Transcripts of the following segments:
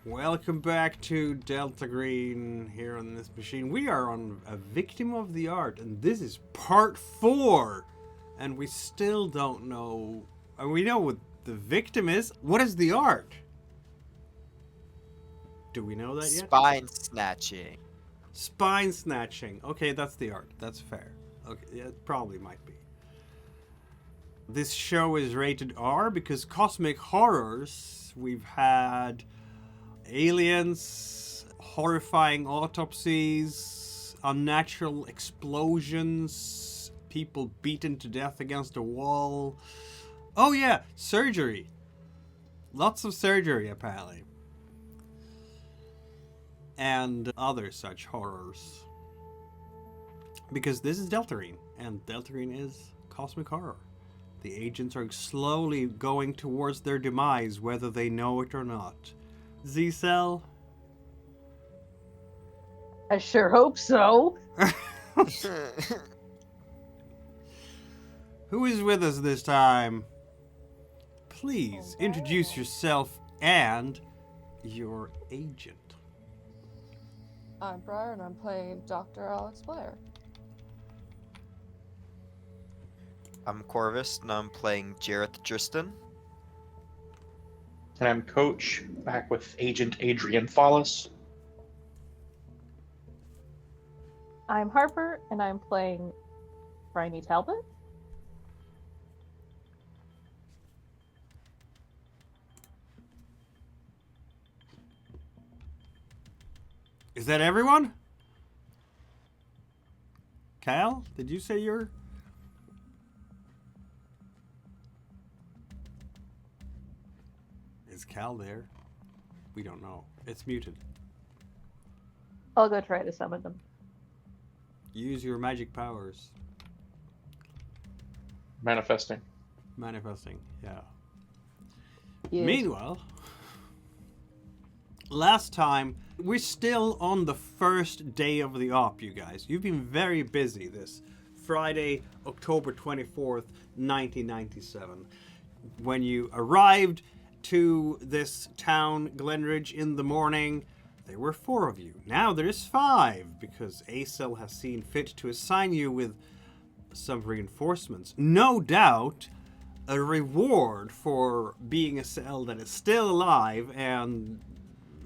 Welcome back to Delta Green here on this machine. We are on A Victim of the Art, and this is part 4. And we still don't know. And we know what the victim is. What is the art? Do we know that yet? Spine snatching. Spine snatching. Okay, that's the art. That's fair. Okay, yeah, it probably might be. This show is rated R because cosmic horrors. We've had aliens, horrifying autopsies, unnatural explosions, people beaten to death against a wall. Oh yeah, surgery. Lots of surgery, apparently. And other such horrors. Because this is Deltarine, and Deltarine is cosmic horror. The agents are slowly going towards their demise, whether they know it or not. Z-Cell? I sure hope so. Who is with us this time? Please introduce yourself and your agent. I'm Briar, and I'm playing Dr. Alex Blair. I'm Corvus, and I'm playing Jareth Driston. And I'm Coach, back with Agent Adrian Follis. I'm Harper, and I'm playing Bryony Talbot. Is that everyone? Cal, did you say you're... Is Cal there? We don't know. It's muted. I'll go try to summon them. Use your magic powers. Manifesting. Manifesting, yeah. Yes. Meanwhile, last time, we're still on the first day of the op, you guys. You've been very busy this Friday, October 24th, 1997. When you arrived to this town, Glen Ridge, in the morning, there were 4 of you. Now there's 5, because ACEL has seen fit to assign you with some reinforcements. No doubt, a reward for being a cell that is still alive and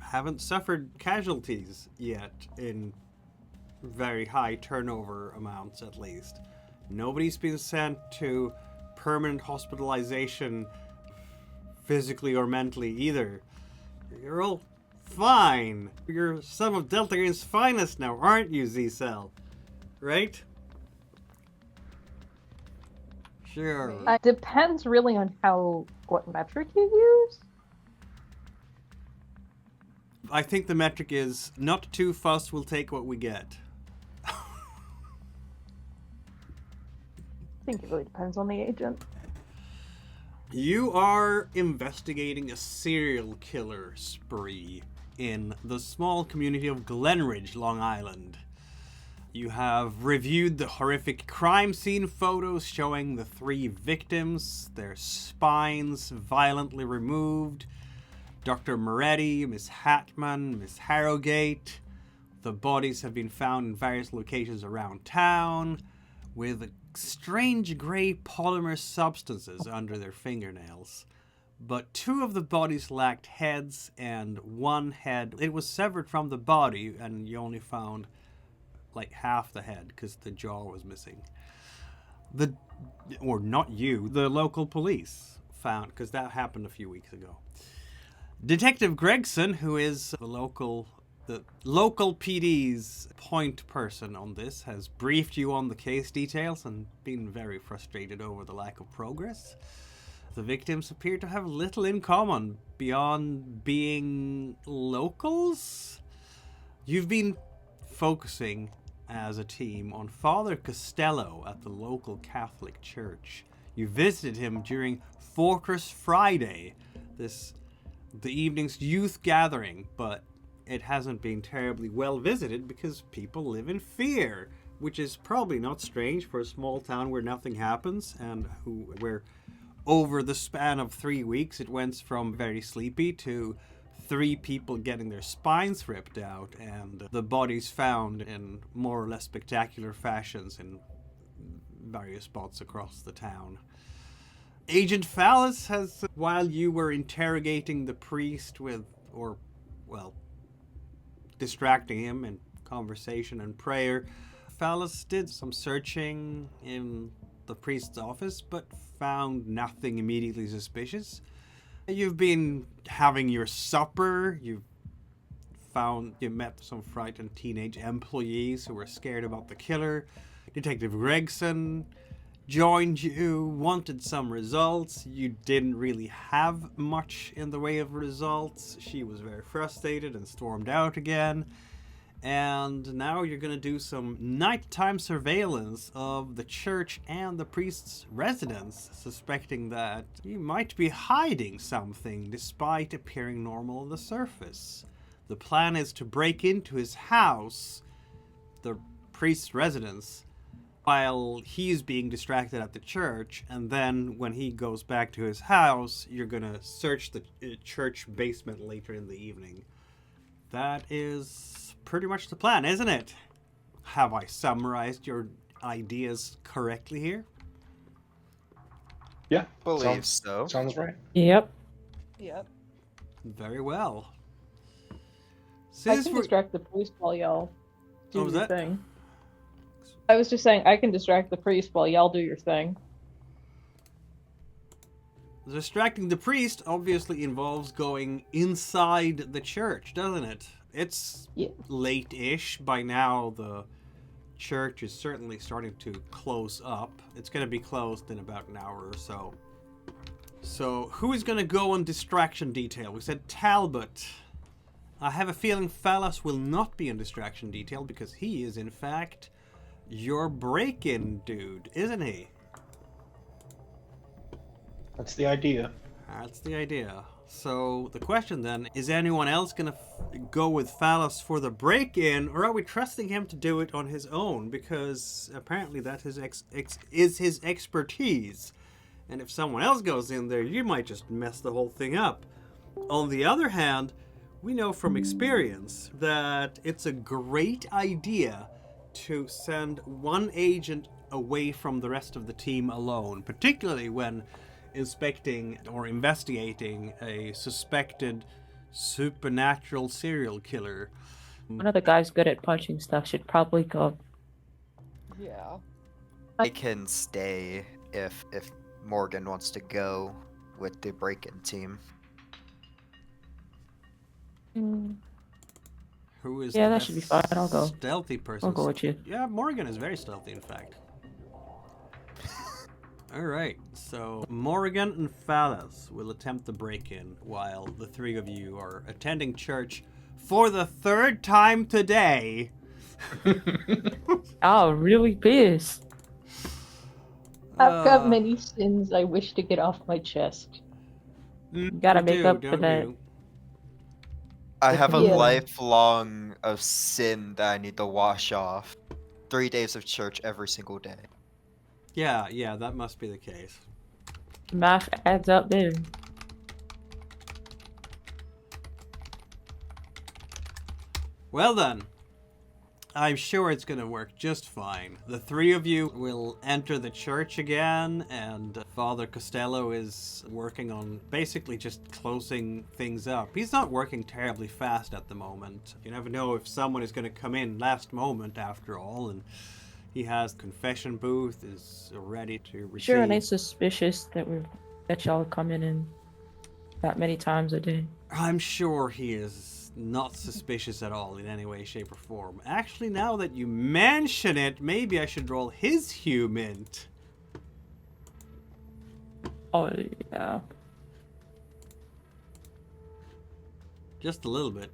haven't suffered casualties yet in very high turnover amounts, at least. Nobody's been sent to permanent hospitalization physically or mentally either. You're all fine. You're some of Delta Green's finest now, aren't you, Z-Cell? Right? Sure. It depends really on what metric you use. I think the metric is not too fussed, we'll take what we get. I think it really depends on the agent. You are investigating a serial killer spree in the small community of Glen Ridge, Long Island. You have reviewed the horrific crime scene photos showing the 3 victims, their spines violently removed, Dr. Moretti, Miss Hatman, Miss Harrogate. The bodies have been found in various locations around town with strange grey polymer substances under their fingernails. But 2 of the bodies lacked heads, and 1 head, it was severed from the body, and you only found like half the head because the jaw was missing. The local police found, because that happened a few weeks ago. Detective Gregson, who is the local PD's point person on this, has briefed you on the case details and been very frustrated over the lack of progress. The victims appear to have little in common beyond being locals. You've been focusing as a team on Father Costello at the local Catholic church. You visited him during Fortress Friday, the evening's youth gathering, but it hasn't been terribly well visited because people live in fear, which is probably not strange for a small town where nothing happens and where over the span of 3 weeks it went from very sleepy to 3 people getting their spines ripped out, and the bodies found in more or less spectacular fashions in various spots across the town. Agent Phallus has, while you were interrogating the priest distracting him in conversation and prayer, Phallus did some searching in the priest's office, but found nothing immediately suspicious. You've been having your supper, you met some frightened teenage employees who were scared about the killer. Detective Gregson joined you, wanted some results. You didn't really have much in the way of results. She was very frustrated and stormed out again. And now you're going to do some nighttime surveillance of the church and the priest's residence, suspecting that he might be hiding something despite appearing normal on the surface. The plan is to break into his house, the priest's residence, while he's being distracted at the church, and then when he goes back to his house, you're going to search the church basement later in the evening. That is pretty much the plan, isn't it? Have I summarized your ideas correctly here? Yeah, Believe so. sounds right. Yep. Yep. Very well. I Since can we're... distract the priest while y'all do What was your that? thing. I was just saying, I can distract the priest while y'all do your thing. Distracting the priest obviously involves going inside the church, doesn't it? It's Yeah. late-ish. By now, the church is certainly starting to close up. It's going to be closed in about an hour or so. So, who is going to go on distraction detail? We said Talbot. I have a feeling Phallus will not be on distraction detail because he is, in fact, your break-in dude, isn't he? That's the idea. That's the idea. So the question then, is anyone else going to go with Phallus for the break-in, or are we trusting him to do it on his own? Because apparently that is his expertise. And if someone else goes in there, you might just mess the whole thing up. On the other hand, we know from experience that it's a great idea to send one agent away from the rest of the team alone, particularly when inspecting or investigating a suspected supernatural serial killer. One of the guys good at punching stuff should probably go. Yeah. I can stay if Morgan wants to go with the break-in team. Who is Yeah, the that should be fine. I'll go. stealthy person? I'll go with you. Yeah, Morgan is very stealthy, in fact. Alright, so Morgan and Phallus will attempt the break-in while the 3 of you are attending church for the 3rd time today. Oh, really pissed. I've got many sins I wish to get off my chest. Gotta You make do, up for don't that. you? I have a Yeah. lifelong of sin that I need to wash off. 3 days of church every single day. Yeah, that must be the case. Math adds up there. Well then, I'm sure it's going to work just fine. The 3 of you will enter the church again, and Father Costello is working on basically just closing things up. He's not working terribly fast at the moment. You never know if someone is going to come in last moment after all, and he has confession booth is ready to receive. Sure, and it's suspicious that y'all come in that many times a day. I'm sure he is not suspicious at all in any way, shape, or form. Actually, now that you mention it, maybe I should roll his humint. Oh yeah. Just a little bit.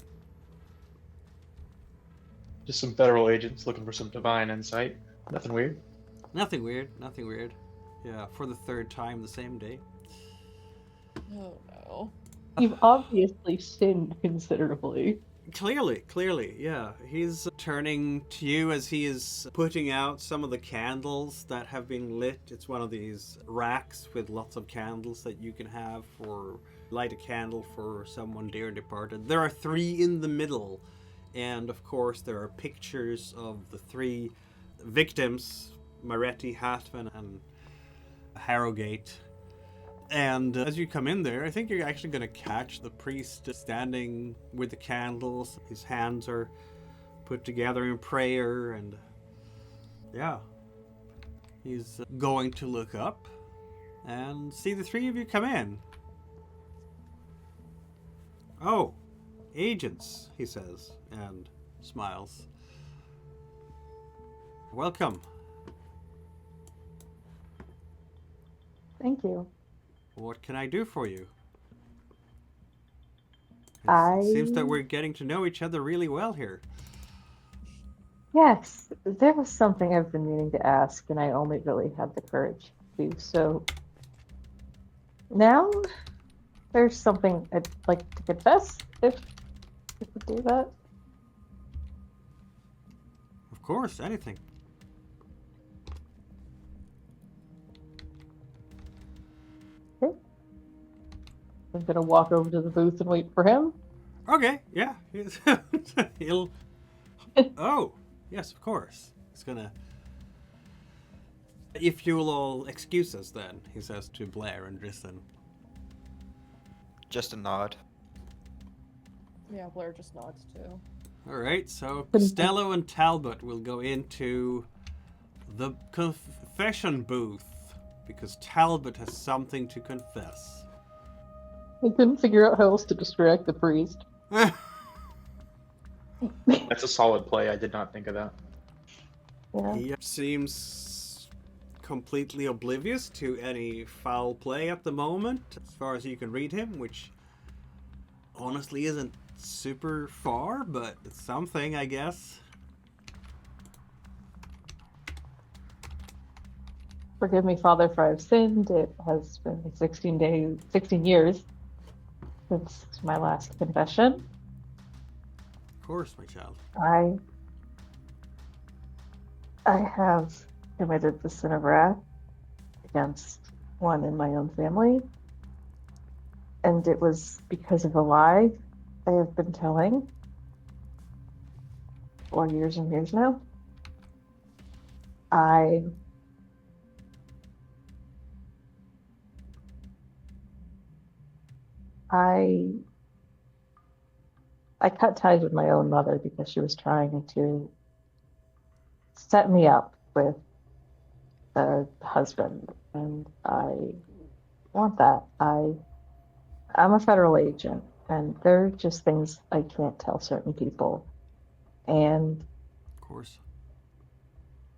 Just some federal agents looking for some divine insight. Nothing weird. Nothing weird, nothing weird. Yeah, for the 3rd time the same day. Oh no. You've obviously sinned considerably. Clearly, yeah. He's turning to you as he is putting out some of the candles that have been lit. It's one of these racks with lots of candles that you can have for light a candle for someone dear departed. There are 3 in the middle, and of course there are pictures of the 3 victims, Moretti, Hatman, and Harrogate. And as you come in there, I think you're actually going to catch the priest standing with the candles. His hands are put together in prayer, and yeah, he's going to look up and see the 3 of you come in. "Oh, agents," he says, and smiles. "Welcome. Thank you. What can I do for you?" I- It seems that we're getting to know each other really well here. Yes, there was something I've been meaning to ask, and I only really had the courage to do so. Now, there's something I'd like to confess, if we could do that. Of course, anything. I'm gonna walk over to the booth and wait for him. Okay, yeah. He'll... Oh, yes, of course. He's gonna... "If you'll all excuse us then," he says to Blair and Dristan. Just a nod. Yeah, Blair just nods too. Alright, so Costello and Talbot will go into the confession booth, because Talbot has something to confess. I couldn't figure out how else to distract the priest. That's a solid play. I did not think of that. Yeah. He seems completely oblivious to any foul play at the moment, as far as you can read him, which honestly isn't super far, but it's something, I guess. Forgive me, Father, for I've sinned. It has been 16 years since my last confession. Of course, my child. I have committed the sin of wrath against one in my own family, and it was because of a lie I have been telling for years and years now. I cut ties with my own mother because she was trying to set me up with a husband, and I want that. I'm a federal agent, and there are just things I can't tell certain people. And Of course.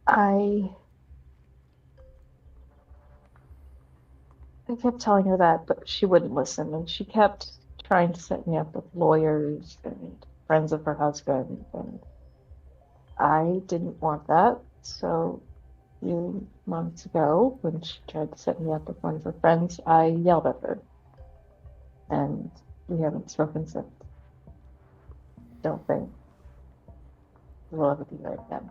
I kept telling her that, but she wouldn't listen, and she kept trying to set me up with lawyers and friends of her husband, and I didn't want that. So a few months ago, when she tried to set me up with one of her friends, I yelled at her, and we haven't spoken since. Don't think we'll ever be right again.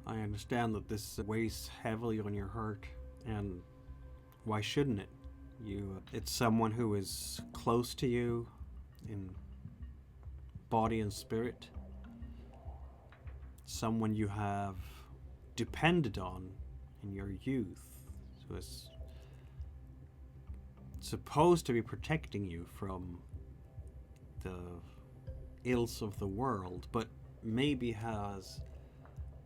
I understand that this weighs heavily on your heart, and why shouldn't it? It's someone who is close to you in body and spirit. Someone you have depended on in your youth, who is supposed to be protecting you from the ills of the world, but maybe has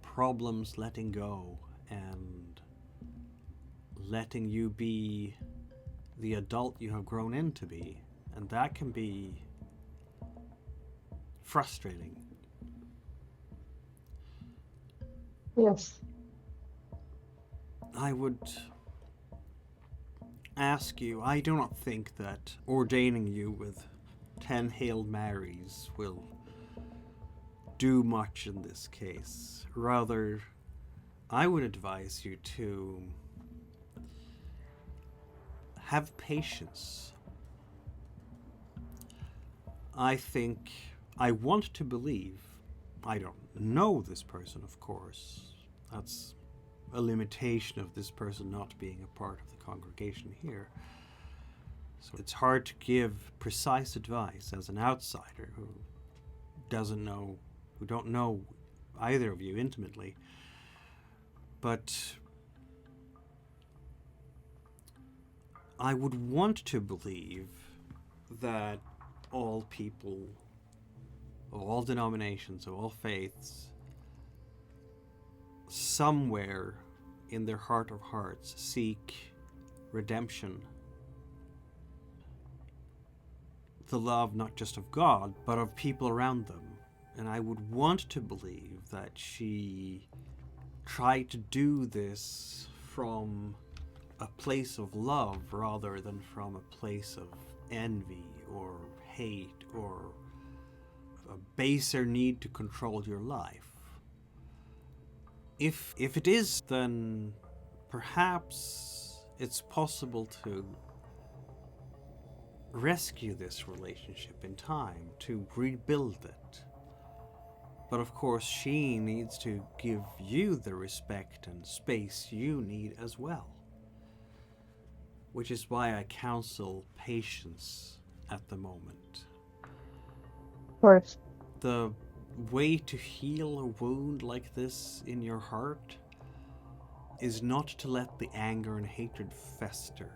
problems letting go and letting you be the adult you have grown into be, and that can be frustrating. Yes. I would ask you, I do not think that ordaining you with 10 Hail Marys will do much in this case. Rather, I would advise you to have patience. I want to believe, I don't know this person, of course. That's a limitation of this person not being a part of the congregation here. So it's hard to give precise advice as an outsider who don't know either of you intimately. But I would want to believe that all people of all denominations, of all faiths, somewhere in their heart of hearts seek redemption. The love not just of God, but of people around them. And I would want to believe that she tried to do this from a place of love rather than from a place of envy or hate or a baser need to control your life. If it is, then perhaps it's possible to rescue this relationship in time, to rebuild it. But of course, she needs to give you the respect and space you need as well. Which is why I counsel patience at the moment. Of course. The way to heal a wound like this in your heart is not to let the anger and hatred fester.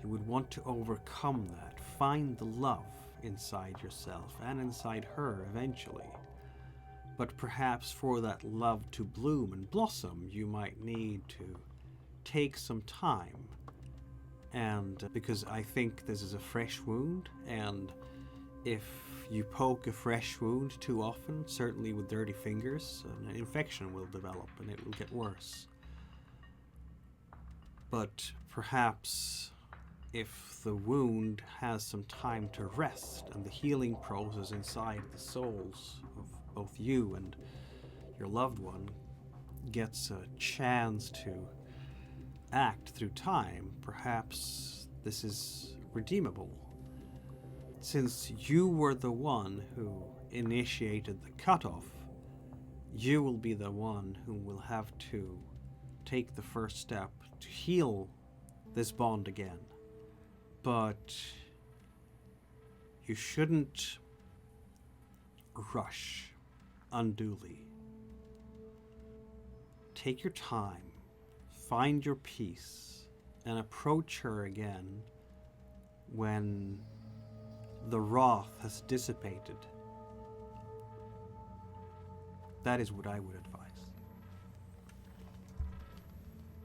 You would want to overcome that, find the love inside yourself and inside her eventually. But perhaps for that love to bloom and blossom, you might need to take some time. And because I think this is a fresh wound, and if you poke a fresh wound too often, certainly with dirty fingers, an infection will develop and it will get worse. But perhaps if the wound has some time to rest and the healing process inside the souls of both you and your loved one gets a chance to act through time, perhaps this is redeemable. Since you were the one who initiated the cutoff, you will be the one who will have to take the first step to heal this bond again. But you shouldn't rush unduly. Take your time, find your peace, and approach her again when the wrath has dissipated. That is what I would advise.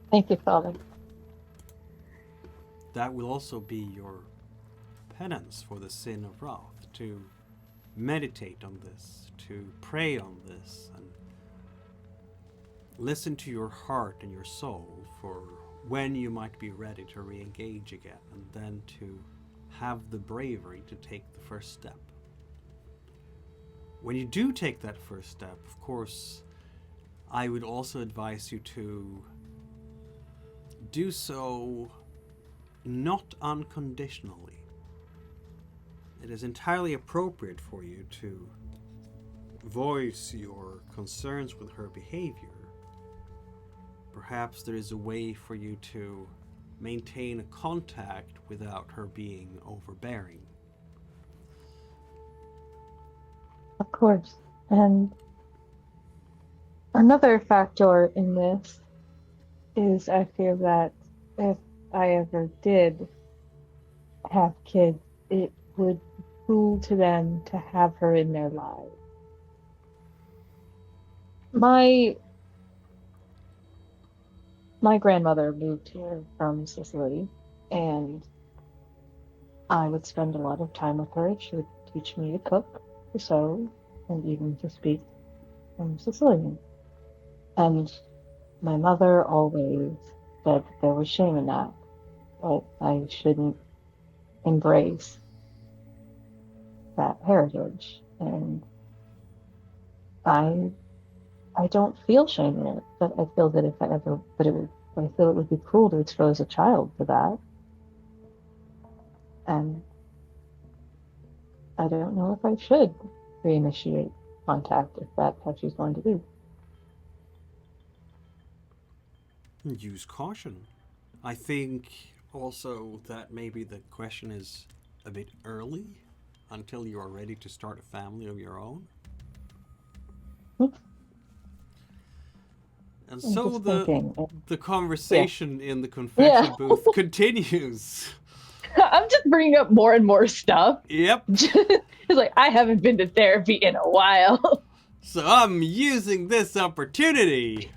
Thank you, Father. That will also be your penance for the sin of wrath, to meditate on this, to pray on this, and listen to your heart and your soul for when you might be ready to re-engage again, and then to have the bravery to take the first step. When you do take that first step, of course, I would also advise you to do so not unconditionally. It is entirely appropriate for you to voice your concerns with her behavior. Perhaps there is a way for you to maintain a contact without her being overbearing. Of course. And another factor in this is I feel that if I ever did have kids, it would be cool to them to have her in their lives. My grandmother moved here from Sicily, and I would spend a lot of time with her. She would teach me to cook, to sew, and even to speak Sicilian. And my mother always said that there was shame in that, but I shouldn't embrace that heritage. And I don't feel shame in it, but I feel that I feel it would be cruel to expose a child to that. And I don't know if I should reinitiate contact if that's how she's going to do. Use caution. I think Also, that maybe the question is a bit early until you are ready to start a family of your own. And I'm so just thinking. the conversation in the Yeah. confession booth continues. I'm just bringing up more and more stuff. Yep. It's like, I haven't been to therapy in a while. So I'm using this opportunity.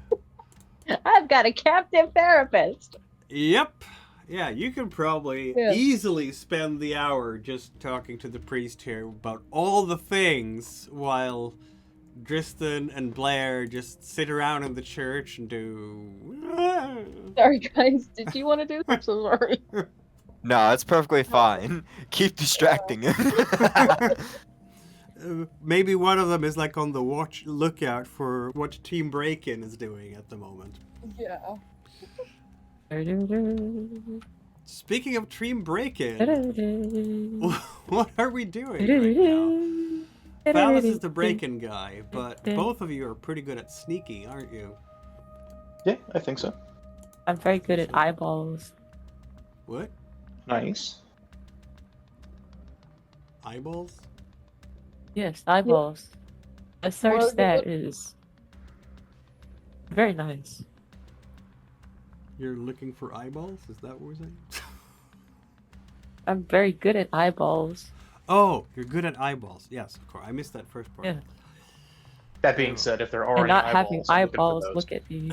I've got a captive therapist. Yep. Yeah, you can probably Yeah. easily spend the hour just talking to the priest here about all the things while Tristan and Blair just sit around in the church and do. Sorry, guys. Did you want to do this? I'm so sorry. No, it's perfectly fine. Keep distracting him. Maybe one of them is like on the lookout for what Team Break-In is doing at the moment. Yeah. Speaking of Team Break-In, what are we doing right now? Phallus is the break-in guy, but both of you are pretty good at sneaking, aren't you? Yeah, I think so. I'm very good at eyeballs. What? Nice. Eyeballs? Yes, eyeballs. A search Morgan, that is very nice. You're looking for eyeballs? Is that what we're saying? I'm very good at eyeballs. Oh, you're good at eyeballs. Yes, of course. I missed that first part. Yeah. That being said, if there are And any not eyeballs, having I'm looking for eyeballs those. look at me.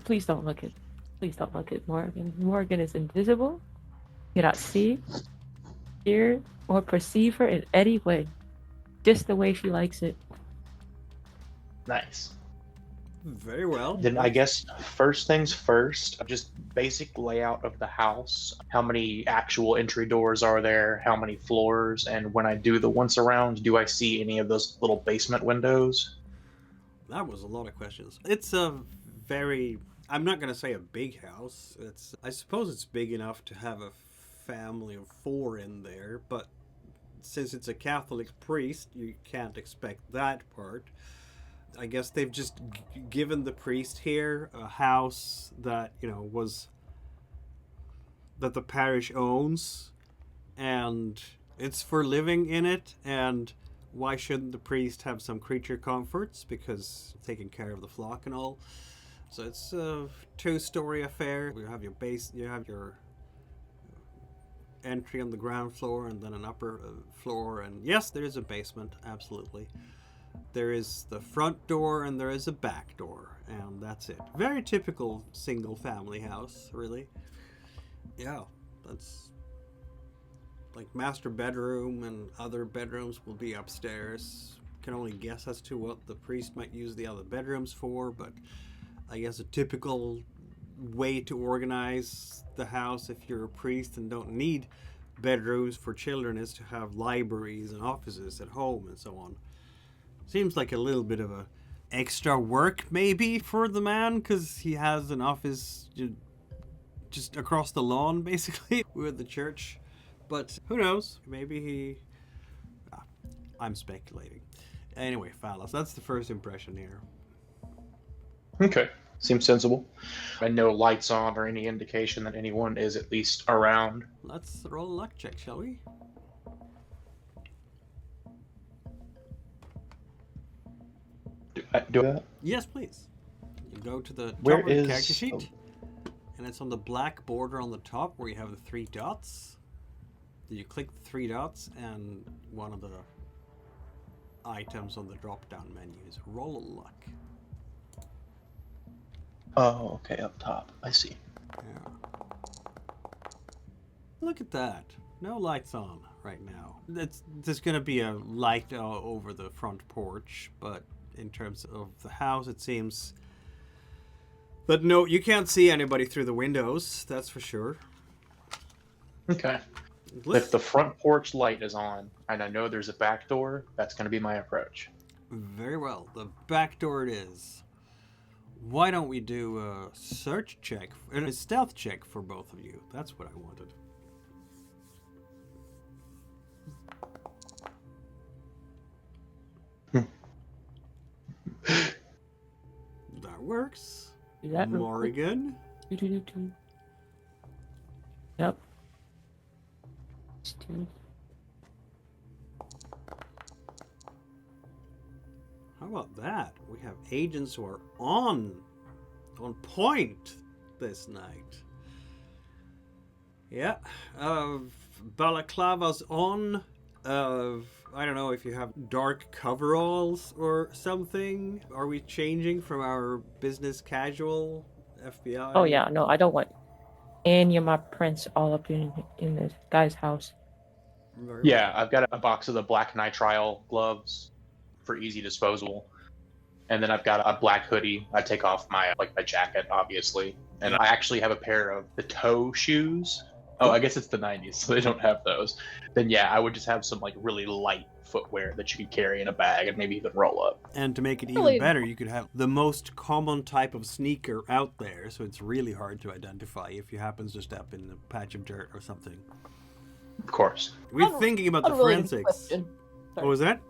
Please don't look at. Please don't look at Morgan. Morgan is invisible. You cannot see, hear, or perceive her in any way. Just the way she likes it. Nice. Very well. Then I guess first things first, just basic layout of the house. How many actual entry doors are there? How many floors? And when I do the once around, do I see any of those little basement windows? That was a lot of questions. It's a very, I'm not going to say a big house. I suppose it's big enough to have a family of 4 in there, but since it's a Catholic priest, you can't expect that part. I guess they've just given the priest here a house that, that the parish owns, and it's for living in it, and why shouldn't the priest have some creature comforts, because taking care of the flock and all. So it's a 2-story affair. You have your base, you have your entry on the ground floor, and then an upper floor, and yes, there is a basement, absolutely. There is the front door and there is a back door, and that's it. Very typical single family house, really. Yeah, that's like master bedroom, and other bedrooms will be upstairs. Can only guess as to what the priest might use the other bedrooms for, but I guess a typical way to organize the house if you're a priest and don't need bedrooms for children is to have libraries and offices at home and so on. Seems like a little bit of a extra work maybe for the man, because he has an office just across the lawn basically with the church. But who knows? Maybe he... I'm speculating. Anyway, Phallus, that's the first impression here. Okay. Seems sensible. And no lights on or any indication that anyone is at least around. Let's roll a luck check, shall we? Do that? Yes, please. You go to the top Where of the is- character sheet, and it's on the black border on the top where you have the 3 dots. You click the 3 dots, and one of the items on the drop-down menu is roll a luck. Oh, okay, up top. I see. Yeah. Look at that. No lights on right now. There's going to be a light over the front porch, but in terms of the house, it seems that no, you can't see anybody through the windows, that's for sure. Okay. If the front porch light is on, and I know there's a back door, that's going to be my approach. Very well. The back door it is. Why don't we do a search check, and a stealth check for both of you? That's what I wanted. That works. Do that real quick. Morgan. Do-do-do-do. Stu. How about that? We have agents who are on point this night. Yeah, balaclavas on. I don't know if you have dark coveralls or something. Are we changing from our business casual FBI? Oh yeah, no, I don't want any of my prints all up in this guy's house. Very Yeah, I've got a box of the black nitrile gloves for easy disposal. And then I've got a black hoodie. I take off my jacket, obviously. And Yeah. I actually have a pair of the toe shoes. Oh, I guess it's the 90s, so they don't have those. Then yeah, I would just have some really light footwear that you could carry in a bag and maybe even roll up. And to make it Really- even better, you could have the most common type of sneaker out there, so it's really hard to identify if you happen to step in a patch of dirt or something. Of course. We're Unre- thinking about the Unrelated forensics. question. What was that?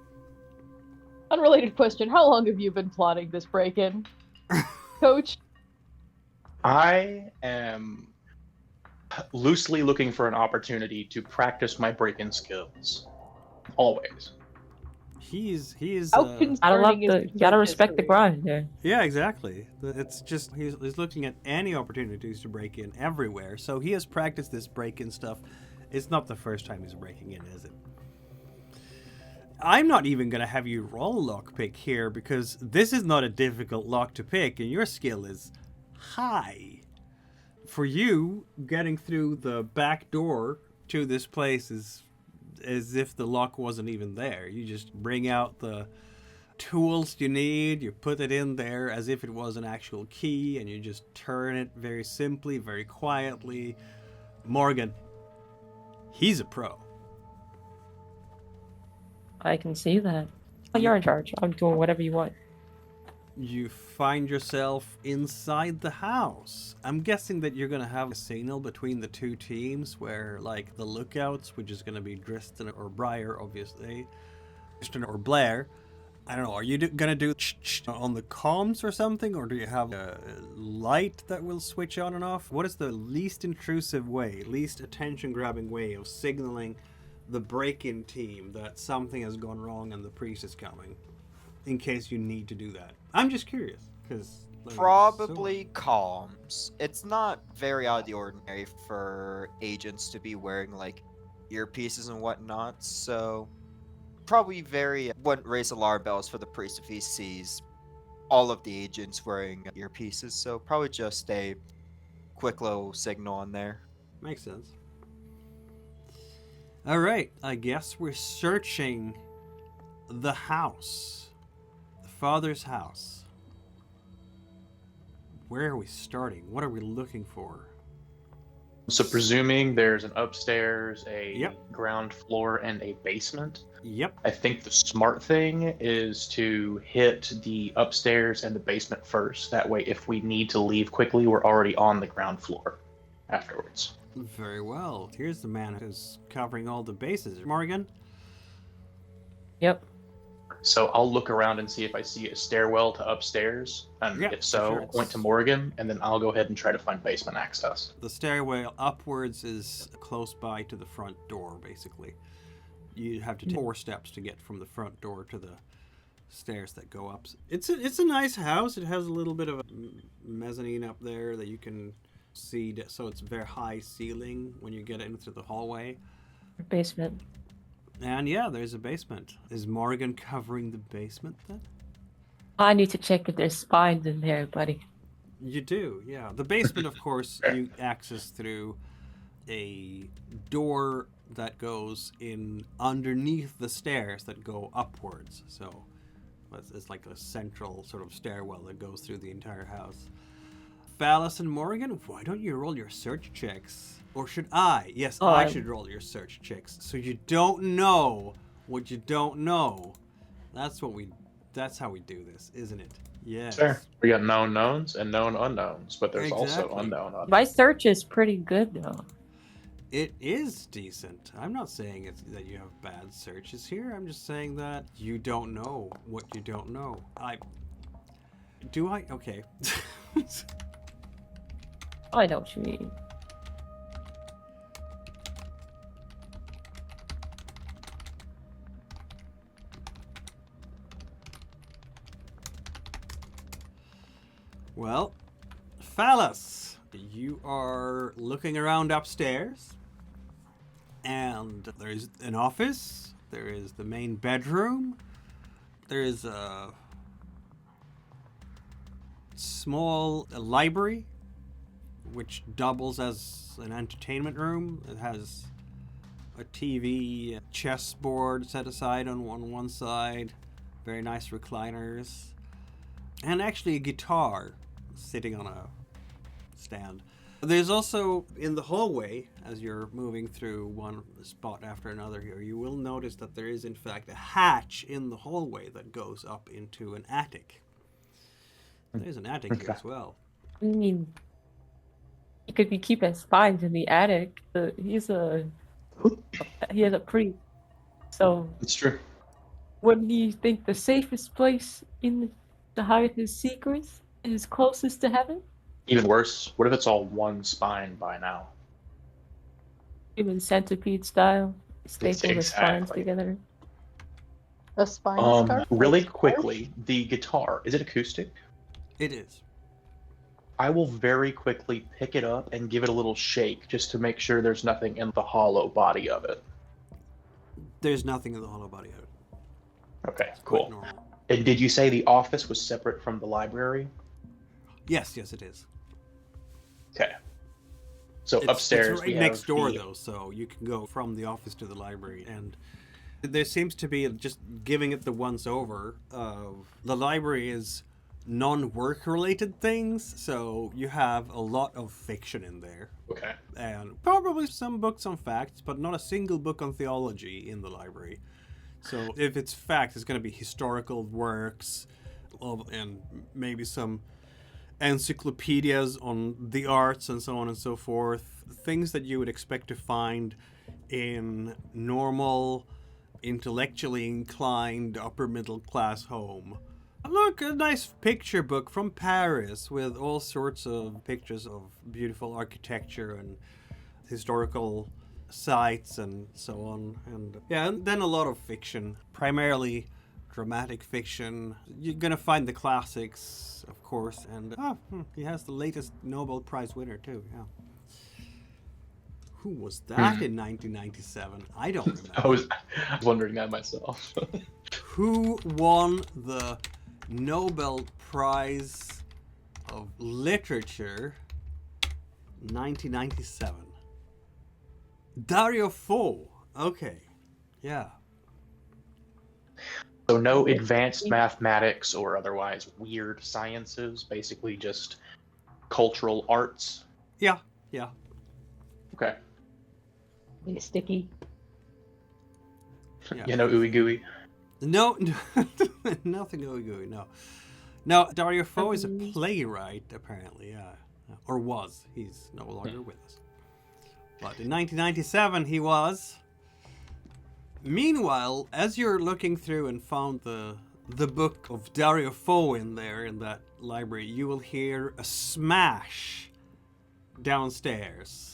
Unrelated question. How long have you been plotting this break-in, Coach? I am loosely looking for an opportunity to practice my break-in skills. Always. He's How I love concerning is the. this You gotta with respect the history? grind there. yeah, exactly. It's just he's looking at any opportunities to break in everywhere. So he has practiced this break-in stuff. It's not the first time he's breaking in, is it? I'm not even gonna have you roll lockpick here because this is not a difficult lock to pick, and your skill is high. For you, getting through the back door to this place is as if the lock wasn't even there. You just bring out the tools you need, you put it in there as if it was an actual key, and you just turn it very simply, very quietly. Morgan, he's a pro. I can see that. Oh, you're in charge. I'm doing whatever you want. You find yourself inside the house. I'm guessing that you're going to have a signal between the two teams where, the lookouts, which is going to be Driston or Briar, obviously, Driston or Blair. I don't know, are you going to do on the comms or something, or do you have a light that will switch on and off? What is the least intrusive way, least attention-grabbing way of signaling the break-in team that something has gone wrong and the priest is coming, in case you need to do that? I'm just curious, because... Probably comms. It's not very out of the ordinary for agents to be wearing earpieces and whatnot, so probably wouldn't raise alarm bells for the priest if he sees all of the agents wearing earpieces, so probably just a quick little signal on there. Makes sense. Alright, I guess we're searching the house. The father's house. Where are we starting? What are we looking for? So presuming there's an upstairs, a Yep. ground floor, and a basement, Yep. I think the smart thing is to hit the upstairs and the basement first. That way, if we need to leave quickly, we're already on the ground floor afterwards. Very well. Here's the man who's covering all the bases. Morgan? Yep. So I'll look around and see if I see a stairwell to upstairs, and Yeah, if so, sure. point to Morgan, and then I'll go ahead and try to find basement access. The stairway upwards is close by to the front door, basically. You have to take 4 steps to get from the front door to the stairs that go up. It's a nice house. It has a little bit of a mezzanine up there that you can see, so it's very high ceiling when you get into the hallway. Basement. And yeah, there's a basement. Is Morgan covering the basement then? I need to check if there's spines in there, buddy. You do, yeah. The basement, of course, you access through a door that goes in underneath the stairs that go upwards. So it's like a central sort of stairwell that goes through the entire house. Phallus and Morgan, why don't you roll your search checks? Or should I? Yes, I should roll your search checks. So you don't know what you don't know. That's how we do this, isn't it? Yes. Sure. We got known knowns and known unknowns, but there's also Exactly. unknown unknowns. My search is pretty good though. It is decent. I'm not saying that you have bad searches here. I'm just saying that you don't know what you don't know. Okay. I know what you mean. Well, Phallus, you are looking around upstairs, and there is an office, there is the main bedroom, there is a small library, which doubles as an entertainment room. It has a TV, a chessboard set aside on one side, very nice recliners, and actually a guitar sitting on a stand. There's also, in the hallway, as you're moving through one spot after another here, you will notice that there is in fact a hatch in the hallway that goes up into an attic. There's an attic here as well. I mean, he could be keeping spies in the attic. He has a priest. So It's true. wouldn't he think the safest place to hide his secrets is closest to heaven? Even worse, what if it's all one spine by now? Human centipede style. Staple the spines Exactly. together. A spine scarf? Really Like quickly, the guitar, is it acoustic? It is. I will very quickly pick it up and give it a little shake just to make sure there's nothing in the hollow body of it. There's nothing in the hollow body of it. Okay, It's quite cool. normal. And did you say the office was separate from the library? Yes, it is. Okay. So It's upstairs right we next have door the- though, so you can go from the office to the library, and there seems to be, just giving it the once over of the library is non-work related things, so you have a lot of fiction in there, Okay. and probably some books on facts, but not a single book on theology in the library. So if it's fact, it's going to be historical works and maybe some encyclopedias on the arts and so on and so forth. Things that you would expect to find in normal, intellectually inclined, upper middle class home. Look, a nice picture book from Paris with all sorts of pictures of beautiful architecture and historical sites and so on. And yeah, and then a lot of fiction, primarily dramatic fiction. You're gonna find the classics, of course, and he has the latest Nobel Prize winner too. Yeah. Who was that in 1997? I don't remember. I was wondering that myself. Who won the Nobel Prize of Literature 1997? Dario Fo. Okay. Yeah. So no advanced mathematics or otherwise weird sciences, basically just cultural arts. Yeah. Yeah. Okay. Really sticky. Yeah. You know, ooey gooey. No, nothing ooey gooey, no. No, Dario Fo is a playwright, apparently, yeah. Or was. He's no longer with us. But in 1997, he was. Meanwhile, as you're looking through and found the book of Dario Fo in there, in that library, you will hear a smash downstairs.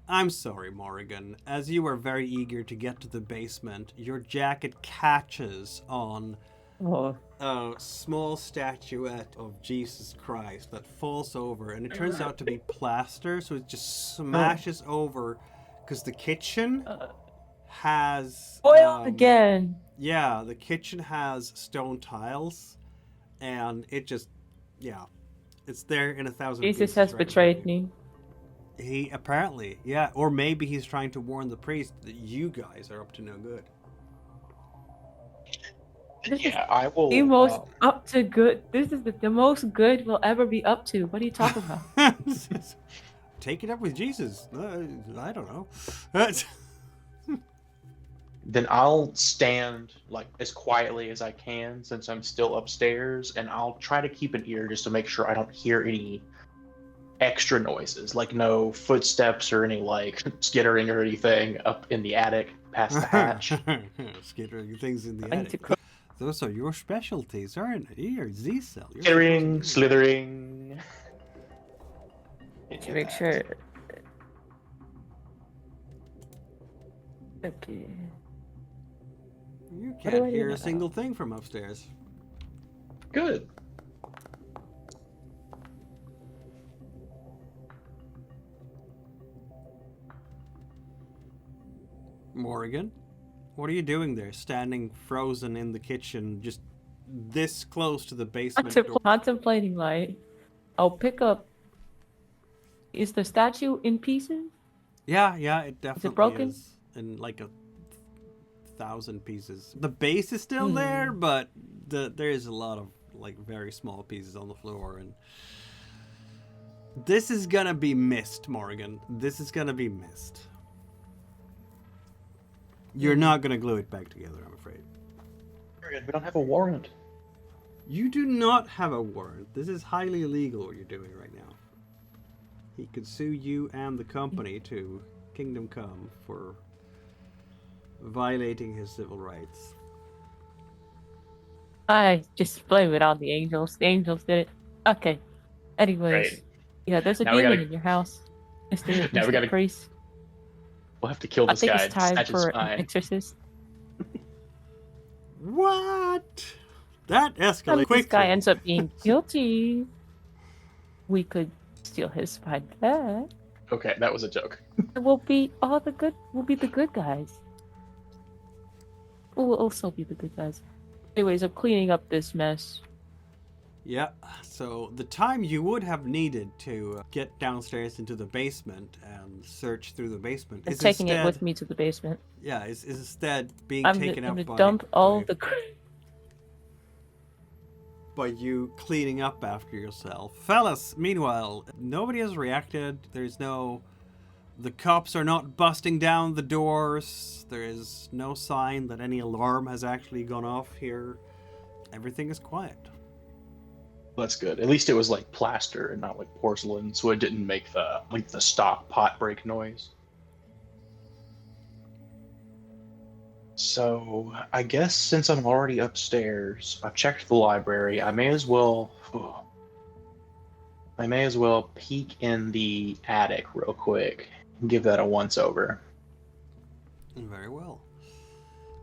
I'm sorry, Morrigan. As you are very eager to get to the basement, your jacket catches on Oh, a small statuette of Jesus Christ that falls over, and it turns out to be plaster, so it just smashes over because the kitchen has spoiled again. Yeah, the kitchen has stone tiles, and it just, yeah, it's there in 1,000 Jesus pieces has right betrayed behind you. me. He apparently, yeah, or maybe he's trying to warn the priest that you guys are up to no good. This is Yeah, I will. the most up to good. This is the most good we'll ever be up to. What are you talking about? Take it up with Jesus. I don't know. Then I'll stand like as quietly as I can since I'm still upstairs, and I'll try to keep an ear just to make sure I don't hear any extra noises, like no footsteps or any like skittering or anything up in the attic past the hatch. Skittering things in the I need attic. to cook. Those are your specialties, aren't it? You're Z-Cell. You're Skittering, supposed to- slithering. To make sure. Okay. You do I can't do hear a now? single thing from upstairs. Good. Morgan, what are you doing there, standing frozen in the kitchen, just this close to the basement door? Contemplating light. I'll pick up. Is the statue in pieces? Yeah, it definitely broken? is. In like 1,000 pieces. The base is still there, but there is a lot of like very small pieces on the floor, and this is gonna be missed, Morgan. This is gonna be missed. You're not gonna glue it back together, I'm afraid. We don't have a warrant. You do not have a warrant. This is highly illegal what you're doing right now. He could sue you and the company to Kingdom Come for violating his civil rights. I just blame it on the angels. The angels did it. Okay. Anyways. Right. Yeah, there's a Now we demon gotta- in your house. Mr. Now we Mr. gotta- Priest. We'll have to kill I this think guy. it's time Snatch his for an spine. exorcist. What? That If escalated quickly. this guy ends up being guilty, we could steal his spine back. Okay, that was a joke. We'll be the good guys. We'll also be the good guys. Anyways, I'm cleaning up this mess. Yeah, so the time you would have needed to get downstairs into the basement and search through the basement I'm is taking instead, it with me to the basement. Yeah, is instead being I'm taken gonna up by, dump all by, the by you cleaning up after yourself. Fellas, meanwhile, nobody has reacted. The cops are not busting down the doors. There is no sign that any alarm has actually gone off here. Everything is quiet. That's good. At least it was like plaster and not like porcelain, so it didn't make the stock pot break noise. So I guess since I'm already upstairs, I've checked the library. I may as well peek in the attic real quick and give that a once over. Very well.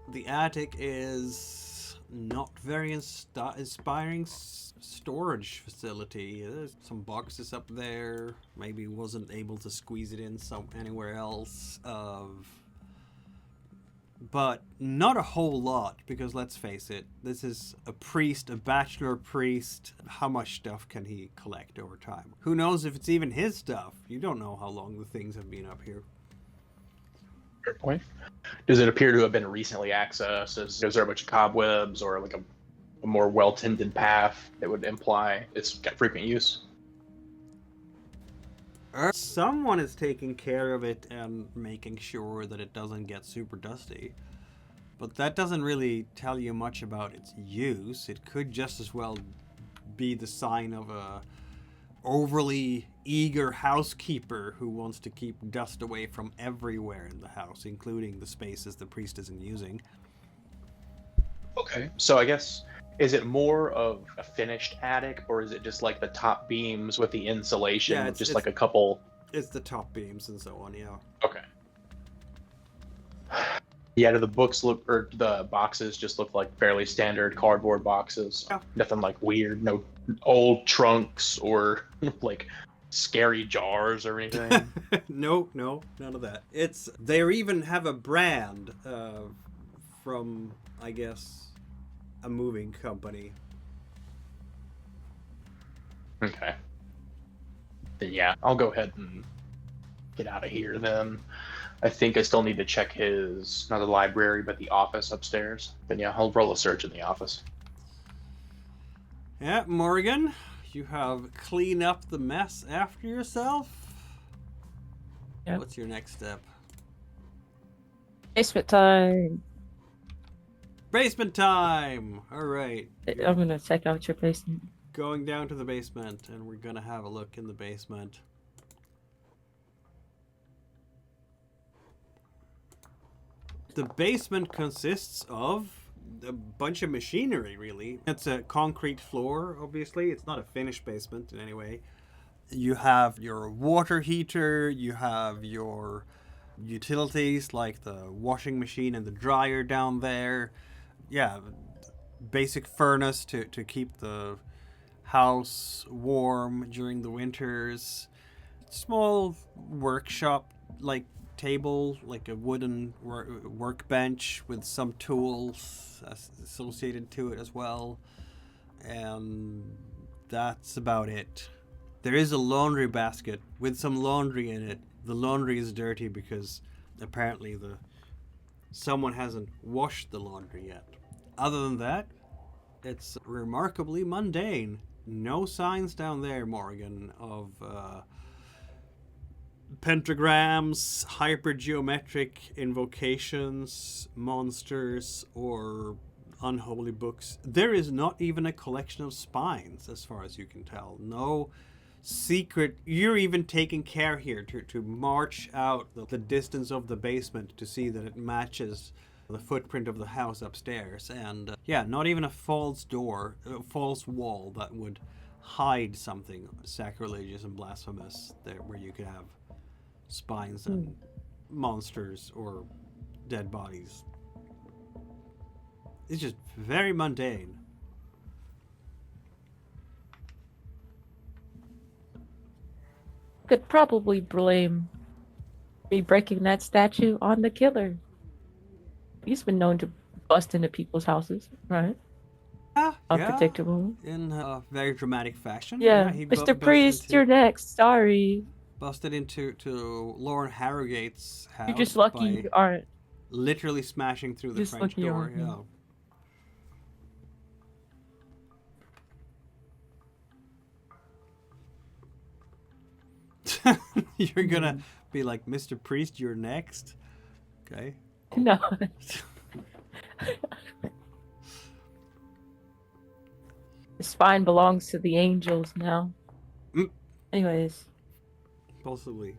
The attic is not very inspiring storage facility. There's some boxes up there. Maybe wasn't able to squeeze it in anywhere else. But not a whole lot, because let's face it, this is a priest, a bachelor priest. How much stuff can he collect over time? Who knows if it's even his stuff? You don't know how long the things have been up here. Fair point. Does it appear to have been recently accessed? Is there a bunch of cobwebs or like a more well-tended path that would imply it's got frequent use? Someone is taking care of it and making sure that it doesn't get super dusty. But that doesn't really tell you much about its use. It could just as well be the sign of a overly eager housekeeper who wants to keep dust away from everywhere in the house, including the spaces the priest isn't using. Okay, so I guess, is it more of a finished attic, or is it just like the top beams with the insulation, Yeah, just it's- like a couple? It's the top beams and so on, yeah. Okay. Yeah, do the books look, or the boxes just look like fairly standard cardboard boxes? Yeah. Nothing like weird, no old trunks or like scary jars or anything? No, none of that. They even have a brand from, I guess, a moving company. Okay. Then yeah, I'll go ahead and get out of here then. I think I still need to check not the library, but the office upstairs. But yeah, I'll roll a search in the office. Yeah, Morgan, you have cleaned up the mess after yourself. Yep. What's your next step? Basement time. Basement time! Alright. I'm gonna check out your basement. Going down to the basement, and we're gonna have a look in the basement. The basement consists of a bunch of machinery, really. It's a concrete floor, obviously. It's not a finished basement in any way. You have your water heater, you have your utilities like the washing machine and the dryer down there. Yeah, basic furnace to keep the house warm during the winters. Small workshop, like table, like a wooden workbench with some tools associated to it as well. And that's about it. There is a laundry basket with some laundry in it. The laundry is dirty because apparently someone hasn't washed the laundry yet. Other than that, it's remarkably mundane. No signs down there, Morgan, of pentagrams, hypergeometric invocations, monsters, or unholy books. There is not even a collection of spines, as far as you can tell. No secret. You're even taking care here to march out the distance of the basement to see that it matches the footprint of the house upstairs. And yeah, not even a false door, a false wall that would hide something sacrilegious and blasphemous there, where you could have spines and monsters or dead bodies. It's just very mundane. Could probably blame me breaking that statue on the killer. He's been known to bust into people's houses, right? Yeah, Unpredictable. in a very dramatic fashion. Yeah, he Mr. Priest, you're next. Sorry. Busted into Lauren Harrogate's house. You're just lucky by you aren't. literally smashing through the Just French lucky you door. aren't, Yeah. You're gonna be like, Mr. Priest, you're next. Okay. No. The spine belongs to the angels now. Anyways. Possibly.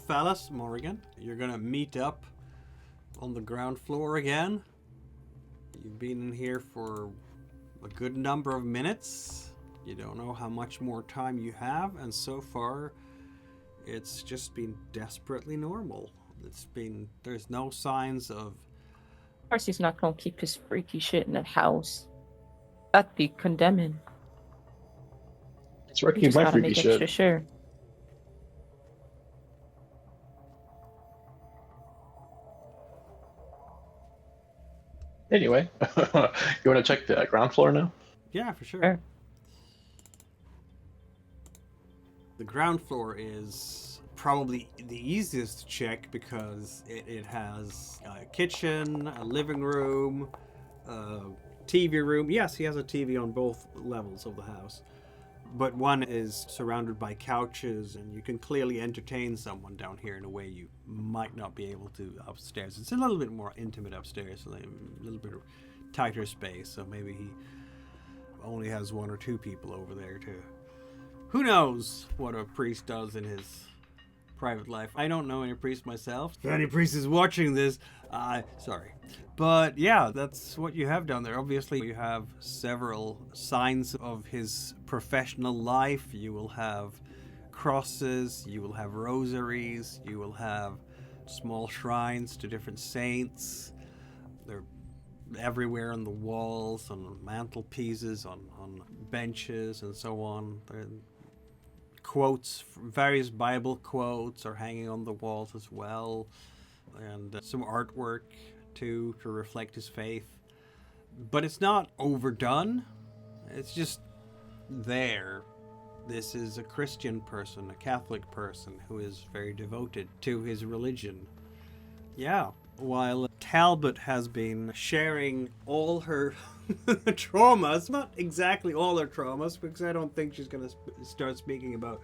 Fellas, Morgan, you're gonna meet up on the ground floor again. You've been in here for a good number of minutes. You don't know how much more time you have, and so far it's just been desperately normal. There's no signs of... Of course he's not gonna keep his freaky shit in the house. That'd be condemning. That's where I You keep just my gotta freaky make shit. extra sure. Anyway, you want to check the ground floor now? Yeah, for sure. Sure. The ground floor is probably the easiest to check because it has a kitchen, a living room, a TV room. Yes, he has a TV on both levels of the house. But one is surrounded by couches, and you can clearly entertain someone down here in a way you might not be able to upstairs. It's a little bit more intimate upstairs, a little bit tighter space, so maybe he only has one or two people over there too. Who knows what a priest does in his private life? I don't know any priest myself. If any priest is watching this, sorry. But yeah, that's what you have down there. Obviously, you have several signs of his professional life. You will have crosses, you will have rosaries, you will have small shrines to different saints. They're everywhere on the walls, on mantelpieces, on benches, and so on. Quotes, various Bible quotes are hanging on the walls as well, and some artwork too to reflect his faith. But it's not overdone. It's just there. This is a Christian person, a Catholic person who is very devoted to his religion. Yeah, while Talbot has been sharing all her traumas, not exactly all her traumas, because I don't think she's going to start speaking about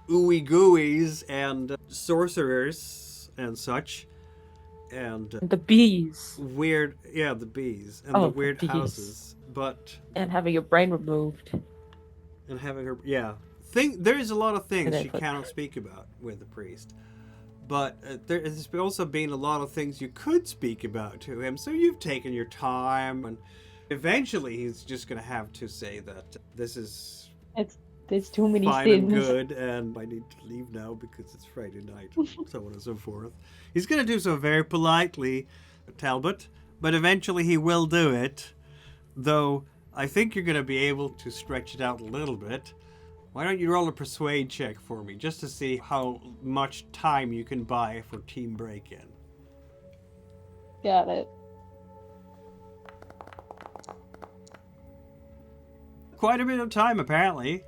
ooey gooeys and sorcerers and such, and The bees. weird, yeah, the bees and Oh, the the weird bees. houses, but And having your brain removed. and having her, yeah, there is a lot of things And then she put- cannot speak about with the priest. But there has also been a lot of things you could speak about to him, so you've taken your time, and eventually he's just going to have to say that this is There's too many fine and sins. good, and I need to leave now because it's Friday night, so on and so forth. He's going to do so very politely, Talbot, but eventually he will do it, though I think you're going to be able to stretch it out a little bit Why don't you roll a persuade check for me, just to see how much time you can buy for team break-in. Got it. Quite a bit of time, apparently.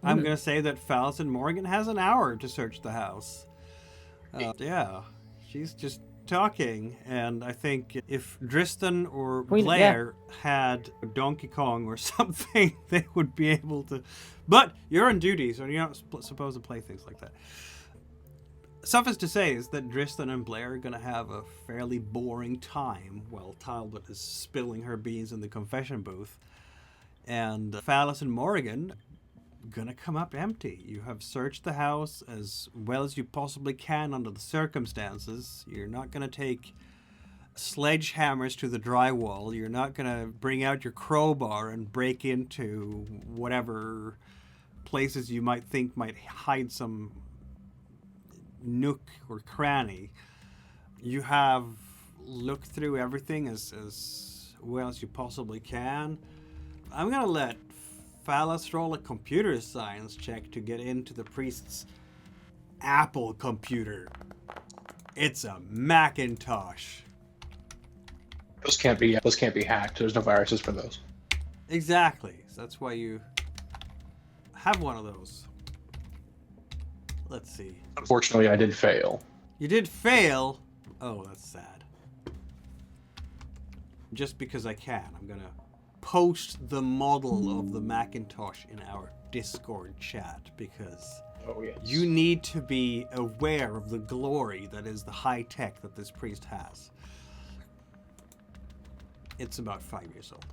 I'm going to say that Falcon Morgan has an hour to search the house. Yeah, she's just talking, and I think if Dristan or Blair had Donkey Kong or something, they would be able to. But you're on duty, so you're not supposed to play things like that. Suffice to say is that Dristan and Blair are going to have a fairly boring time while Talbot is spilling her beans in the confession booth. And Phallus and Morgan gonna come up empty. You have searched the house as well as you possibly can under the circumstances. You're not gonna take sledgehammers to the drywall. You're not gonna bring out your crowbar and break into whatever places you might think might hide some nook or cranny. You have looked through everything as well as you possibly can. I'm gonna let Phallus roll a computer science check to get into the priest's Apple computer. It's a Macintosh. Those can't be hacked. There's no viruses for those. Exactly. So that's why you have one of those. Let's see. Unfortunately, I did fail. You did fail. Oh, that's sad. Just because I can, I'm gonna post the model of the Macintosh in our Discord chat because you need to be aware of the glory that is the high tech that this priest has. It's about 5 years old.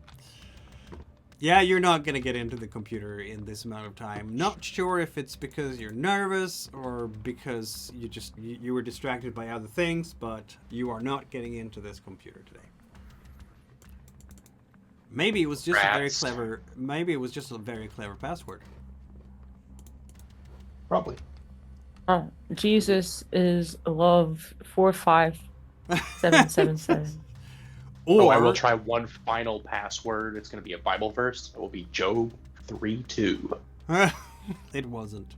Yeah, you're not going to get into the computer in this amount of time. Not sure if it's because you're nervous or because you were distracted by other things, but you are not getting into this computer today. Maybe it was just a very clever password. Probably. Jesus is love 45777. I will try one final password. It's going to be a Bible verse. It will be Job 3:2. It wasn't.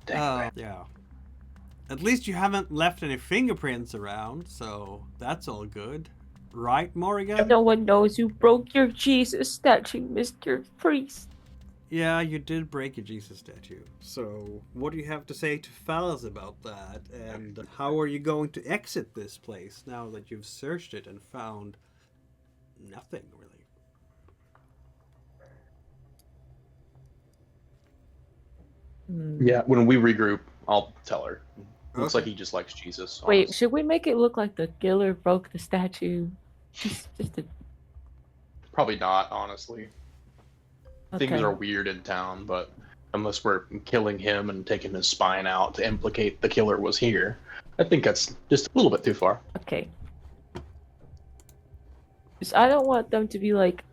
Dang. Yeah. At least you haven't left any fingerprints around, so that's all good. Right, Morrigan? No one knows you broke your Jesus statue, Mr. Priest. Yeah, you did break your Jesus statue. So, what do you have to say to Phallus about that? And how are you going to exit this place now that you've searched it and found nothing, really? Yeah, when we regroup, I'll tell her. Looks like he just likes Jesus. Wait, honestly. should we make it look like the killer broke the statue? Just a... Probably not, honestly. Okay. Things are weird in town, but unless we're killing him and taking his spine out to implicate the killer was here, I think that's just a little bit too far. Okay. 'Cause I don't want them to be like,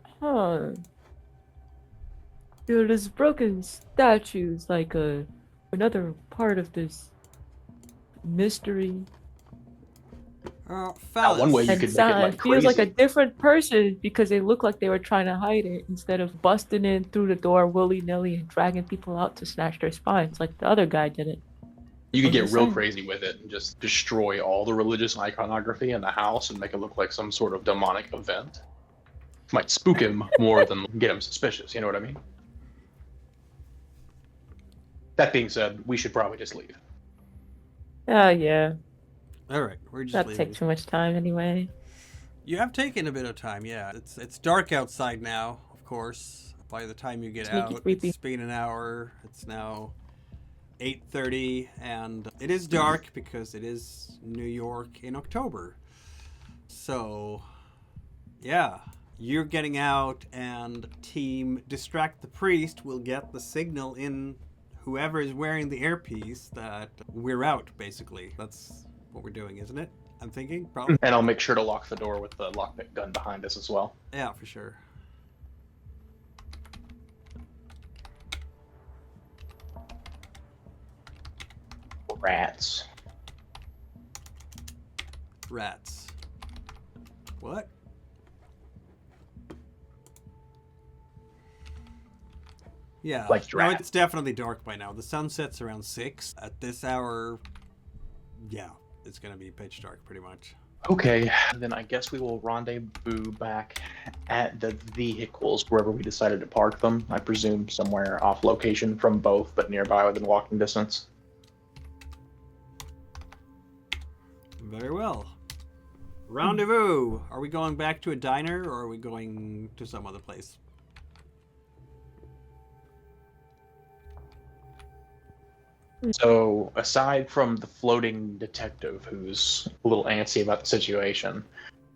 this broken statue's like another part of this mystery. Phallus. One way you And could make it like it feels like a crazy. different person because they look like they were trying to hide it instead of busting in through the door willy-nilly and dragging people out to snatch their spines like the other guy did it. You could I'm get just real saying. crazy with it and just destroy all the religious iconography in the house and make it look like some sort of demonic event. Might spook him more than get him suspicious, you know what I mean? That being said, we should probably just leave. Yeah. All right, we're just That'd leaving. take too much time anyway. You have taken a bit of time, yeah. It's dark outside now, of course. By the time you get Sneaky out, creepy. it's been an hour. It's now 8:30, and it is dark because it is New York in October. So, yeah, you're getting out, and Team Distract the Priest will get the signal in whoever is wearing the earpiece that we're out, basically. That's what we're doing, isn't it? I'm thinking, probably. And I'll make sure to lock the door with the lockpick gun behind us as well. Yeah, for sure. Rats. Rats. What? Yeah. Like No, draft. it's definitely dark by now. The sun sets around 6. At this hour, yeah, it's going to be pitch dark pretty much. Okay, then I guess we will rendezvous back at the vehicles wherever we decided to park them. I presume somewhere off location from both, but nearby within walking distance. Very well. Rendezvous. Are we going back to a diner or are we going to some other place? So, aside from the floating detective who's a little antsy about the situation,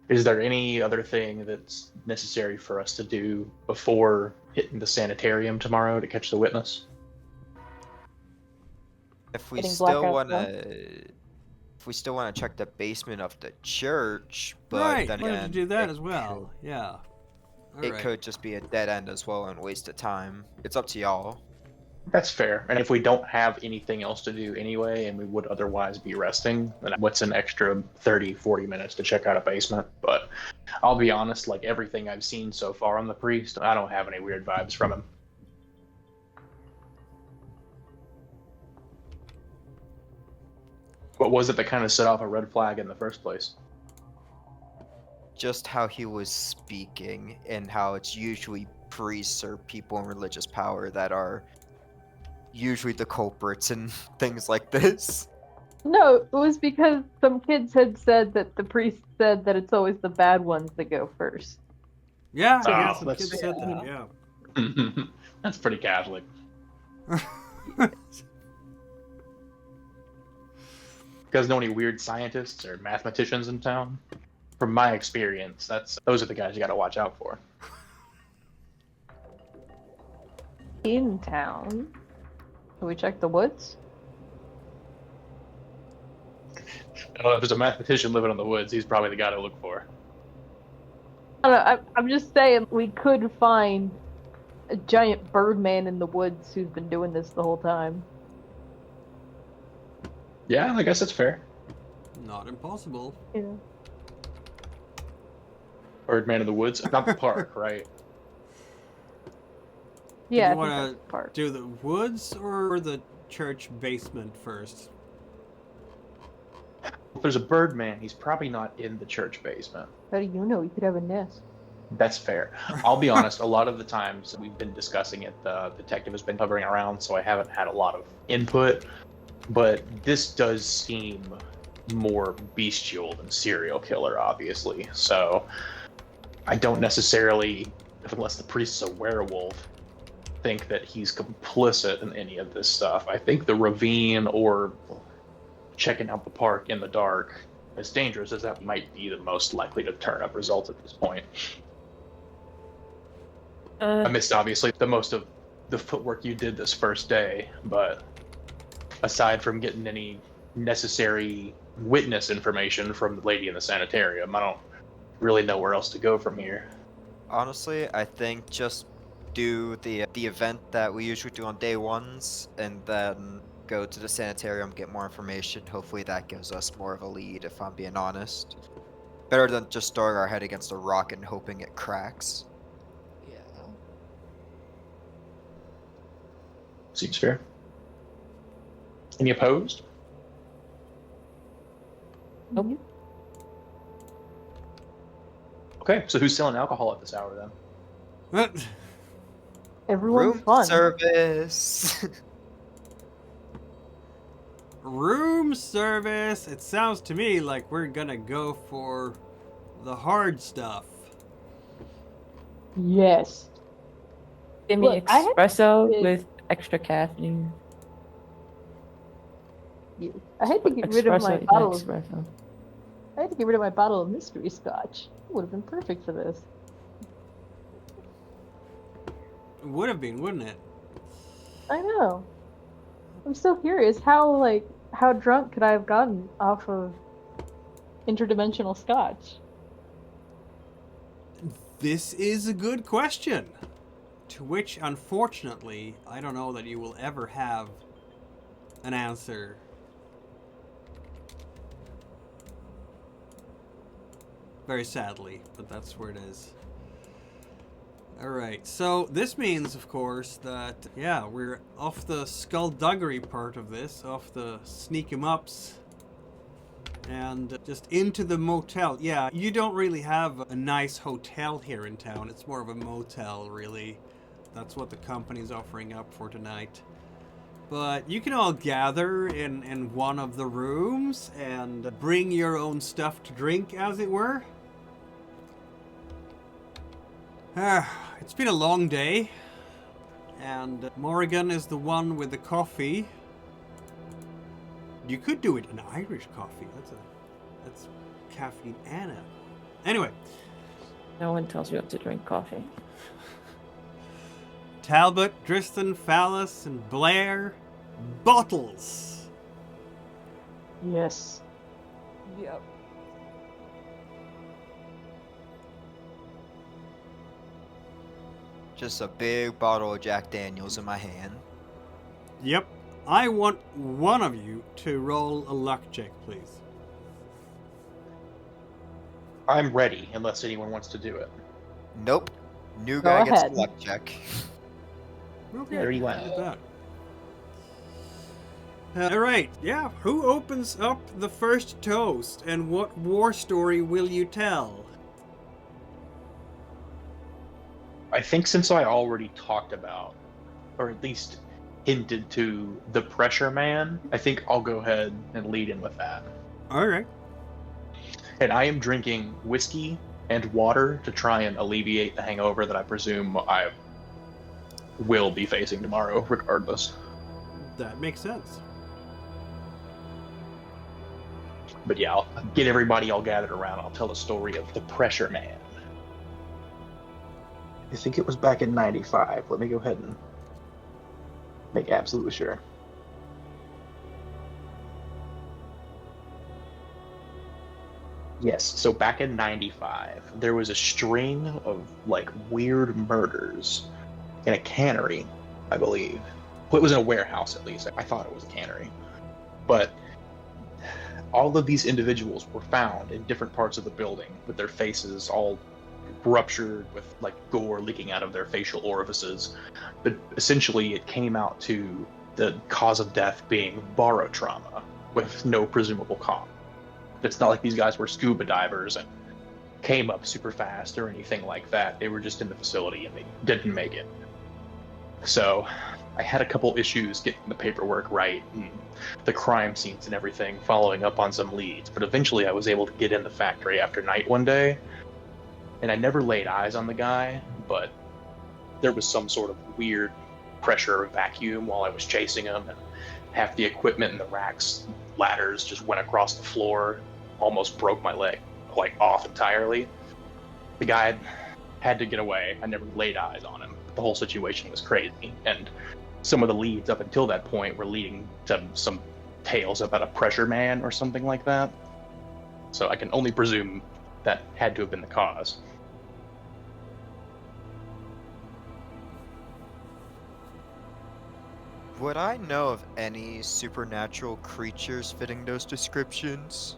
is there any other thing that's necessary for us to do before hitting the sanitarium tomorrow to catch the witness? If we Getting still blackout want drunk? to, if we still want to check the basement of the church, but Right, then wanted again, to do that it as well. Yeah. All it right. could just be a dead end as well and waste of time. It's up to y'all. That's fair. And if we don't have anything else to do anyway, and we would otherwise be resting, then what's an extra 30, 40 minutes to check out a basement? But I'll be honest, like everything I've seen so far on the priest, I don't have any weird vibes from him. What was it that kind of set off a red flag in the first place? Just how he was speaking and how it's usually priests or people in religious power that are usually the culprits and things like this. No, it was because some kids had said that the priest said that it's always the bad ones that go first. Yeah, Oh, yeah, some that's- kids said that, yeah. That's pretty Catholic. You guys know any weird scientists or mathematicians in town? From my experience, those are the guys you got to watch out for. In town. Can we check the woods? If there's a mathematician living in the woods, he's probably the guy to look for. I don't know, I'm just saying we could find a giant bird man in the woods who's been doing this the whole time. Yeah, I guess that's fair. Not impossible. Yeah. Birdman in the woods, not the park, right? Yeah, you I think wanna that's the part. Do the woods or the church basement first? If there's a Birdman, he's probably not in the church basement. How do you know? You could have a nest. That's fair. I'll be honest, a lot of the times we've been discussing it, the detective has been hovering around, so I haven't had a lot of input. But this does seem more bestial than serial killer, obviously. So I don't necessarily, unless the priest's a werewolf, think that he's complicit in any of this stuff. I think the ravine or checking out the park in the dark, as dangerous as that might be, the most likely to turn up results at this point. I missed, obviously, the most of the footwork you did this first day, but aside from getting any necessary witness information from the lady in the sanitarium, I don't really know where else to go from here. Honestly, I think just do the event that we usually do on day ones, and then go to the sanitarium, get more information. Hopefully that gives us more of a lead, if I'm being honest. Better than just throwing our head against a rock and hoping it cracks. Yeah. Seems fair. Any opposed? Nope. Okay, so who's selling alcohol at this hour then? Everyone's Room fun. service. Room service. It sounds to me like we're gonna go for the hard stuff. Yes. Give me Look, I had espresso it- with extra caffeine. I had to get rid of my Espresso, bottle. espresso. I had to get rid of my bottle of mystery scotch. It would have been perfect for this. It would have been, wouldn't it? I know. I'm so curious. How drunk could I have gotten off of interdimensional scotch? This is a good question. To which, unfortunately, I don't know that you will ever have an answer. Very sadly, but that's where it is. Alright, so this means, of course, that, yeah, we're off the skullduggery part of this, off the sneak 'em ups, and just into the motel. Yeah, you don't really have a nice hotel here in town. It's more of a motel, really. That's what the company's offering up for tonight. But you can all gather in one of the rooms and bring your own stuff to drink, as it were. It's been a long day, and Morrigan is the one with the coffee. You could do it an Irish coffee. That's caffeine and a... Anyway. No one tells you what to drink coffee. Talbot, Dristan, Phallus, and Blair. Bottles. Yes. Yep. Just a big bottle of Jack Daniels in my hand. Yep. I want one of you to roll a luck check, please. I'm ready, unless anyone wants to do it. Nope. New Go guy gets a ahead. luck check. Okay. There you look went. at that. Alright, yeah. Who opens up the first toast, and what war story will you tell? I think since I already talked about, or at least hinted to, the Pressure Man, I think I'll go ahead and lead in with that. Alright. And I am drinking whiskey and water to try and alleviate the hangover that I presume I will be facing tomorrow, regardless. That makes sense. But yeah, I'll get everybody all gathered around. I'll tell the story of the Pressure Man. I think it was back in 95. Let me go ahead and make absolutely sure. Yes, so back in 95, there was a string of, like, weird murders in a cannery, I believe. Well, it was in a warehouse, at least. I thought it was a cannery. But all of these individuals were found in different parts of the building with their faces all ruptured, with, like, gore leaking out of their facial orifices. But essentially, it came out to the cause of death being barotrauma, with no presumable cause. It's not like these guys were scuba divers and came up super fast or anything like that. They were just in the facility and they didn't make it. So I had a couple issues getting the paperwork right and the crime scenes and everything, following up on some leads. But eventually I was able to get in the factory after night one day, and I never laid eyes on the guy, but there was some sort of weird pressure or vacuum while I was chasing him, and half the equipment in the racks, ladders, just went across the floor, almost broke my leg, like, off entirely. The guy had to get away. I never laid eyes on him. The whole situation was crazy, and some of the leads up until that point were leading to some tales about a Pressure Man or something like that. So I can only presume that had to have been the cause. Would I know of any supernatural creatures fitting those descriptions?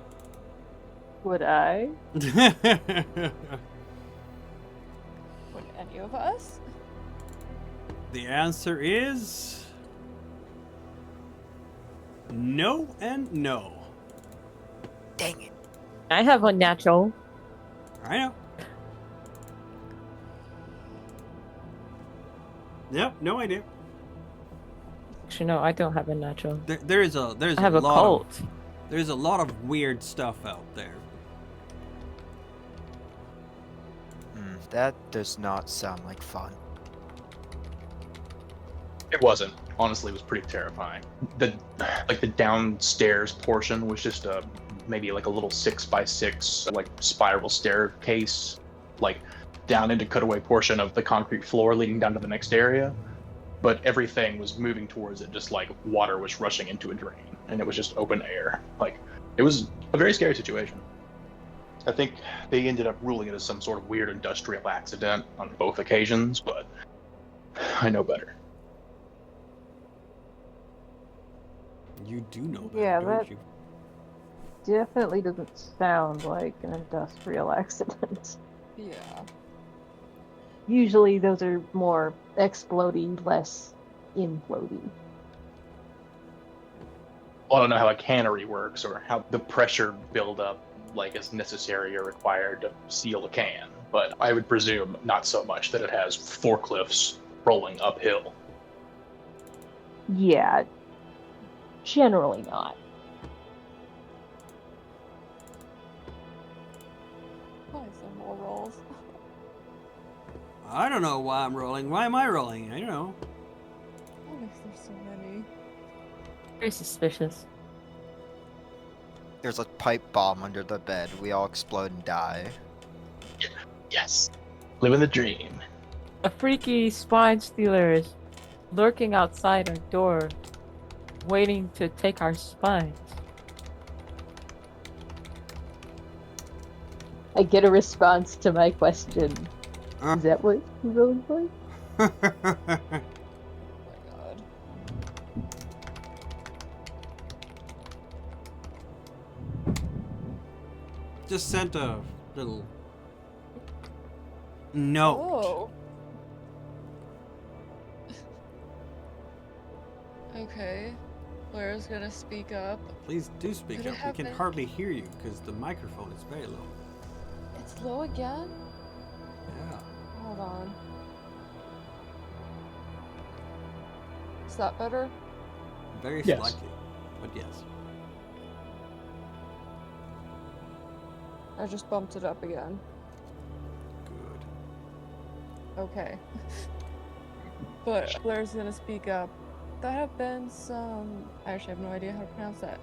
Would I? The Would any of us? answer is no and no. Dang it. I have a natural. I know. Yep, no idea. Actually, no, I don't have a natural. There's I have a lot cult. there's a lot of weird stuff out there. That does not sound like fun. It wasn't. Honestly, it was pretty terrifying. The downstairs portion was just maybe like a little 6x6 like spiral staircase, like down into cutaway portion of the concrete floor leading down to the next area. But everything was moving towards it, just like water was rushing into a drain, and it was just open air. Like, it was a very scary situation. I think they ended up ruling it as some sort of weird industrial accident on both occasions, but I know better. You do know that, Yeah, don't that- you? Definitely doesn't sound like an industrial accident. Yeah. Usually those are more explodey, less implodey. Well, I don't know how a cannery works or how the pressure buildup like is necessary or required to seal a can, but I would presume not so much that it has forklifts rolling uphill. Yeah, generally not. Probably some more rolls. I don't know why I'm rolling. Why am I rolling? I don't know. What if there's so many? Very suspicious. There's a pipe bomb under the bed. We all explode and die. Yes. Living the dream. A freaky spine stealer is lurking outside our door, waiting to take our spines. I get a response to my question. Is that what you're rolling for? Oh my god. Just sent a little note. Oh. Okay. Blair's gonna speak up. Please do speak Could it up. We have can been- hardly hear you because the microphone is very low. It's low again? Yeah. Hold on. Is that better? Very Yes. slightly. But yes. I just bumped it up again. Good. Okay. But Blair's gonna speak up. There have been some. I actually have no idea how to pronounce that.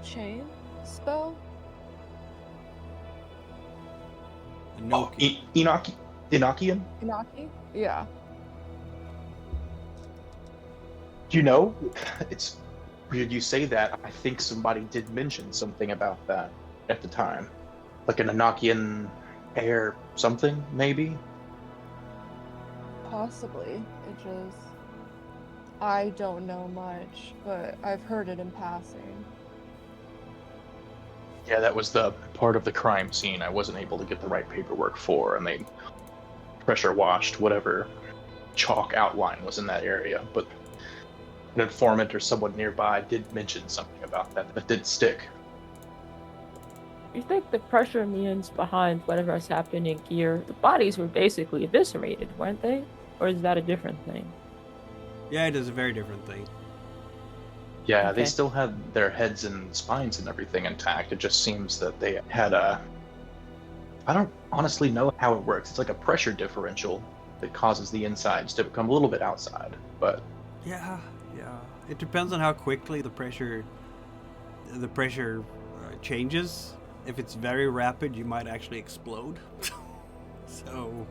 Chain spell? Oh, Enoki. Enochian? Inaki? Yeah. Do you know? It's weird you say that. I think somebody did mention something about that at the time. Like an Enochian air something, maybe? Possibly. It just. I don't know much, but I've heard it in passing. Yeah, that was the part of the crime scene I wasn't able to get the right paperwork for, and they pressure washed whatever chalk outline was in that area. But an informant or someone nearby did mention something about that that did stick. You think the pressure means behind whatever's happening here? The bodies were basically eviscerated, weren't they? Or is that a different thing? Yeah, it is a very different thing. Yeah, they Okay. still had their heads and spines and everything intact. It just seems that they had a. I don't honestly know how it works. It's like a pressure differential that causes the insides to become a little bit outside. But Yeah. It depends on how quickly the pressure changes. If it's very rapid, you might actually explode. So,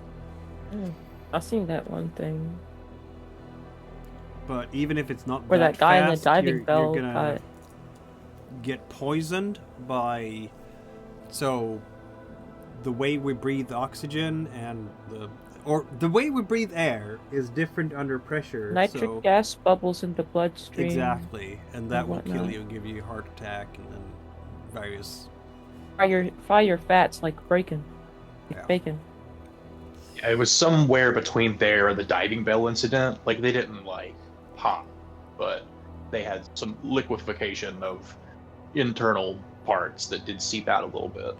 I've seen that one thing but even if it's not where that guy in the fast, diving you're bell gonna got. get poisoned by. So, the way we breathe oxygen and the way we breathe air is different under pressure. Nitric so, gas bubbles in the bloodstream. exactly, and that will kill whatnot. you, give you a heart attack, and then various. Fry your fats like bacon. Like Yeah. bacon. yeah, it was somewhere between there and the diving bell incident. Like they didn't like pop, but they had some liquefaction of internal parts that did seep out a little bit.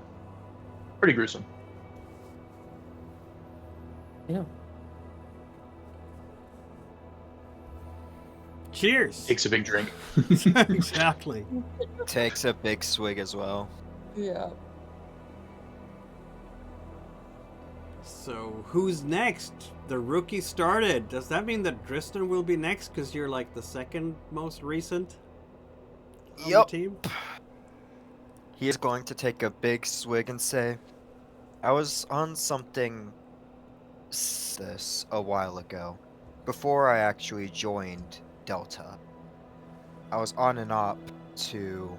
Pretty gruesome. Yeah. Cheers. Takes a big drink. Exactly. Takes a big swig as well. Yeah. So who's next? The rookie started. Does that mean that Tristan will be next because you're like the second most recent on Yup. the team? He is going to take a big swig and say, I was on something this a while ago, before I actually joined Delta. I was on an op to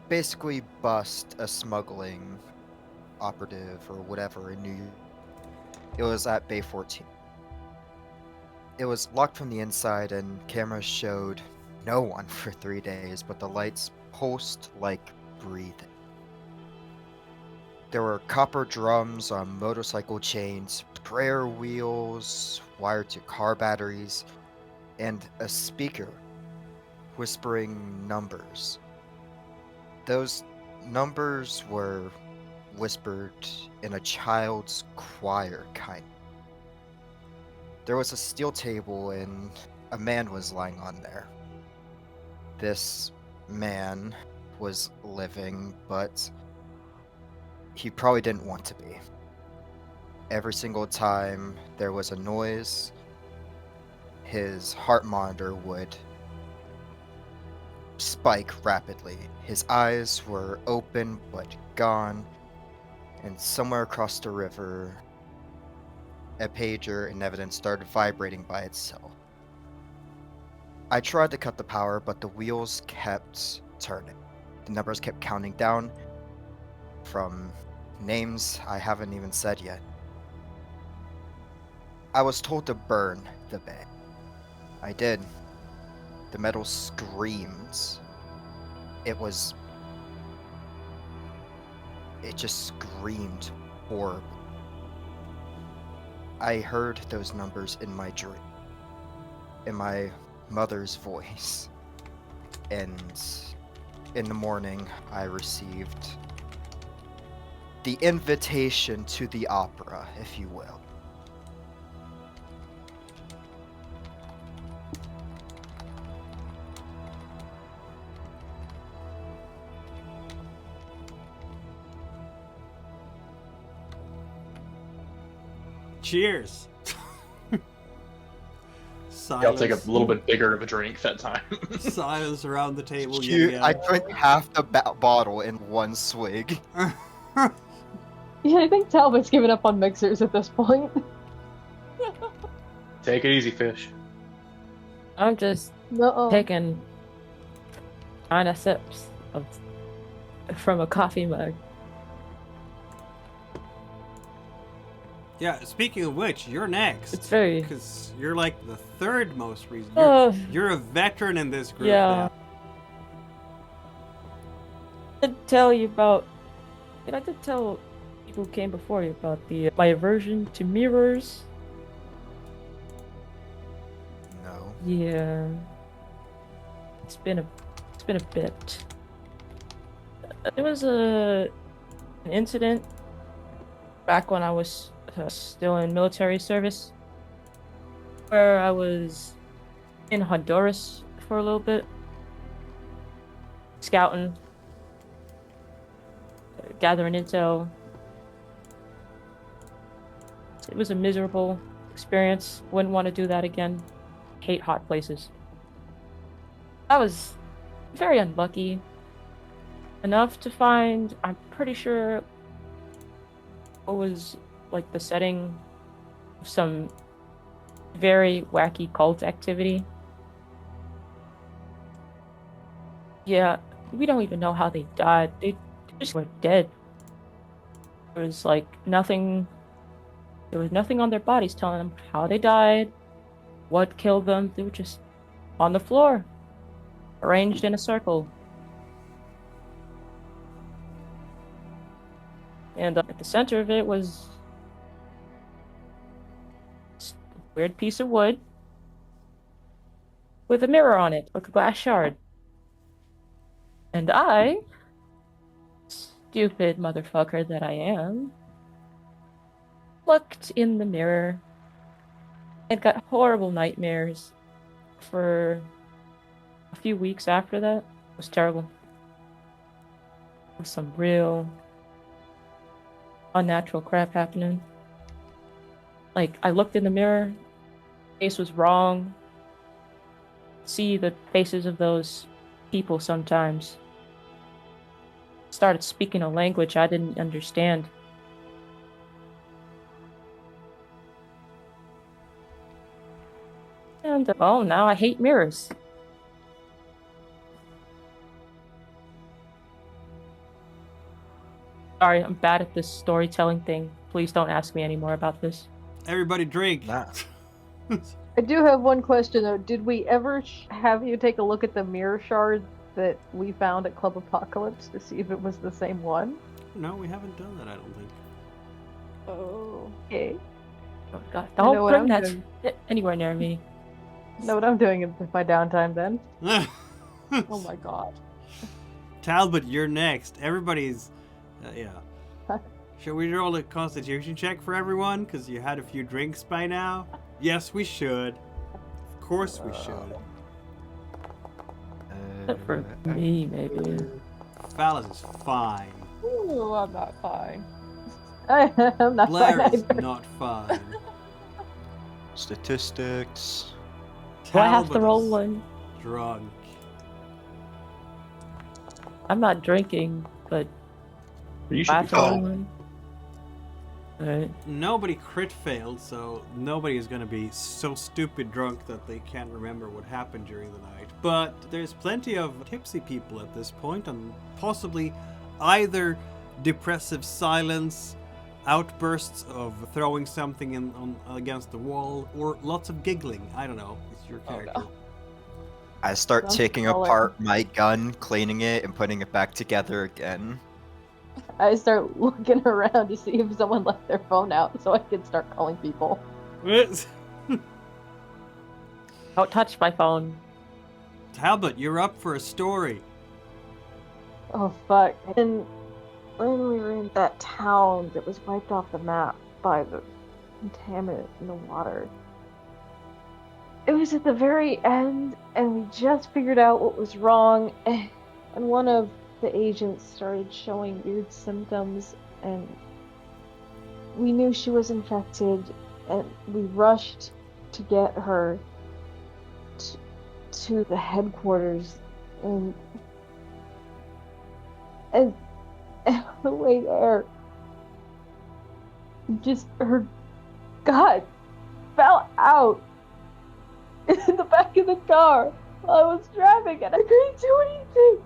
basically bust a smuggling operative or whatever in New York. It was at Bay 14. It was locked from the inside and cameras showed no one for 3 days, but the lights pulsed like breathing. There were copper drums on motorcycle chains, prayer wheels wired to car batteries, and a speaker whispering numbers. Those numbers were whispered in a child's choir kind. There was a steel table and a man was lying on there. This man was living, but he probably didn't want to be. Every single time there was a noise, his heart monitor would spike rapidly. His eyes were open but gone, and somewhere across the river, a pager in evidence started vibrating by itself. I tried to cut the power, but the wheels kept turning. The numbers kept counting down from names I haven't even said yet. I was told to burn the bay. I did. The metal screamed. It just screamed horribly. I heard those numbers in my dream, in my mother's voice, and in the morning I received the invitation to the opera, if you will. Cheers. Yeah, I'll take a Silence. little bit bigger of a drink that time. Silence around the table. I drank half the bottle in one swig. Yeah, I think Talbot's given up on mixers at this point. Take it easy, fish. I'm just No. taking kind of sips from a coffee mug. Yeah, speaking of which, you're next. It's very. Because you're like the third most recent. You're a veteran in this group Yeah. now. I did tell you about. And I did tell people who came before you about my aversion to mirrors. No. Yeah. It's been a bit. There was an incident back when I was still in military service, where I was in Honduras for a little bit, scouting, gathering intel. It was a miserable experience. Wouldn't want to do that again. Hate hot places. I was very unlucky enough to find, I'm pretty sure, what was like the setting of some very wacky cult activity. Yeah, we don't even know how they died. They just were dead. There was like nothing. There was nothing on their bodies telling them how they died, what killed them. They were just on the floor, arranged in a circle. And at the center of it was a weird piece of wood with a mirror on it, like a glass shard. And I, stupid motherfucker that I am, looked in the mirror and got horrible nightmares for a few weeks after that. It was terrible. There was some real unnatural crap happening. Like, I looked in the mirror, face was wrong. See the faces of those people sometimes. Started speaking a language I didn't understand. And, oh, now I hate mirrors. Sorry, I'm bad at this storytelling thing. Please don't ask me any more about this. Everybody drink. Nah. I do have one question though. Did we ever have you take a look at the mirror shard that we found at Club Apocalypse to see if it was the same one? No, we haven't done that, I don't think. Oh. Okay. Oh god, I know don't what bring I'm that doing. shit anywhere near me. Know what I'm doing with my downtime then? Oh my god. Talbot, you're next. Everybody's... yeah. Should we roll a constitution check for everyone? Because you had a few drinks by now? Yes, we should. Of course we should. Except for me, maybe. Phallus is fine. Ooh, I'm not fine. I'm not Blair fine is either. not fine. Statistics. Do I have to Talbot roll is one? drunk. I'm not drinking, but You I should have be to roll fine. one. Alright. Nobody crit failed, so nobody is going to be so stupid drunk that they can't remember what happened during the night. But there's plenty of tipsy people at this point, and possibly either depressive silence, outbursts of throwing something against the wall, or lots of giggling. I don't know. It's your Oh, character. no. I start Sounds taking solid. apart my gun, cleaning it, and putting it back together again. I start looking around to see if someone left their phone out so I can start calling people. Don't touch my phone. Talbot, you're up for a story. Oh fuck. And when we were in that town that was wiped off the map by the contaminant in the water. It was at the very end, and we just figured out what was wrong, and one of the agents started showing weird symptoms, and we knew she was infected, and we rushed to get her to the headquarters, and on the way there, just her gut fell out in the back of the car while I was driving, and I couldn't do anything.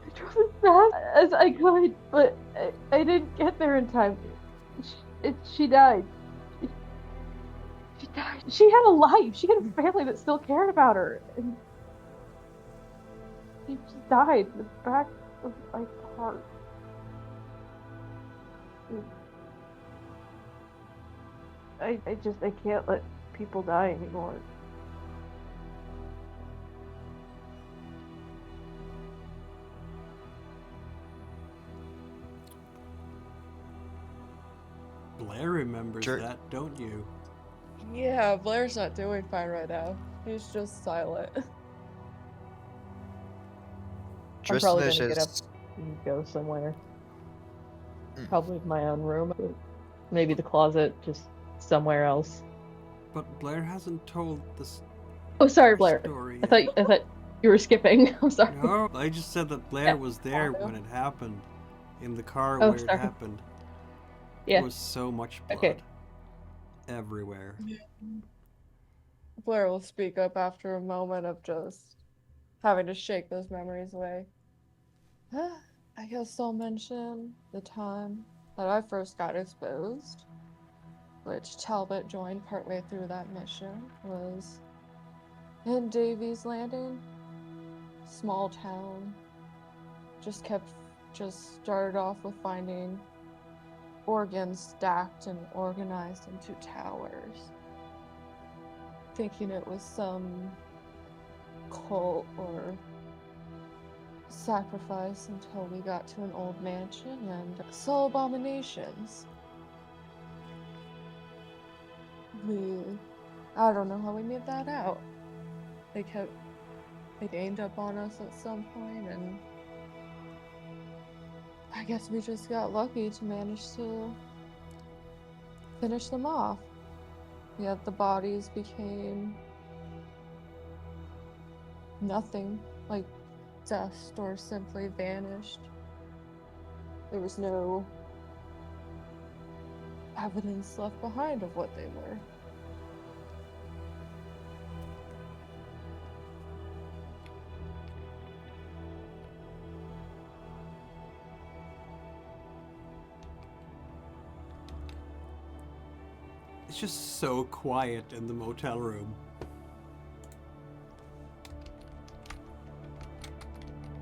I drove as fast as I could, but I didn't get there in time. She died. She died. She had a life. She had a family that still cared about her. And she just died in the back of my car. I can't let people die anymore. Blair remembers Sure. that, don't you? Yeah, Blair's not doing fine right now. He's just silent. I'm Tristan probably is gonna get up just and go somewhere. Mm. Probably my own room. Maybe the closet, just somewhere else. But Blair hasn't told this Oh, sorry, Blair. story I thought you were skipping. I'm sorry. No, I just said that Blair Yeah. was there when it happened. In the car Oh, where it sorry. happened. Yeah. There was so much blood. Okay. Everywhere. Blair will speak up after a moment of just having to shake those memories away. I guess I'll mention the time that I first got exposed, which Talbot joined partway through that mission, was in Davies Landing. Small town. Just started off with finding organs stacked and organized into towers. Thinking it was some cult or sacrifice until we got to an old mansion and saw abominations. I don't know how we made that out. They ganged up on us at some point, and I guess we just got lucky to manage to finish them off. Yet the bodies became nothing, like dust, or simply vanished. There was no evidence left behind of what they were. It's just so quiet in the motel room.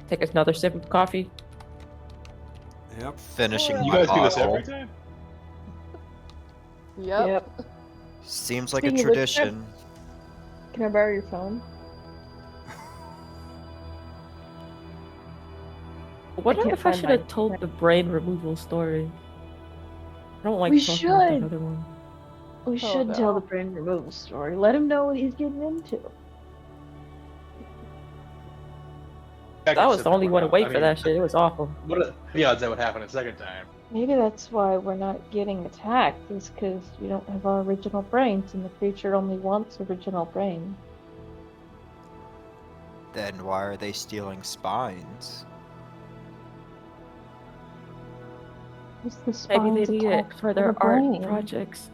Take another sip of coffee. Yep. Finishing You You my guys do this bottle. every time? Yep. Seems like a Speaking of which, tradition. Can I borrow your phone? I wonder can't if I find should have mine. told the brain removal story. I don't like We talking about should. that other one. We Oh, should tell the no. brain removal story. Let him know what he's getting into. I was the only one awake for that shit. It was awful. What are the odds that would happen a second time? Maybe that's why we're not getting attacked, is because we don't have our original brains, and the creature only wants original brain. Then why are they stealing spines? What's the Maybe they spine's need it attached for to their the art brain? projects.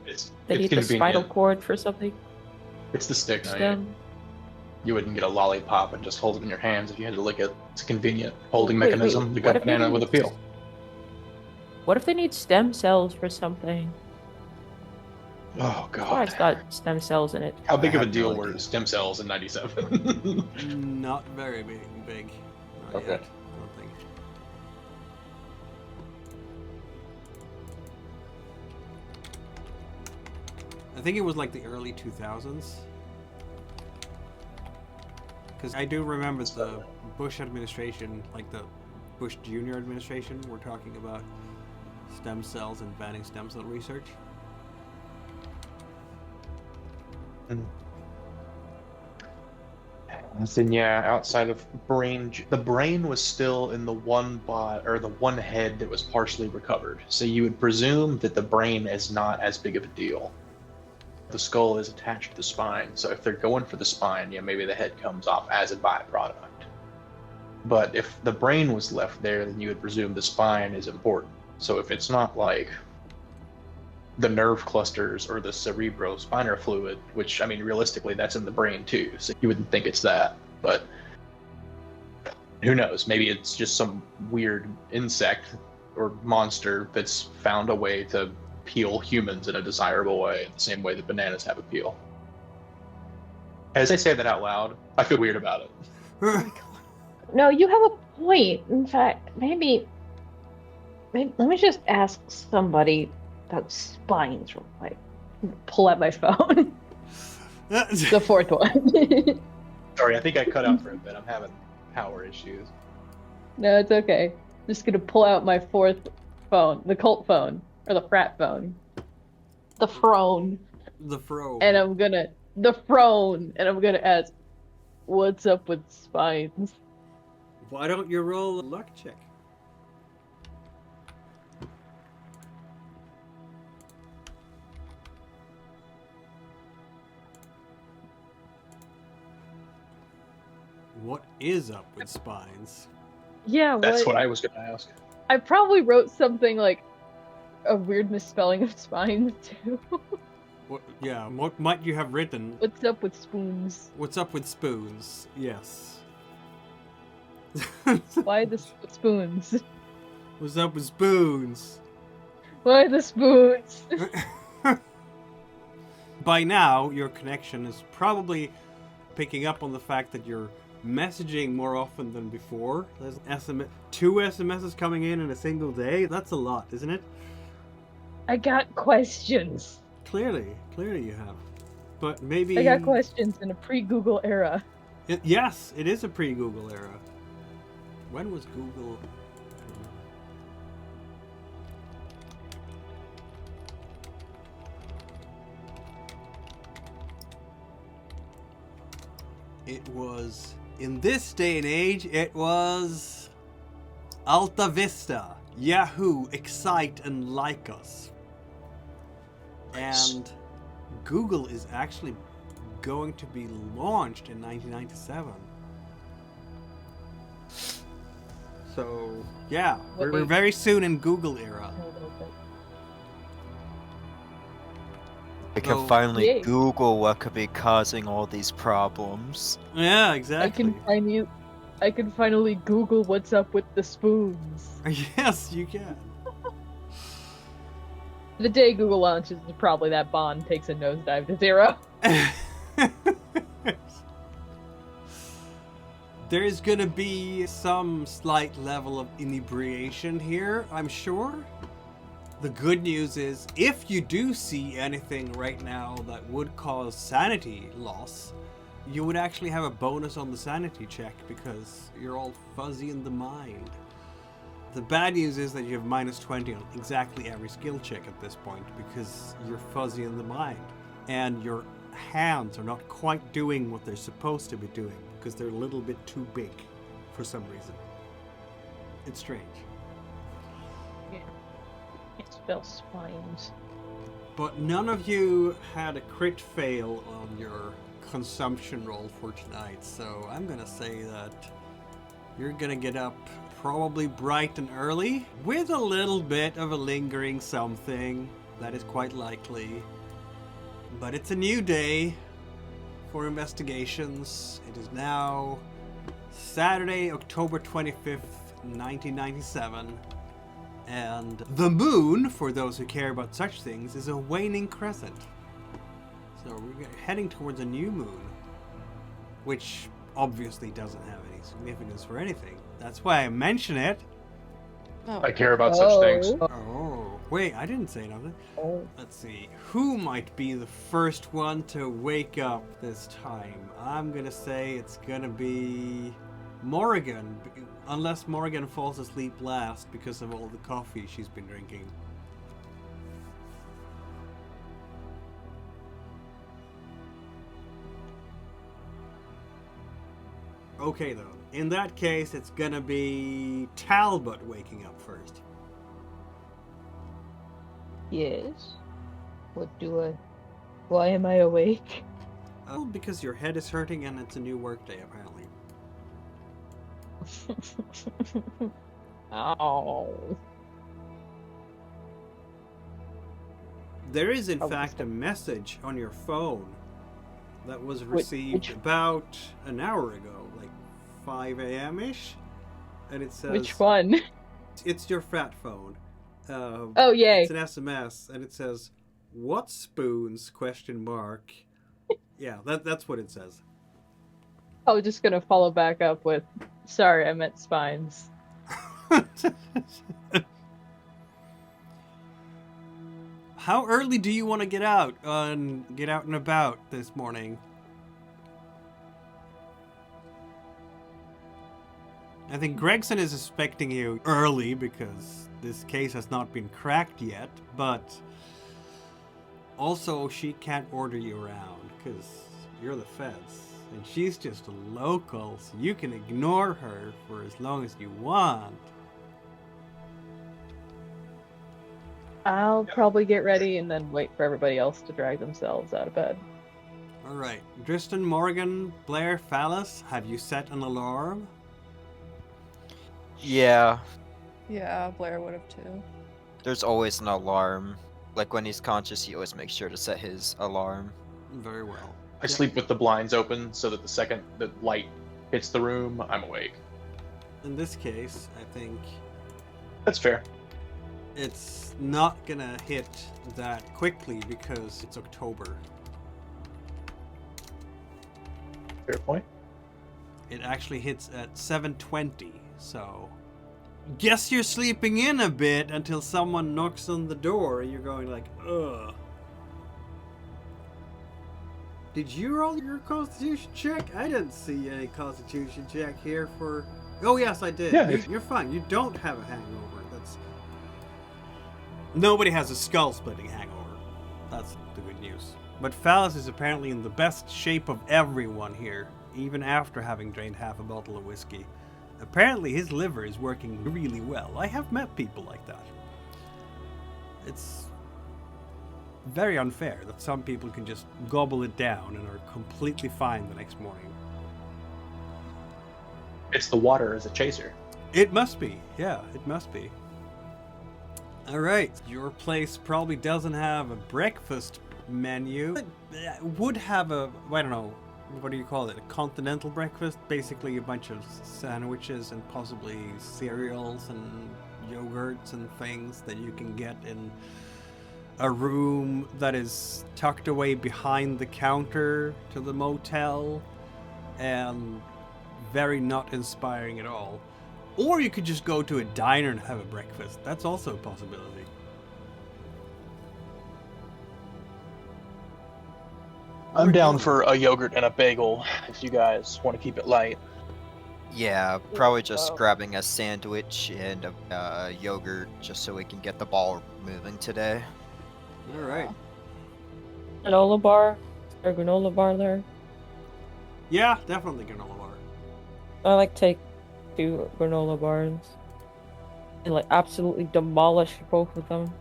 It's They need the convenient. spinal cord for something. It's the stick knife. Stem. You wouldn't get a lollipop and just hold it in your hands if you had to lick it. It's a convenient holding Wait, mechanism. You what got if they banana with a need- peel. What if they need stem cells for something? Oh Why god. it's got stem cells in it. How big I of a have deal no were idea. stem cells in '97? Not very big. Not Okay. yet, I don't think. I think it was like the early 2000s. Because I do remember the Bush administration, like the Bush Jr. administration, were talking about stem cells and banning stem cell research. Then yeah, outside of brain, the brain was still in the one or the one head that was partially recovered. So you would presume that the brain is not as big of a deal. The skull is attached to the spine, so if they're going for the spine, yeah, maybe the head comes off as a byproduct. But if the brain was left there, then you would presume the spine is important. So if it's not like the nerve clusters or the cerebrospinal fluid, which, I mean, realistically, that's in the brain too, so you wouldn't think it's that. But who knows? Maybe it's just some weird insect or monster that's found a way to peel humans in a desirable way, the same way that bananas have a peel. As I say that out loud, I feel weird about it. No, you have a point. In fact, maybe let me just ask somebody about spines real quick. Pull out my phone. The fourth one. Sorry, I think I cut out for a bit. I'm having power issues. No, it's okay. Just gonna pull out my fourth phone, the cult phone, or the frat phone. The throne. The fro. And I'm gonna ask, what's up with spines? Why don't you roll a luck check? What is up with spines? Yeah, That's what I was going to ask. I probably wrote something like a weird misspelling of spines too. What might you have written? What's up with spoons? What's up with spoons? Yes. Why the spoons? What's up with spoons? Why the spoons? By now, your connection is probably picking up on the fact that you're messaging more often than before. There's two SMSs coming in a single day. That's a lot, isn't it? I got questions. Clearly you have. But maybe... I got questions in a pre-Google era. Yes, it is a pre-Google era. When was Google... It was... In this day and age, it was... Alta Vista, Yahoo, Excite, and Like Us. And Google is actually going to be launched in 1997. So, yeah, we're very soon in Google era. I can So- finally Yay. Google what could be causing all these problems. Yeah, exactly. I can finally Google what's up with the spoons. Yes, you can. The day Google launches is probably that bond takes a nosedive to zero. There's gonna be some slight level of inebriation here, I'm sure. The good news is, if you do see anything right now that would cause sanity loss, you would actually have a bonus on the sanity check because you're all fuzzy in the mind. The bad news is that you have minus 20 on exactly every skill check at this point because you're fuzzy in the mind. And your hands are not quite doing what they're supposed to be doing because they're a little bit too big for some reason. It's strange. Yeah. It spells spines. But none of you had a crit fail on your consumption roll for tonight, so I'm gonna say that you're gonna get up probably bright and early with a little bit of a lingering something. That is quite likely. But it's a new day for investigations. It is now Saturday, October 25th, 1997. And the moon, for those who care about such things, is a waning crescent. So we're heading towards a new moon, which obviously doesn't have any significance for anything. That's why I mention it. Oh. I care about such things. Oh, wait, I didn't say nothing. Oh. Let's see, who might be the first one to wake up this time? I'm gonna say it's gonna be Morrigan, unless Morrigan falls asleep last because of all the coffee she's been drinking. Okay, though. In that case, it's gonna be Talbot waking up first. Yes. Why am I awake? Because your head is hurting and it's a new workday, apparently. Ow. There is, in Oh, fact, a message on your phone that was Which- received about an hour ago, like 5 a.m.-ish. And it says... Which one? It's your fat phone. Oh, yay. It's an SMS, and it says, "What spoons?" ? Yeah, that's what it says. I was just gonna follow back up with, sorry, I meant spines. How early do you want to get out and about this morning? I think Gregson is expecting you early because this case has not been cracked yet, but also she can't order you around because you're the feds and she's just a local, so you can ignore her for as long as you want. I'll probably get ready and then wait for everybody else to drag themselves out of bed. All right, Dristan, Morgan, Blair, Phallus, have you set an alarm? Yeah, Yeah, Blair would have too. there's always an alarm. Like when he's conscious, he always makes sure to set his alarm. Very well. I sleep with the blinds open so that the second the light hits the room, I'm awake. In this case, I think That's fair. it's not gonna hit that quickly because it's October. Fair point. It actually hits at 7:20, so guess you're sleeping in a bit until someone knocks on the door and you're going like, ugh. Did you roll your constitution check? I didn't see any constitution check here for... Oh yes, I did. Yeah, You're fine. You don't have a hangover. That's... Nobody has a skull-splitting hangover. That's the good news. But Phallus is apparently in the best shape of everyone here, even after having drained half a bottle of whiskey. Apparently his liver is working really well. I have met people like that. It's very unfair that some people can just gobble it down and are completely fine the next morning. It's the water as a chaser. It must be. Yeah, it must be. Alright, your place probably doesn't have a breakfast menu. It would have a, I don't know, what do you call it? A continental breakfast? Basically a bunch of sandwiches and possibly cereals and yogurts and things that you can get in a room that is tucked away behind the counter to the motel, and very not inspiring at all. Or you could just go to a diner and have a breakfast. That's also a possibility. I'm down for a yogurt and a bagel if you guys want to keep it light. Yeah, probably just Oh. grabbing a sandwich and a yogurt just so we can get the ball moving today. All right. Granola bar? Is there a granola bar there? Yeah, definitely granola bar. I like take 2 granola bars and like absolutely demolish both of them.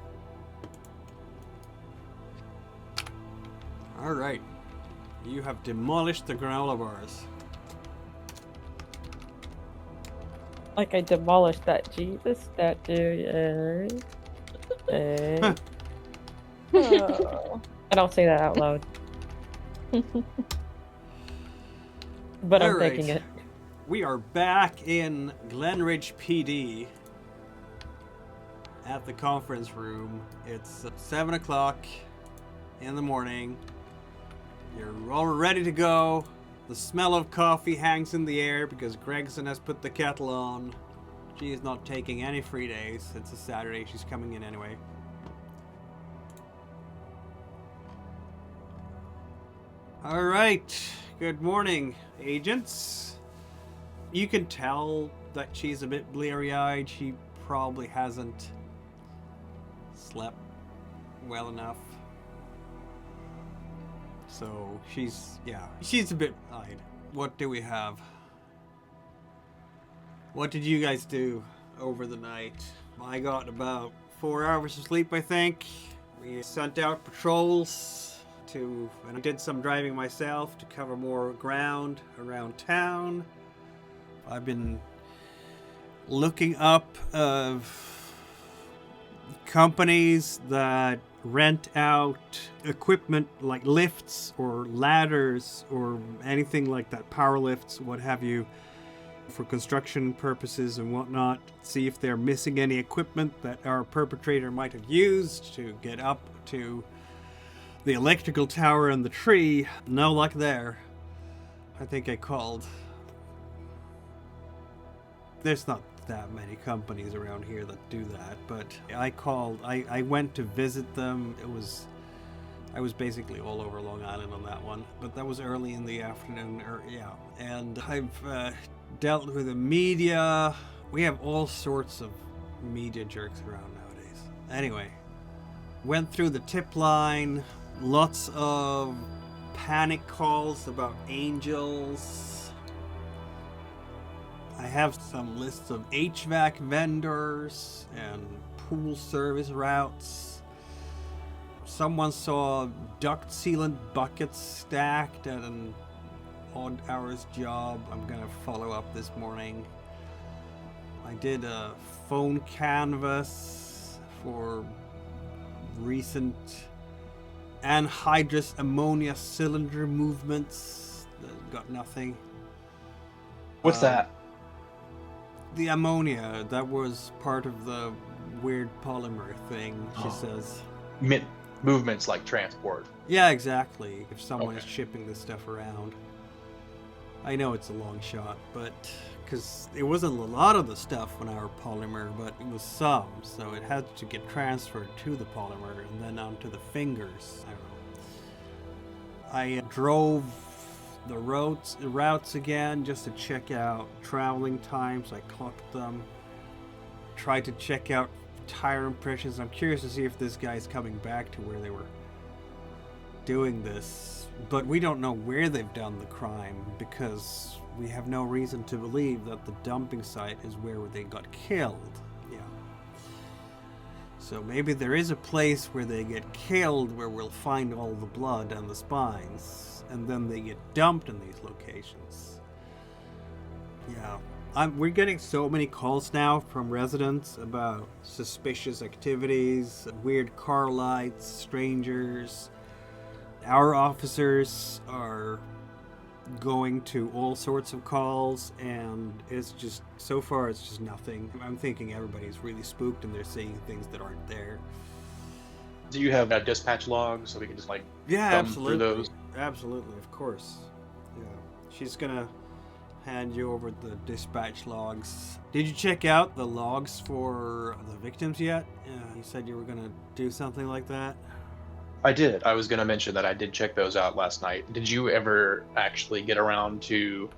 All right. You have demolished the granola bars. Like I demolished that Jesus statue. Oh. I don't say that out loud. But I'm All right. thinking it. We are back in Glen Ridge PD at the conference room. It's 7 o'clock in the morning. You're all ready to go. The smell of coffee hangs in the air because Gregson has put the kettle on. She is not taking any free days. It's a Saturday. She's coming in anyway. All right. Good morning, agents. You can tell that she's a bit bleary-eyed. She probably hasn't slept well enough. So she's a bit eyed. What do we have? What did you guys do over the night? I got about 4 hours of sleep, I think. We sent out patrols and I did some driving myself to cover more ground around town. I've been looking up of companies that rent out equipment like lifts or ladders or anything like that, power lifts, what have you, for construction purposes and whatnot. See if they're missing any equipment that our perpetrator might have used to get up to the electrical tower and the tree. No luck there. I think I called. There's not that many companies around here that do that, but I called. I went to visit them. I was basically all over Long Island on that one, but that was early in the afternoon. And I've dealt with the media. We have all sorts of media jerks around nowadays. Anyway, went through the tip line. Lots of panic calls about angels. I have some lists of HVAC vendors and pool service routes. Someone saw duct sealant buckets stacked at an odd hours job. I'm gonna follow up this morning. I did a phone canvas for recent anhydrous ammonia cylinder movements. Got nothing. What's that? The ammonia, that was part of the weird polymer thing, she says. Movements like transport. Yeah, exactly. If someone is Okay. shipping this stuff around. I know it's a long shot, but because it wasn't a lot of the stuff on our polymer, but it was some, so it had to get transferred to the polymer and then onto the fingers. I don't know. I drove the routes again just to check out traveling times. I clocked them. Tried to check out tire impressions. I'm curious to see if this guy's coming back to where they were doing this, but we don't know where they've done the crime because we have no reason to believe that the dumping site is where they got killed. Yeah. So maybe there is a place where they get killed where we'll find all the blood and the spines, and then they get dumped in these locations. Yeah. We're getting so many calls now from residents about suspicious activities, weird car lights, strangers. Our officers are going to all sorts of calls, and it's just, so far it's just nothing. I'm thinking everybody's really spooked and they're seeing things that aren't there. Do you have a dispatch log so we can just Yeah, thumb absolutely. through those? Absolutely, of course. Yeah. She's gonna hand you over the dispatch logs. Did you check out the logs for the victims yet? You said you were gonna do something like that. I did. I was going to mention that I did check those out last night. Did you ever actually get around to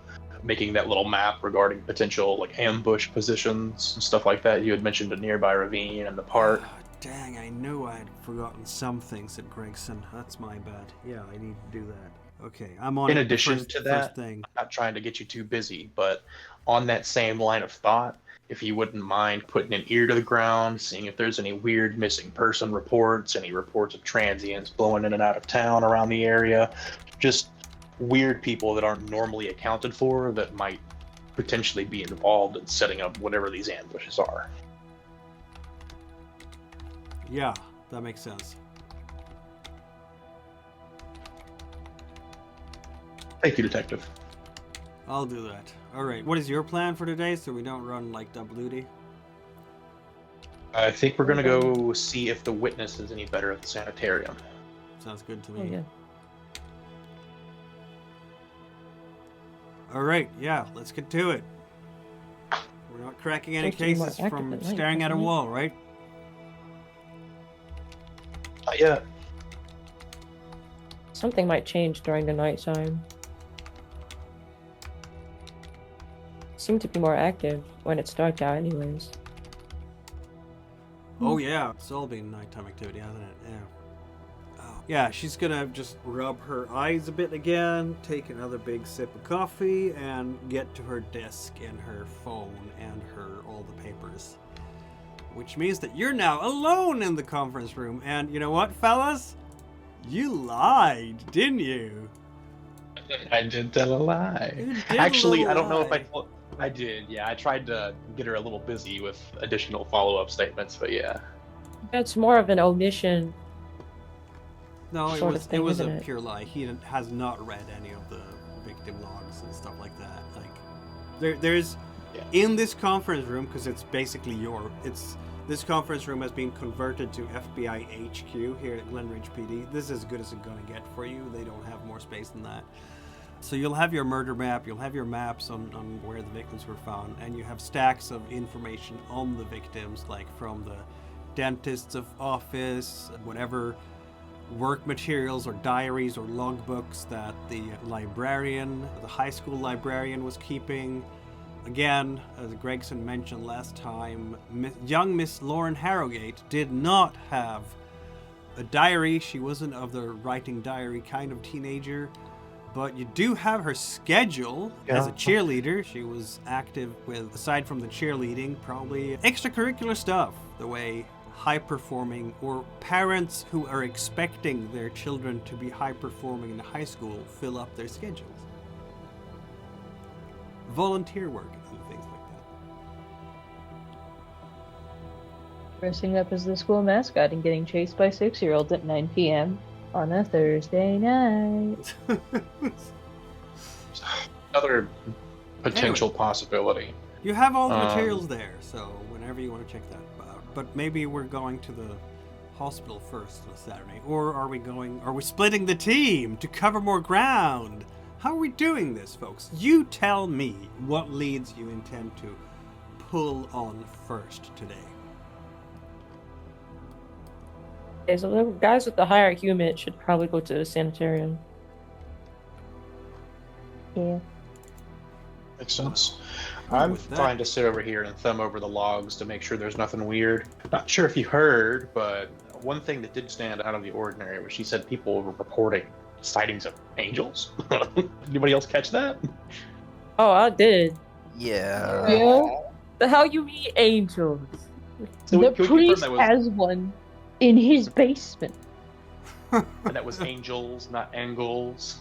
making that little map regarding potential like ambush positions and stuff like that? You had mentioned a nearby ravine and the park. Ah, dang, I knew I had forgotten some things at Gregson. That's my bad. Yeah, I need to do that. Okay, I'm on In it. addition First to that, thing. I'm not trying to get you too busy, but on that same line of thought, if you wouldn't mind putting an ear to the ground, seeing if there's any weird missing person reports, any reports of transients blowing in and out of town around the area, just weird people that aren't normally accounted for that might potentially be involved in setting up whatever these ambushes are. Yeah, that makes sense. Thank you, Detective. I'll do that. Alright, what is your plan for today so we don't run like double duty? I think we're going to go see if the witness is any better at the sanitarium. Sounds good to Oh, me. yeah. Alright, yeah, let's get to it. We're not cracking any Supposed to be more cases active from at night, staring at a isn't it? wall, right? Not yet. Something might change during the nighttime. Seem to be more active when it's dark out anyways. Oh yeah, it's all been nighttime activity, hasn't it? Yeah. Oh. Yeah, she's gonna just rub her eyes a bit again, take another big sip of coffee, and get to her desk and her phone and all the papers. Which means that you're now alone in the conference room. And you know what, fellas? You lied, didn't you? I did tell a lie. You did a Actually, little I don't know if lie. I did. Yeah, I tried to get her a little busy with additional follow-up statements, but yeah. That's more of an omission. No, sort of it thing, was a isn't it? pure lie. He has not read any of the victim logs and stuff like that. Like, there's Yeah. in this conference room, because it's basically this conference room has been converted to FBI HQ here at Glen Ridge PD. This is as good as it's gonna get for you. They don't have more space than that. So you'll have your murder map, you'll have your maps on where the victims were found, and you have stacks of information on the victims, like from the dentist's office, whatever work materials or diaries or logbooks that the high school librarian was keeping. Again, as Gregson mentioned last time, young Miss Lauren Harrogate did not have a diary. She wasn't of the writing diary kind of teenager. But you do have her schedule as a cheerleader. She was active with, aside from the cheerleading, probably extracurricular stuff, the way high-performing or parents who are expecting their children to be high-performing in high school fill up their schedules. Volunteer work and things like that. Dressing up as the school mascot and getting chased by 6-year-olds at 9 p.m. on a Thursday night. Another potential possibility. You have all the materials there, so whenever you want to check that out. But maybe we're going to the hospital first on Saturday. Or are we splitting the team to cover more ground? How are we doing this, folks? You tell me what leads you intend to pull on first today. Okay, so the guys with the higher humid should probably go to the sanitarium. Yeah. Makes sense. Oh, I'm with that- trying to sit over here and thumb over the logs to make sure there's nothing weird. Not sure if you heard, but one thing that did stand out of the ordinary was she said people were reporting sightings of angels. Anybody else catch that? Oh, I did. Yeah. Yeah. The hell you mean angels? So The can we confirm priest that was, has one in his basement. and that was angels, not angles?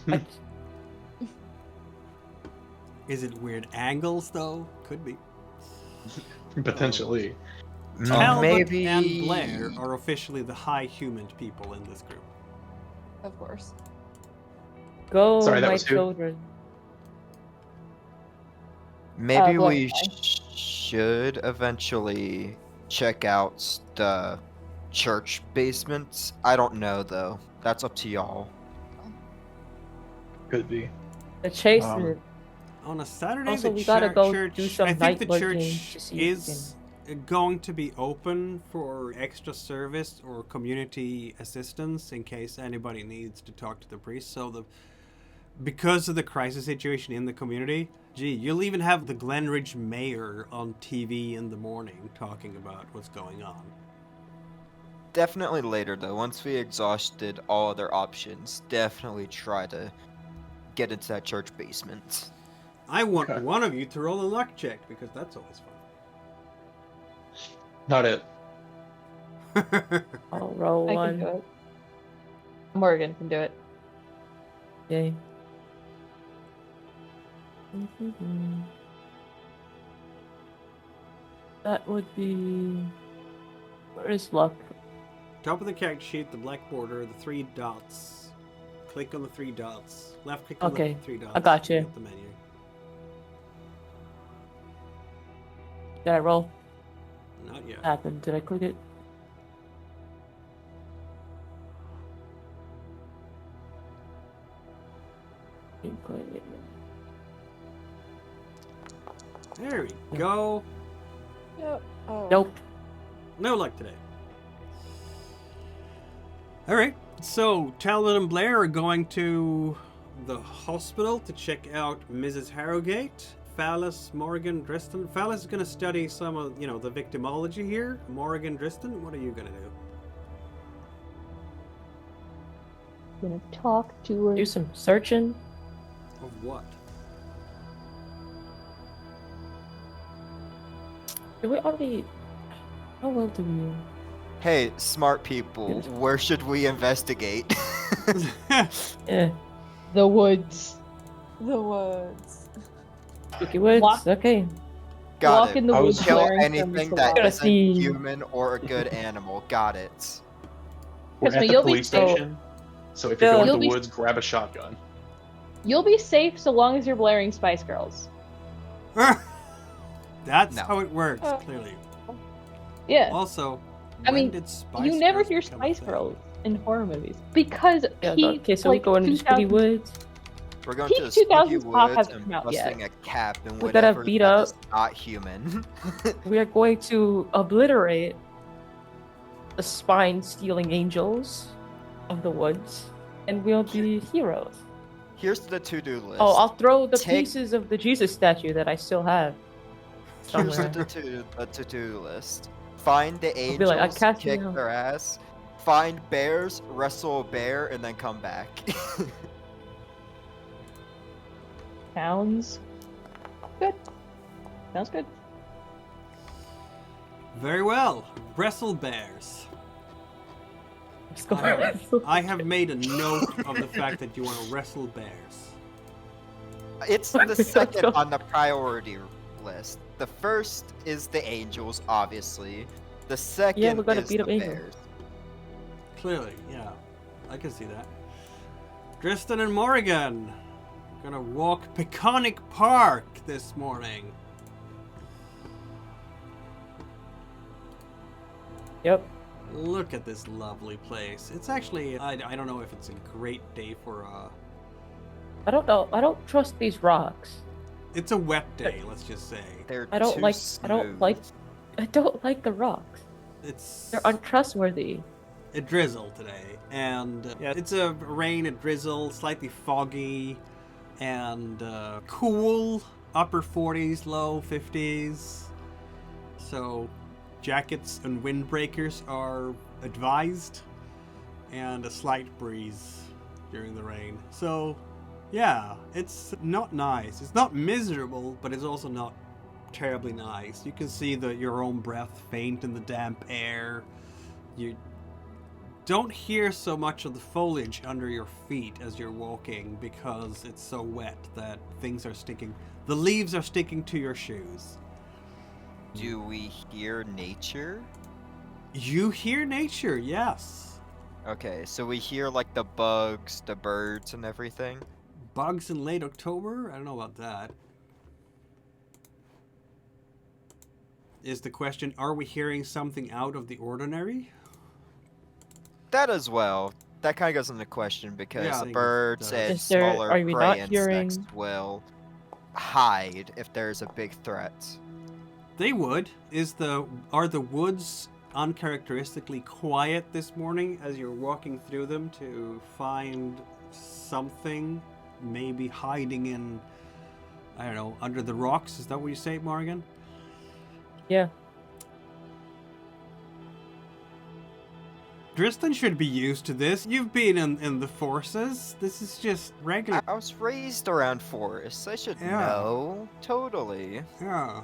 Is it weird angles, though? Could be. Potentially. Talbot Maybe. and Blair are officially the high human people in this group. Of course. Go, Sorry, that my was who? children. Maybe Blair we and I. should eventually check out the church basements. I don't know though. That's up to y'all. Could be. The chasement. On a Saturday, Also, the we gotta go church, do some I think night the lurking church to see if we is going to be open for extra service or community assistance in case anybody needs to talk to the priest. So because of the crisis situation in the community, gee, you'll even have the Glen Ridge mayor on TV in the morning talking about what's going on. Definitely later though. Once we exhausted all other options, definitely try to get into that church basement. I want Okay. one of you to roll a luck check because that's always Not it. fun. I'll roll I one. can do it. Morgan can do it. Yay. Mhm. That would be. Where is luck? Top of the character sheet, the black border, the 3 dots. Click on the 3 dots. Left click on Okay, the 3 dots. I got you. Get the menu. Did I roll? Not yet. Happened. Did I click it? Didn't click it. There we go. Yep. Oh. Nope. No luck today. Alright, so Talbot and Blair are going to the hospital to check out Mrs. Harrogate. Phallus, Morgan, Driston. Phallus is going to study some of, the victimology here. Morgan, Driston, what are you going to do? Gonna talk to her. Do some searching. Of what? Do we already? How well do we? Hey, smart people, Yes. where should we investigate? Yeah. The woods. The woods. Spooky woods. Walk- Okay. Got Walk it. in the I woods was- Kill wearing anything some that Gotta isn't see. human or a good animal. Got it. We're Trust at me, the you'll be police safe. station. So if you're going You'll to be- the woods, grab a shotgun. You'll be safe so long as you're blaring Spice Girls. That's No. how it works, clearly. Yeah. Also, I when mean, did Spice You never Girls hear become a Spice thing? Girls in horror movies because Yeah. peak, Okay. So like, we go into the spooky 2000s woods. We're going Peak to the spooky 2000s pop woods hasn't and come out yet. busting a cap and We gotta whatever beat that up- is not human. We are going to obliterate the spine-stealing angels of the woods, and we'll be heroes. Here's the to-do list. Oh, I'll throw the Take- pieces of the Jesus statue that I still have Here's somewhere. the to-do list. Find the be angels, like, I cast you kick out. their ass. Find bears, wrestle a bear, and then come back. Sounds good. Sounds good. Very well. Wrestle bears. Let's go. I have made a note of the fact that you want to wrestle bears. It's the second on the priority list. The first is the angels, obviously. The second we gotta is beat the up angels. bears. Clearly, yeah. I can see that. Tristan and Morgan gonna walk Peconic Park this morning. Yep. Look at this lovely place. It's actually, I don't know if it's a great day for I don't know. I don't trust these rocks. it's a wet day, let's just say. They're I don't too like. smooth. I don't like the rocks. It's They're untrustworthy. It drizzled today, and it's a rain, a drizzle, slightly foggy, and cool, upper 40s, low 50s. So jackets and windbreakers are advised, and a slight breeze during the rain. So yeah, it's not nice. It's not miserable, but it's also not terribly nice. You can see your own breath faint in the damp air. You don't hear so much of the foliage under your feet as you're walking because it's so wet that things are sticking. The leaves are sticking to your shoes. Do we hear nature? You hear nature, yes. Okay, so we hear like the bugs, the birds, and everything. Bugs in late October? I don't know about that. Is the question, are we hearing something out of the ordinary? That as well. That kind of goes into question because Yeah, I the think it birds does. and Is there- smaller are we prey not hearing- insects will hide if there's a big threat. They would. Are the woods uncharacteristically quiet this morning as you're walking through them to find something maybe hiding in, I don't know, under the rocks? Is that what you say, Morgan? Yeah. Dristan should be used to this. You've been in the forces. This is just regular. I was raised around forests. I should Yeah. know. Totally. Yeah.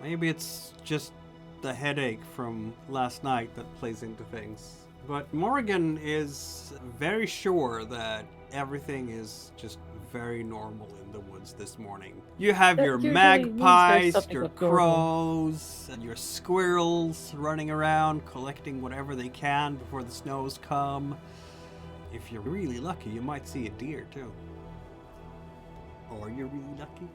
Maybe it's just the headache from last night that plays into things. But Morgan is very sure that everything is just very normal in the woods this morning. You have That your usually means there's magpies, something your abnormal. crows, and your squirrels running around collecting whatever they can before the snows come. If you're really lucky, you might see a deer too. Or you're really lucky.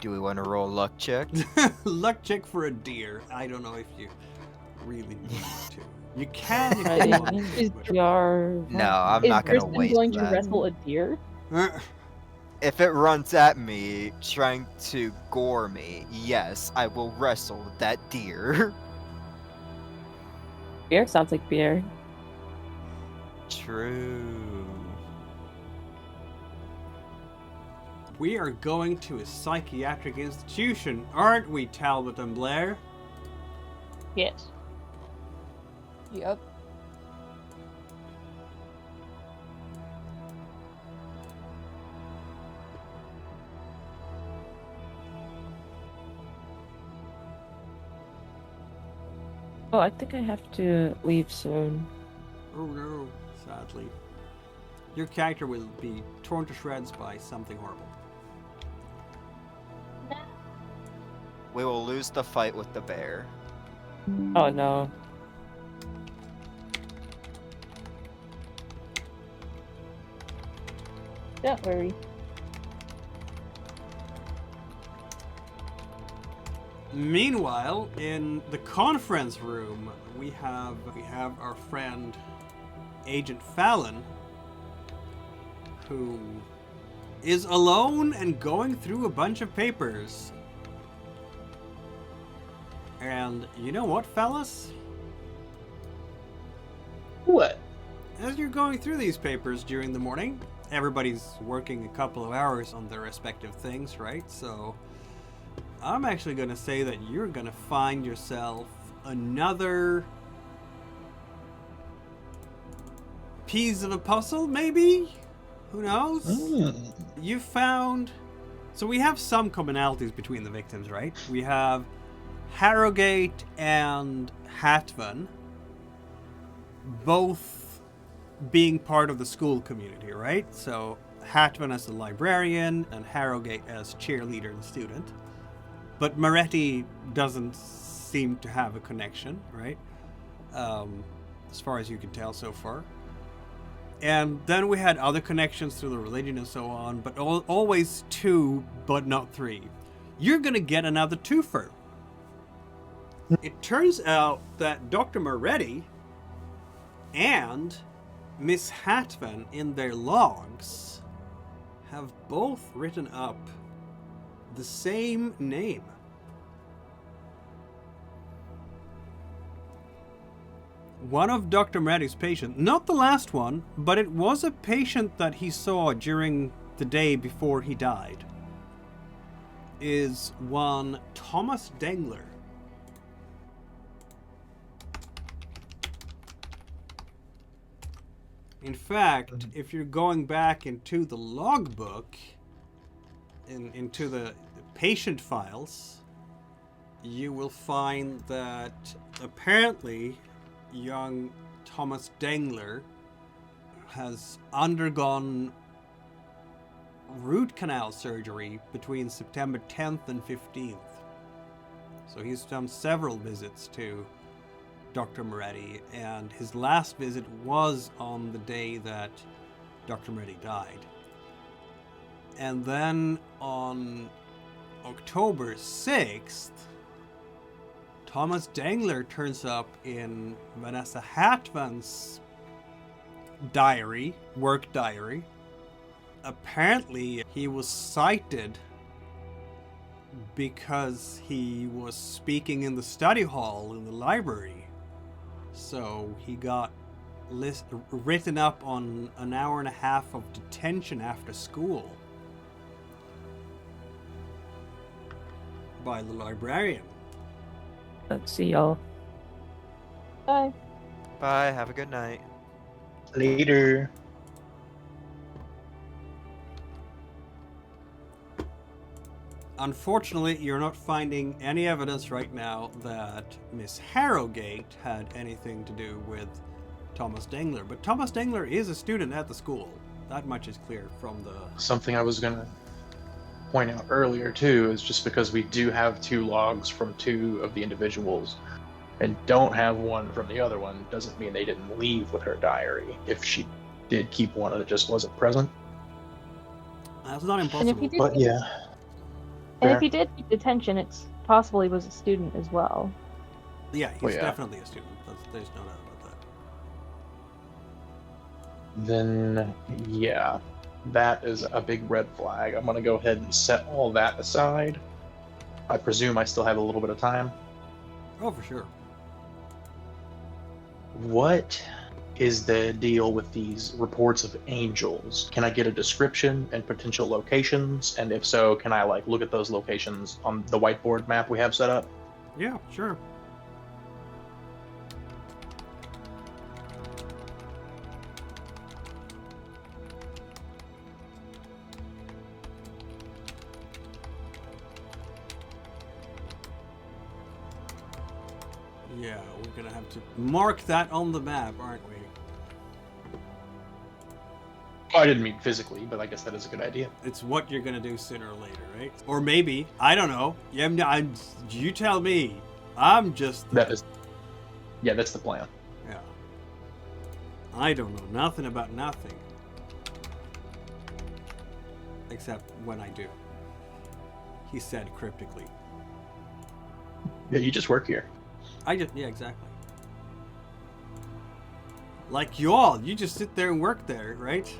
Do we want to roll luck check? Luck check for a deer. I don't know if you really need to. You can if Right, you want Is to. No, I'm Is not gonna Tristan waste going to that. wrestle a deer? But If it runs at me trying to gore me, yes, I will wrestle that deer. Beer sounds like beer. True. we are going to a psychiatric institution, aren't we, Talbot and Blair? Yes. Yep. Oh, I think I have to leave soon. Oh no, sadly. Your character will be torn to shreds by something horrible. We will lose the fight with the bear. Oh no. Don't worry. Meanwhile, in the conference room, we have our friend Agent Fallon, who is alone and going through a bunch of papers. And you know what, fellas? What? As you're going through these papers during the morning, everybody's working a couple of hours on their respective things, right? So I'm actually going to say that you're going to find yourself another piece of a puzzle, maybe? Who knows? You found... So we have some commonalities between the victims, right? We have Harrogate and Hatvan both being part of the school community, right? So Hatvan as a librarian and Harrogate as cheerleader and student. But Moretti doesn't seem to have a connection, right? As far as you can tell so far. And then we had other connections through the religion and so on, but always two, but not three. You're gonna get another twofer. It turns out that Dr. Moretti and Miss Hatvan in their logs have both written up the same name. One of Dr. Moretti's patients, not the last one, but it was a patient that he saw during the day before he died, is one Thomas Dengler. In fact, if you're going back into the logbook, into the patient files, you will find that apparently young Thomas Dengler has undergone root canal surgery between September 10th and 15th. So he's done several visits to Dr. Moretti, and his last visit was on the day that Dr. Moretti died. And then on October 6th, Thomas Dengler turns up in Vanessa Hatvan's diary, work diary. Apparently, he was cited because he was speaking in the study hall in the library. So he got written up on an hour and a half of detention after school by the librarian. Let's see, y'all. Bye. Bye. Have a good night. Later. Unfortunately, you're not finding any evidence right now that Miss Harrogate had anything to do with Thomas Dengler. But Thomas Dengler is a student at the school. That much is clear from the... Something I was going to point out earlier, too, is just because we do have 2 logs from 2 of the individuals and don't have one from the other one, doesn't mean they didn't leave with her diary. If she did keep one and it just wasn't present. That's not And if impossible. he did, But yeah. and fair. if he did keep detention, it's possible he was a student as well. Yeah, he's Well, yeah. definitely a student. There's no doubt about that. Then, yeah, that is a big red flag. I'm going to go ahead and set all that aside. I presume I still have a little bit of time. Oh, for sure. What is the deal with these reports of angels? Can I get a description and potential locations? And if so, can I look at those locations on the whiteboard map we have set up? Yeah, sure. Yeah, we're gonna have to mark that on the map, aren't we? Oh, I didn't mean physically, but I guess that is a good idea. It's what you're gonna do sooner or later, right? Or maybe, I don't know. You tell me. I'm just... That's the plan. Yeah. I don't know nothing about nothing. Except when I do. He said cryptically. Yeah, you just work here. Yeah, exactly. Like you all, you just sit there and work there, right?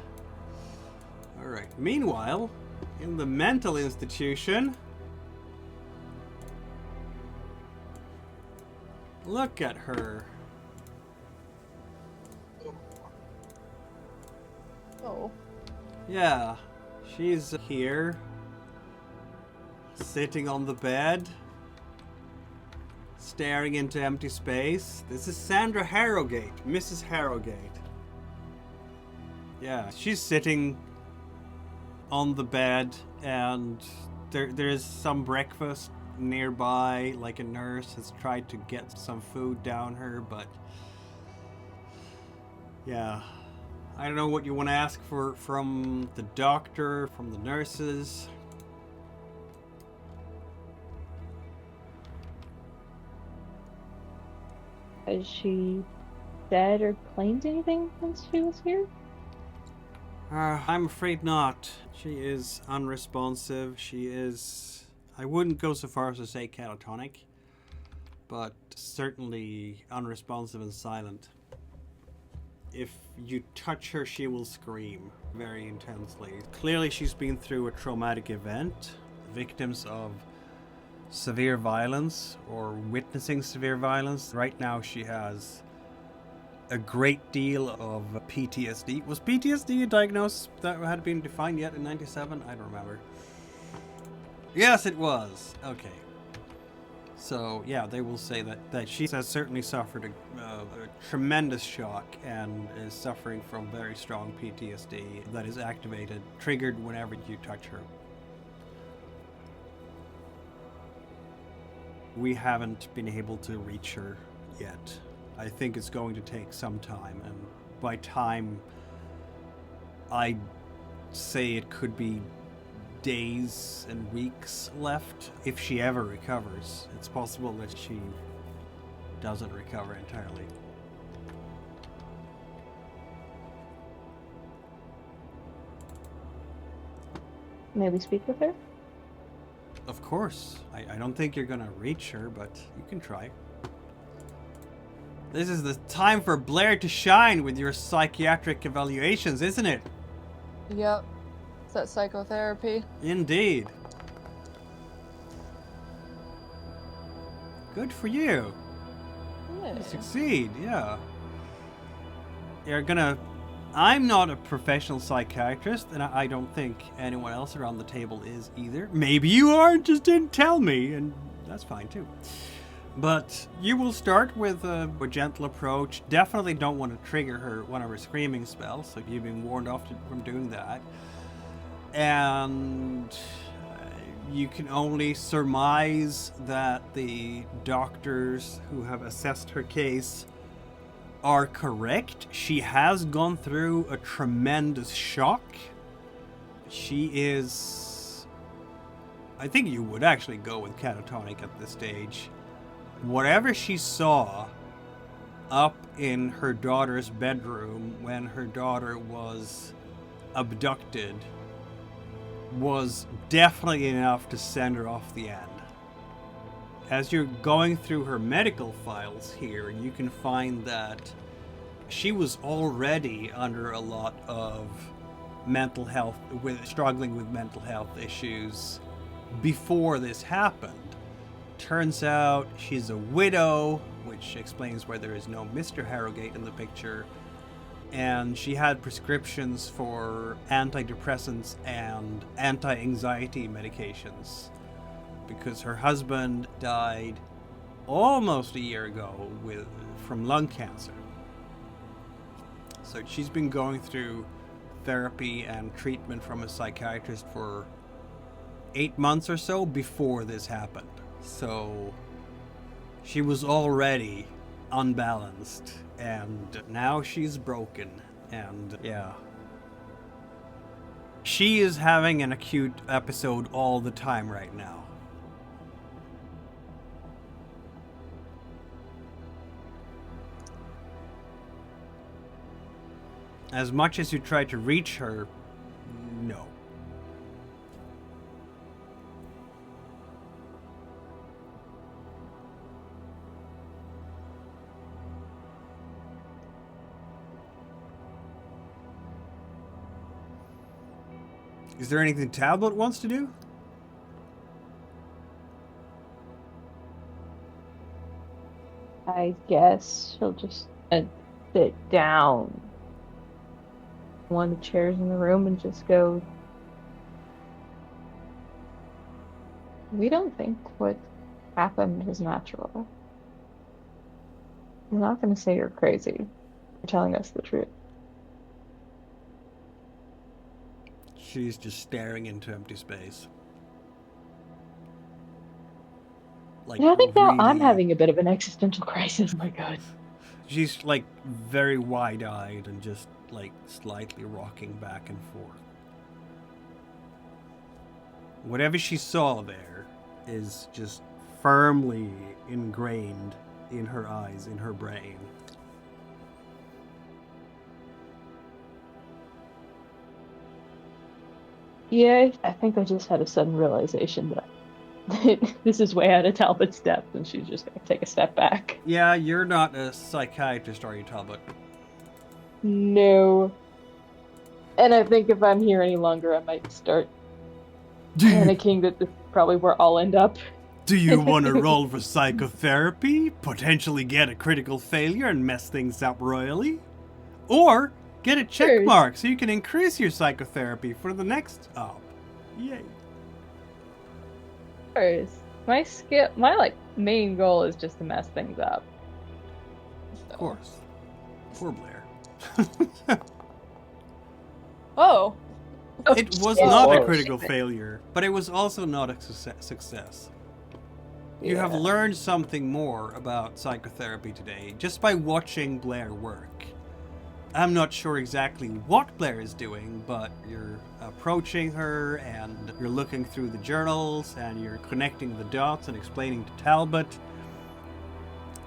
Alright. Meanwhile, in the mental institution, look at her. Oh. Yeah, she's here, sitting on the bed, staring into empty space. This is Sandra Harrogate, Mrs. Harrogate. Yeah, she's sitting on the bed, and there's some breakfast nearby. Like a nurse has tried to get some food down her, but yeah, I don't know what you want to ask for from the doctor, from the nurses. Has she said or claimed anything since she was here? I'm afraid not. She is unresponsive. She is... I wouldn't go so far as to say catatonic, but certainly unresponsive and silent. If you touch her, she will scream very intensely. Clearly she's been through a traumatic event, victims of severe violence or witnessing severe violence. Right now she has a great deal of PTSD. Was PTSD a diagnosis that had been defined yet in 97? I don't remember. Yes, it was. Okay. So, yeah, they will say that she has certainly suffered a tremendous shock and is suffering from very strong PTSD that is activated, triggered whenever you touch her. We haven't been able to reach her yet. I think it's going to take some time, and by time, I'd say it could be days and weeks left if she ever recovers. It's possible that she doesn't recover entirely. May we speak with her? Of course. I don't think you're gonna reach her, but you can try. This is the time for Blair to shine with your psychiatric evaluations, isn't it? Yep. Is that psychotherapy? Indeed. Good for you. Yeah. You succeed, yeah. You're gonna... I'm not a professional psychiatrist, and I don't think anyone else around the table is either. Maybe you are, just didn't tell me, and that's fine too. But you will start with a gentle approach. Definitely don't want to trigger one of her screaming spells, so you've been warned off from doing that. And you can only surmise that the doctors who have assessed her case are correct. She has gone through a tremendous shock. She is... I think you would actually go with catatonic at this stage. Whatever she saw up in her daughter's bedroom when her daughter was abducted was definitely enough to send her off the end. As you're going through her medical files here, you can find that she was already under a lot of mental health, struggling with mental health issues before this happened. Turns out she's a widow, which explains why there is no Mr. Harrogate in the picture. And she had prescriptions for antidepressants and anti-anxiety medications because her husband died almost a year ago from lung cancer. So she's been going through therapy and treatment from a psychiatrist for 8 months or so before this happened. So she was already unbalanced, and now she's broken, and yeah. She is having an acute episode all the time right now. As much as you try to reach her, no. Is there anything Talbot wants to do? I guess she'll just sit down in one of the chairs in the room and just go, we don't think what happened was natural. I'm not going to say you're crazy. You're telling us the truth. She's just staring into empty space. Like, I think now I'm really- having a bit of an existential crisis. Oh my god. She's like very wide-eyed and just like slightly rocking back and forth. Whatever she saw there is just firmly ingrained in her eyes, in her brain. Yeah, I think I just had a sudden realization that this is way out of Talbot's depth, and she's just going to take a step back. Yeah, you're not a psychiatrist, are you, Talbot? No. And I think if I'm here any longer, I might start panicking that this is probably where I'll end up. Do you want to roll for psychotherapy? Potentially get a critical failure and mess things up royally? Or get a check Sure. mark so you can increase your psychotherapy for the next op. Yay. My main goal is just to mess things up. Of course. Poor Blair. Oh. It was Oh, not a close. critical failure, but it was also not a success. You have Yeah. learned something more about psychotherapy today just by watching Blair work. I'm not sure exactly what Blair is doing, but you're approaching her and you're looking through the journals and you're connecting the dots and explaining to Talbot.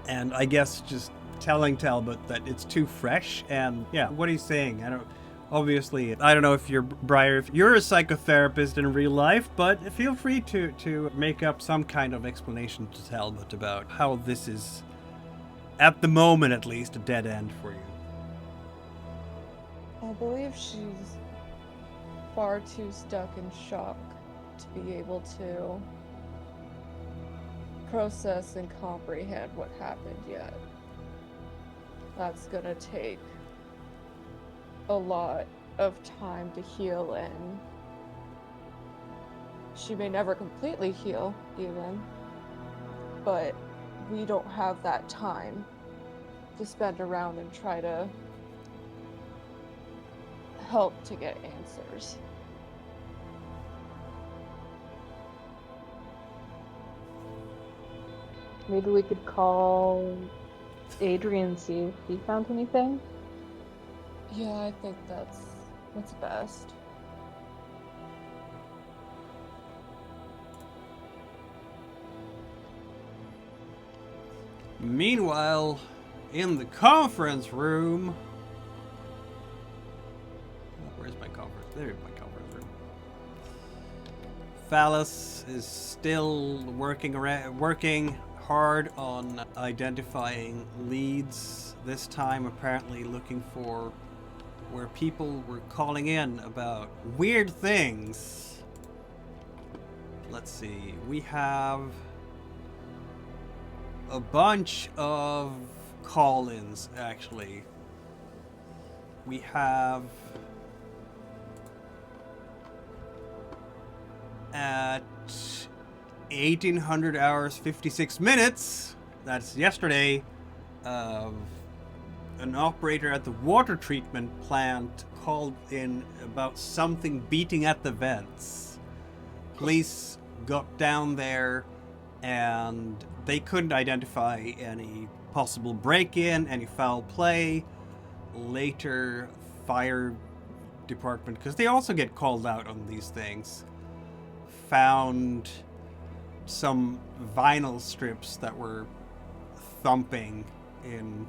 And I guess just telling Talbot that it's too fresh. And yeah, what he's saying, I don't know if you're Briar, if you're a psychotherapist in real life, but feel free to make up some kind of explanation to Talbot about how this is at the moment at least, a dead end for you. I believe she's far too stuck in shock to be able to process and comprehend what happened yet. That's gonna take a lot of time to heal in. She may never completely heal, even, but we don't have that time to spend around and try to help to get answers. Maybe we could call Adrian and see if he found anything. Yeah, I think that's best. Meanwhile, in the conference room... Where's my conference? There's my conference room. Phallus is still working hard on identifying leads. This time, apparently looking for where people were calling in about weird things. Let's see. We have a bunch of call-ins, actually. We have at 1800 hours 56 minutes, that's yesterday, an operator at the water treatment plant called in about something beating at the vents. Police got down there and they couldn't identify any possible break-in, any foul play. Later, fire department, because they also get called out on these things, found some vinyl strips that were thumping in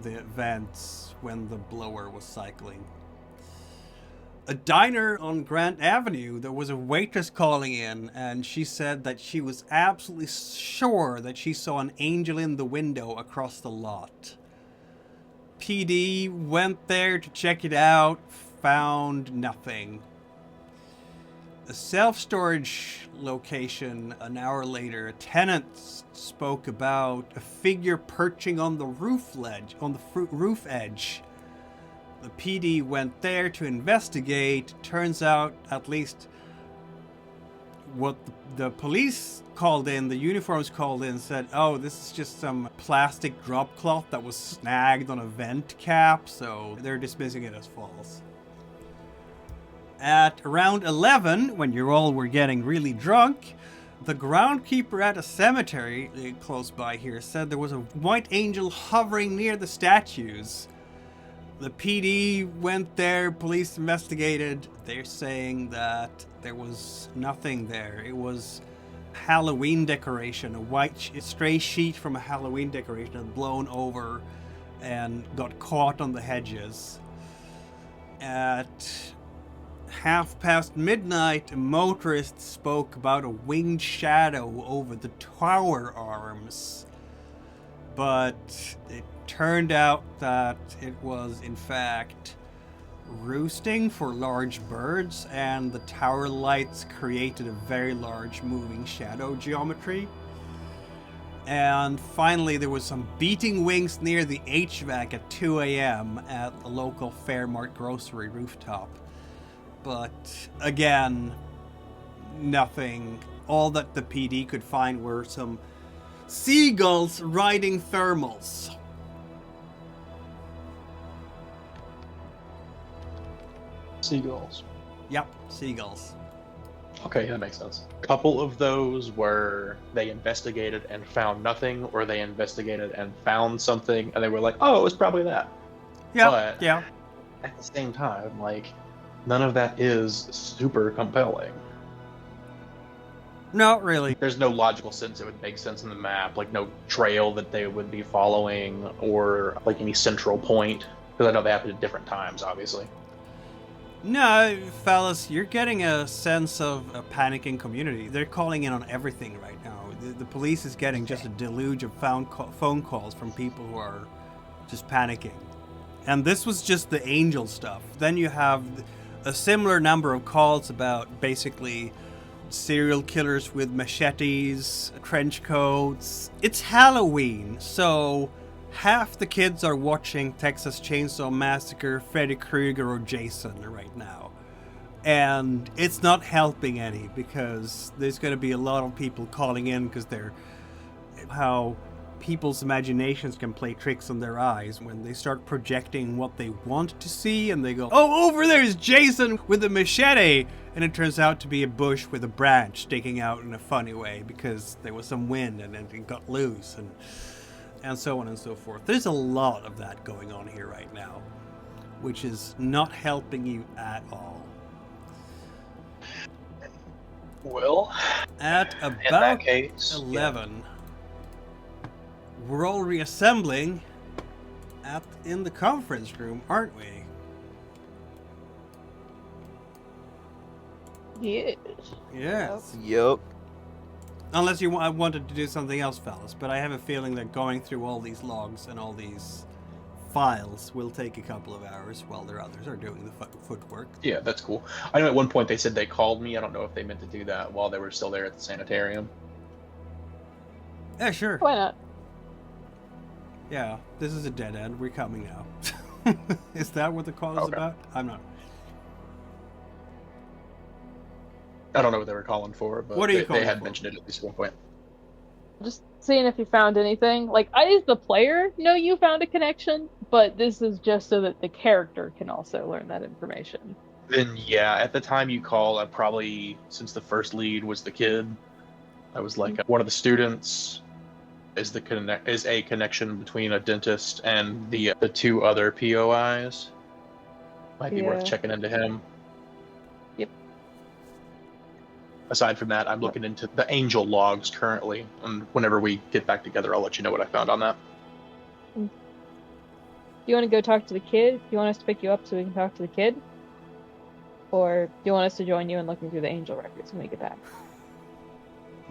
the vents when the blower was cycling. A diner on Grant Avenue, there was a waitress calling in, and she said that she was absolutely sure that she saw an angel in the window across the lot. PD went there to check it out, found nothing. A self-storage location, an hour later, a tenant spoke about a figure perching on the roof edge. The PD went there to investigate. Turns out, at least what the police called in, the uniforms called in, said, oh, this is just some plastic drop cloth that was snagged on a vent cap, so they're dismissing it as false. At around 11, when you all were getting really drunk, the groundkeeper at a cemetery close by here said there was a white angel hovering near the statues. The PD went there, police investigated. They're saying that there was nothing there. It was Halloween decoration, a white stray sheet from a Halloween decoration had blown over and got caught on the hedges. At midnight, a motorist spoke about a winged shadow over the tower arms. But it turned out that it was, in fact, roosting for large birds, and the tower lights created a very large moving shadow geometry. And finally, there was some beating wings near the HVAC at 2 a.m. at a local Fairmart grocery rooftop. But again, nothing. All that the PD could find were some seagulls riding thermals. Seagulls. Yep, seagulls. Okay, that makes sense. A couple of those were they investigated and found nothing, or they investigated and found something, and they were like, oh, it was probably that. Yeah, But yeah. at the same time, like, none of that is super compelling. Not really. There's no logical sense it would make sense in the map, like no trail that they would be following, or like any central point, because I know they happen at different times, obviously. No, fellas, you're getting a sense of a panicking community. They're calling in on everything right now. The police is getting just a deluge of phone calls from people who are just panicking. And this was just the angel stuff. Then you have a similar number of calls about basically serial killers with machetes, trench coats. It's Halloween, so half the kids are watching Texas Chainsaw Massacre, Freddy Krueger, or Jason right now. And it's not helping any, because there's going to be a lot of people calling in because they're how people's imaginations can play tricks on their eyes when they start projecting what they want to see, and they go, oh, over there's Jason with a machete, and it turns out to be a bush with a branch sticking out in a funny way because there was some wind and it got loose, and so on and so forth. There's a lot of that going on here right now, which is not helping you at all. Well, At in that about case, 11, we're all reassembling in the conference room, aren't we? Yes. Yes. Yup. Unless you wanted to do something else, fellas, but I have a feeling that going through all these logs and all these files will take a couple of hours while the others are doing the footwork. Yeah, that's cool. I know at one point they said they called me. I don't know if they meant to do that while they were still there at the sanitarium. Yeah, sure. Why not? Yeah, this is a dead end. We're coming now. Is that what the call is Okay. about? I'm not. I don't know what they were calling for, but What are you they calling had for? mentioned it at least at one point. Just seeing if you found anything. Like, I, as the player, know you found a connection, but this is just so that the character can also learn that information. Then yeah, at the time you call, I probably, since the first lead was the kid, I was like, one of the students is a connection between a dentist and the two other POIs. Might be worth Yeah. checking into him. Yep. Aside from that, I'm looking into the angel logs currently, and whenever we get back together, I'll let you know what I found on that. Do you want to go talk to the kid? Do you want us to pick you up so we can talk to the kid? Or do you want us to join you in looking through the angel records when we get back?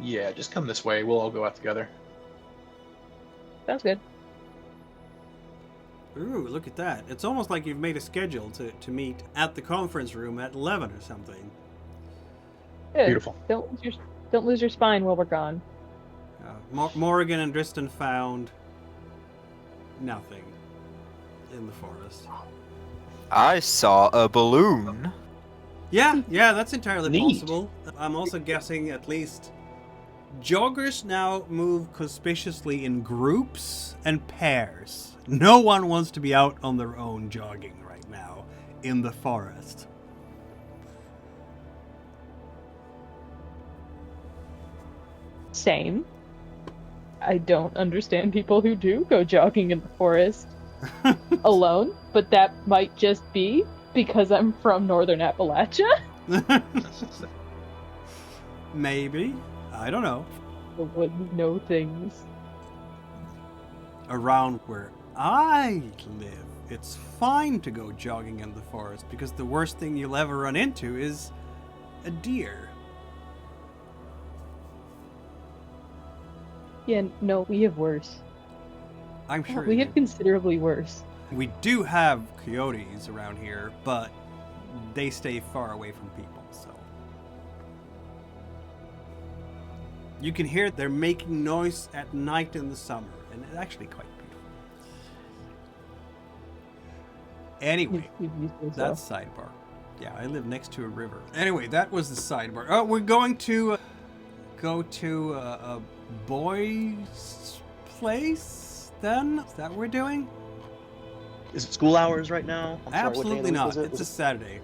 Yeah, just come this way. We'll all go out together. Sounds good. Ooh, look at that. It's almost like you've made a schedule to meet at the conference room at 11 or something. Good. Beautiful. Don't lose your spine while we're gone. Morrigan and Driston found nothing in the forest. I saw a balloon. Yeah, that's entirely Neat. possible. I'm also guessing at least joggers now move conspicuously in groups and pairs. No one wants to be out on their own jogging right now in the forest. Same. I don't understand people who do go jogging in the forest alone, but that might just be because I'm from northern Appalachia. Maybe. I don't know. I wouldn't know things. Around where I live, it's fine to go jogging in the forest because the worst thing you'll ever run into is a deer. Yeah, no, we have worse. I'm sure We you have do. considerably worse. We do have coyotes around here, but they stay far away from people, so. You can hear they're making noise at night in the summer, and it's actually quite beautiful. Anyway, that's sidebar. Yeah, I live next to a river. Anyway, that was the sidebar. Oh, we're going to go to a boy's place then? Is that what we're doing? Is it school hours right now? I'm sorry, what day of the Absolutely week not. is it? It's a Saturday.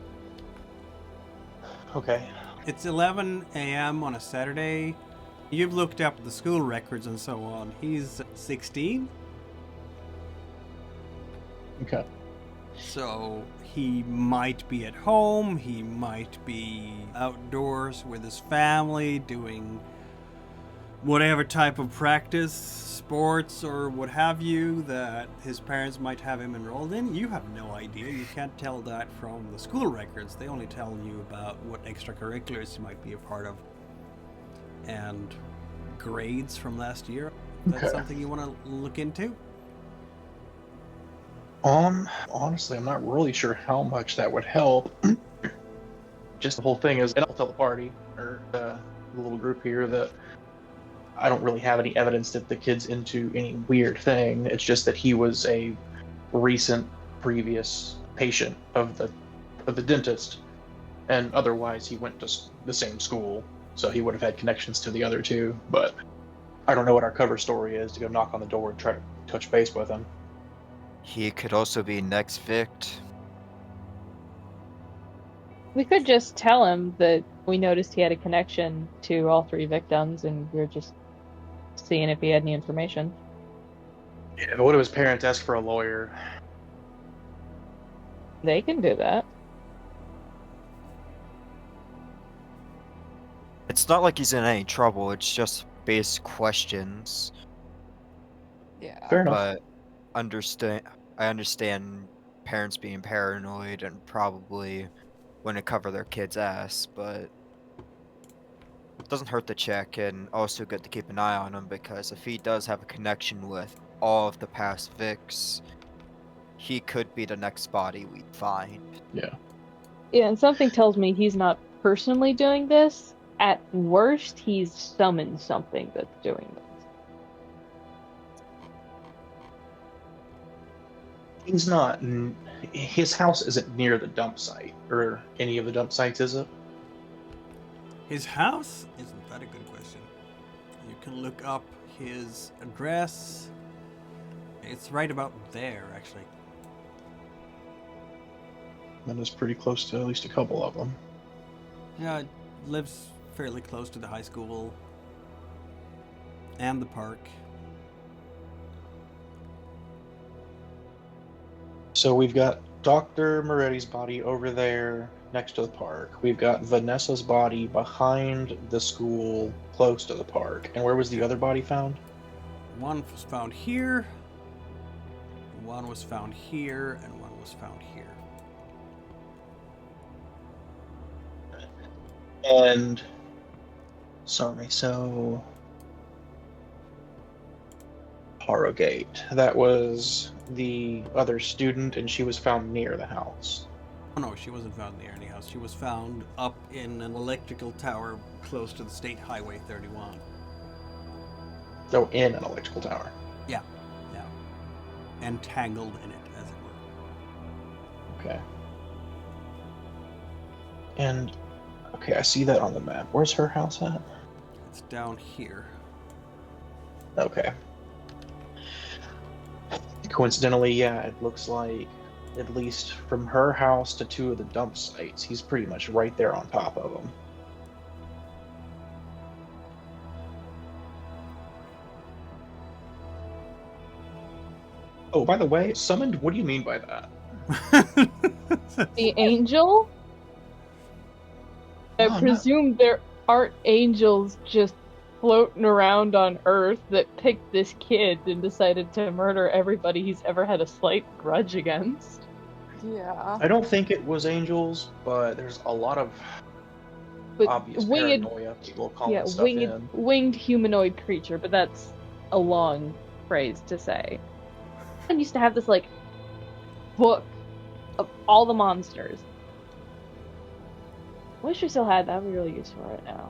Okay. It's 11 a.m. on a Saturday. You've looked up the school records and so on. He's 16, Okay. so he might be at home. He might be outdoors with his family doing whatever type of practice, sports, or what have you that his parents might have him enrolled in. You have no idea. You can't tell that from the school records. They only tell you about what extracurriculars he might be a part of and grades from last year. That's Okay. something you want to look into? Honestly, I'm not really sure how much that would help. Just the whole thing is, and I'll tell the party, or the little group here, that I don't really have any evidence that the kid's into any weird thing. It's just that he was a recent previous patient of the dentist, and otherwise he went to the same school, so he would have had connections to the other two. But I don't know what our cover story is to go knock on the door and try to touch base with him. He could also be next Vict. We could just tell him that we noticed he had a connection to all 3 victims, and we are just seeing if he had any information. Yeah, but what if his parents ask for a lawyer? They can do that. It's not like he's in any trouble, it's just basic questions. Yeah. Fair enough. But I understand parents being paranoid and probably want to cover their kid's ass, but it doesn't hurt to check, and also good to keep an eye on him, because if he does have a connection with all of the past Vics, he could be the next body we find. Yeah. Yeah, and something tells me he's not personally doing this. At worst, he's summoned something that's doing this. He's not. His house isn't near the dump site, or any of the dump sites, is it? His house? Isn't that a good question? You can look up his address. It's right about there, actually. That is pretty close to at least a couple of them. Yeah, it lives fairly close to the high school and the park. So we've got Dr. Moretti's body over there next to the park. We've got Vanessa's body behind the school close to the park. And where was the other body found? One was found here, one was found here, and one was found here. And sorry, so Harrogate. That was the other student, and she was found near the house. Oh no, she wasn't found near any house. She was found up in an electrical tower close to the State Highway 31. So in an electrical tower. Yeah. Entangled in it, as it were. Okay. And okay, I see that on the map. Where's her house at? It's down here. Okay. Coincidentally, yeah, it looks like, at least from her house to 2 of the dump sites, he's pretty much right there on top of them. Oh, by the way, summoned, what do you mean by that? The angel? I Oh, no. presume there aren't angels just floating around on Earth that picked this kid and decided to murder everybody he's ever had a slight grudge against. Yeah. I don't think it was angels, but there's a lot of But obvious winged, paranoia. People calling yeah, stuff winged, in. winged humanoid creature, but that's a long phrase to say. I used to have this like book of all the monsters. Wish I still had that. Would be really useful right now.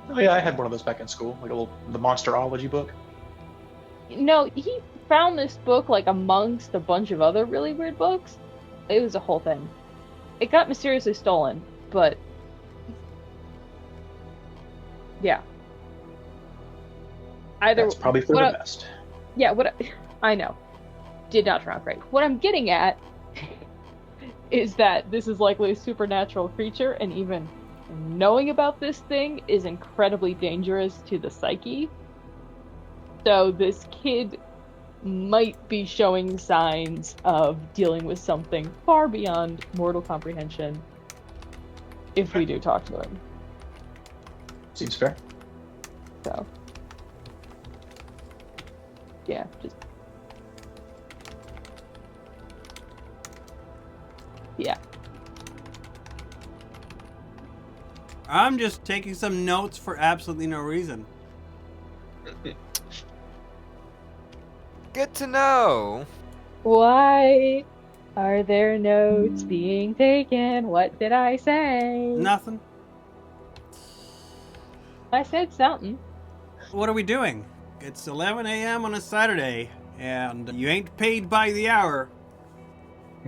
Oh yeah, I had one of those back in school, like the Monsterology book. No, he found this book like amongst a bunch of other really weird books. It was a whole thing. It got mysteriously stolen, but yeah. Either That's probably for the best. Yeah, I know. Did not turn out great. What I'm getting at is that this is likely a supernatural creature, and even knowing about this thing is incredibly dangerous to the psyche. So this kid might be showing signs of dealing with something far beyond mortal comprehension if we do talk to him. Seems fair. So, yeah, just yeah. I'm just taking some notes for absolutely no reason. Good to know. Why are there notes being taken? What did I say? Nothing. I said something. What are we doing? It's 11 a.m. on a Saturday, and you ain't paid by the hour.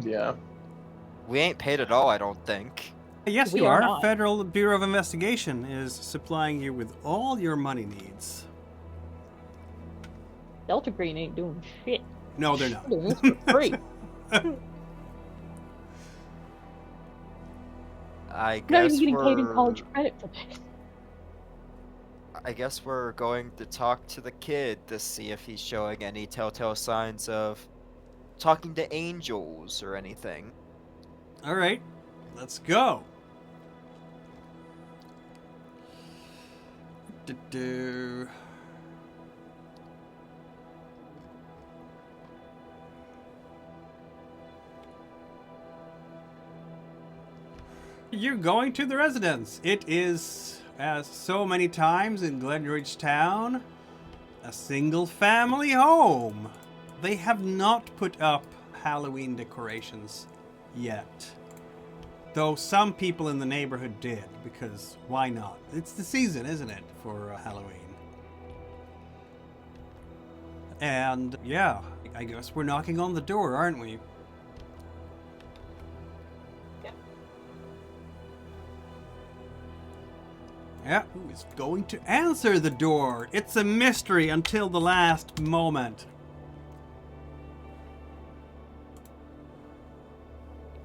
Yeah. We ain't paid at all, I don't think. Yes, We you are are. not. Federal Bureau of Investigation is supplying you with all your money needs. Delta Green ain't doing shit. No, they're not. They're doing this for free. I Not guess even getting paid in we're. college credit for this. I guess we're going to talk to the kid to see if he's showing any telltale signs of talking to angels or anything. All right, let's go. Do-do. You're going to the residence. It is, as so many times in Glen Ridge town, a single family home. They have not put up Halloween decorations yet. Though some people in the neighborhood did, because why not? It's the season, isn't it, for Halloween? And yeah, I guess we're knocking on the door, aren't we? Yeah, who is going to answer the door? It's a mystery until the last moment.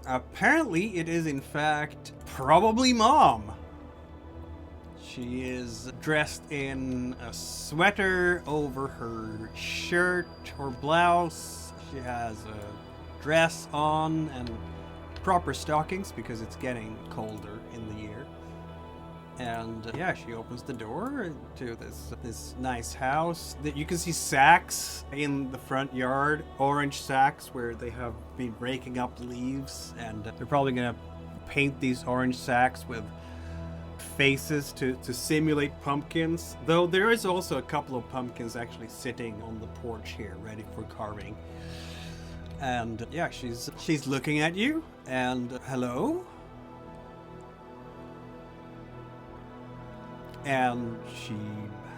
Apparently, it is in fact probably Mom. She is dressed in a sweater over her shirt or blouse. She has a dress on and proper stockings because it's getting colder in the year. And yeah, she opens the door to this nice house. That you can see sacks in the front yard, orange sacks where they have been raking up leaves, and they're probably gonna paint these orange sacks with faces to simulate pumpkins. Though there is also a couple of pumpkins actually sitting on the porch here, ready for carving. And yeah, she's looking at you. And hello. And she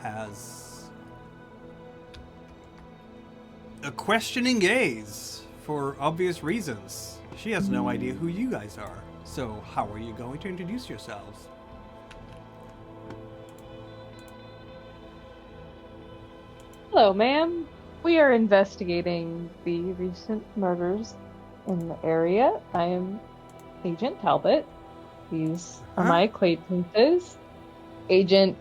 has a questioning gaze for obvious reasons. She has no idea who you guys are. So how are you going to introduce yourselves? Hello, ma'am. We are investigating the recent murders in the area. I am Agent Talbot. These are my acquaintances. Agent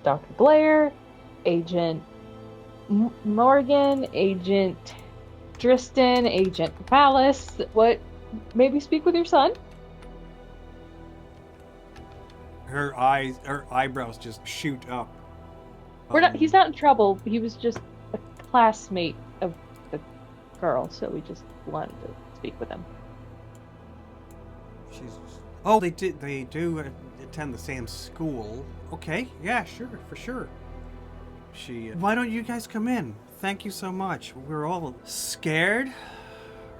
Dr. Blair, Agent Morgan, Agent Tristan, Agent Palace. What? Maybe speak with your son? Her eyebrows just shoot up. He's not in trouble. He was just a classmate of the girl, so we just wanted to speak with him. Oh, they do attend the same school. Okay, yeah, sure, for sure. Why don't you guys come in? Thank you so much. We're all scared.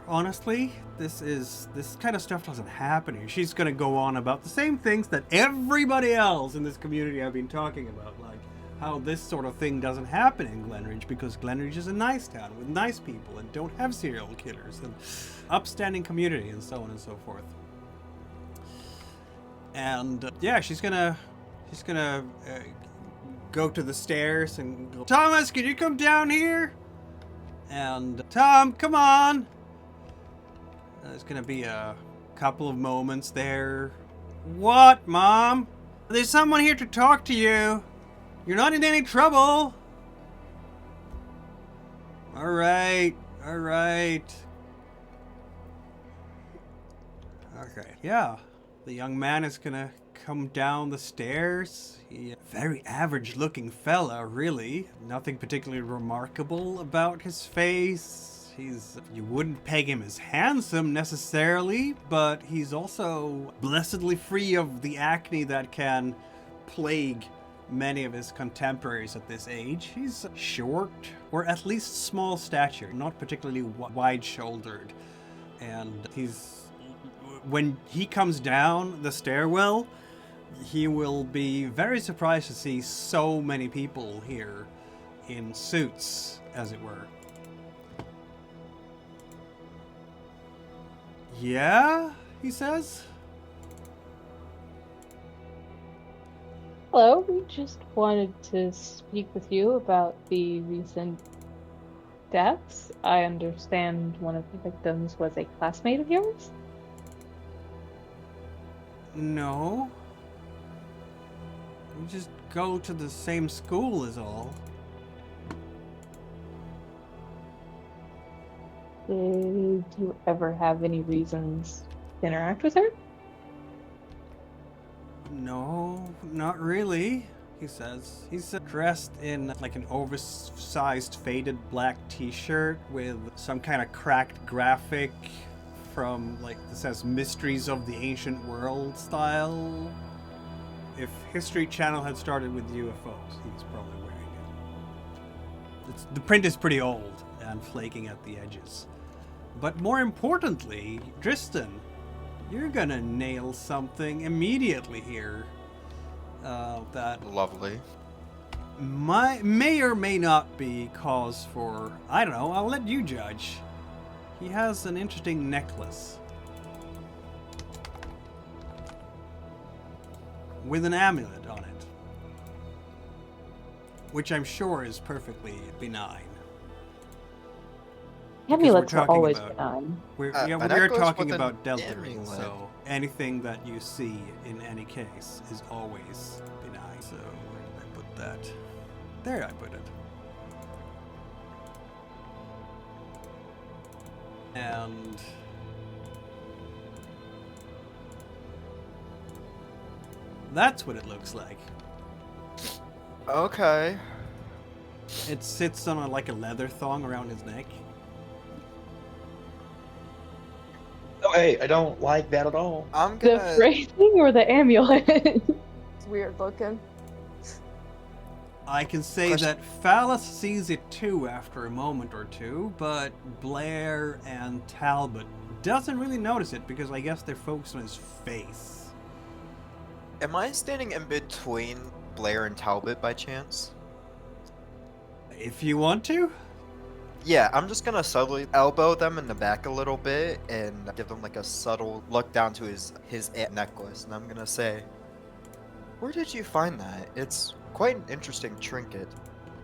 Honestly, this kind of stuff doesn't happen here. She's gonna go on about the same things that everybody else in this community have been talking about, like how this sort of thing doesn't happen in Glen Ridge because Glen Ridge is a nice town with nice people and don't have serial killers and upstanding community and so on and so forth. And yeah, she's gonna go to the stairs and go, Thomas, can you come down here? And Tom, come on. There's gonna be a couple of moments there. What, Mom? There's someone here to talk to you. You're not in any trouble. All right. Okay, yeah. The young man is gonna come down the stairs. Very average looking fella, really. Nothing particularly remarkable about his face. You wouldn't peg him as handsome necessarily, but he's also blessedly free of the acne that can plague many of his contemporaries at this age. He's short, or at least small stature, not particularly wide-shouldered. And when he comes down the stairwell, he will be very surprised to see so many people here in suits, as it were. Yeah, he says. Hello, we just wanted to speak with you about the recent deaths. I understand one of the victims was a classmate of yours? No. We just go to the same school is all. Did you ever have any reasons to interact with her? No, not really, he says. He's dressed in like an oversized faded black t-shirt with some kind of cracked graphic from like, it says Mysteries of the Ancient World style. If History Channel had started with UFOs, he's probably wearing it. The print is pretty old and flaking at the edges. But more importantly, Tristan, you're gonna nail something immediately here. That Lovely. may or may not be cause for, I don't know, I'll let you judge. He has an interesting necklace with an amulet on it, which I'm sure is perfectly benign. Because Amulets are talking always about- benign. We're a talking necklace with about an deltering, amulet. so anything that you see in any case is always benign. So where did I put that? There I put it. And that's what it looks like. Okay. It sits on like a leather thong around his neck. Oh, hey, I don't like that at all. I'm The gonna. phrasing or the amulet? It's weird looking. I can say Question- that Phallus sees it too after a moment or two, but Blair and Talbot doesn't really notice it because I guess they're focused on his face. Am I standing in between Blair and Talbot by chance? If you want to. Yeah, I'm just gonna subtly elbow them in the back a little bit and give them like a subtle look down to his necklace, and I'm gonna say, "Where did you find that? It's quite an interesting trinket.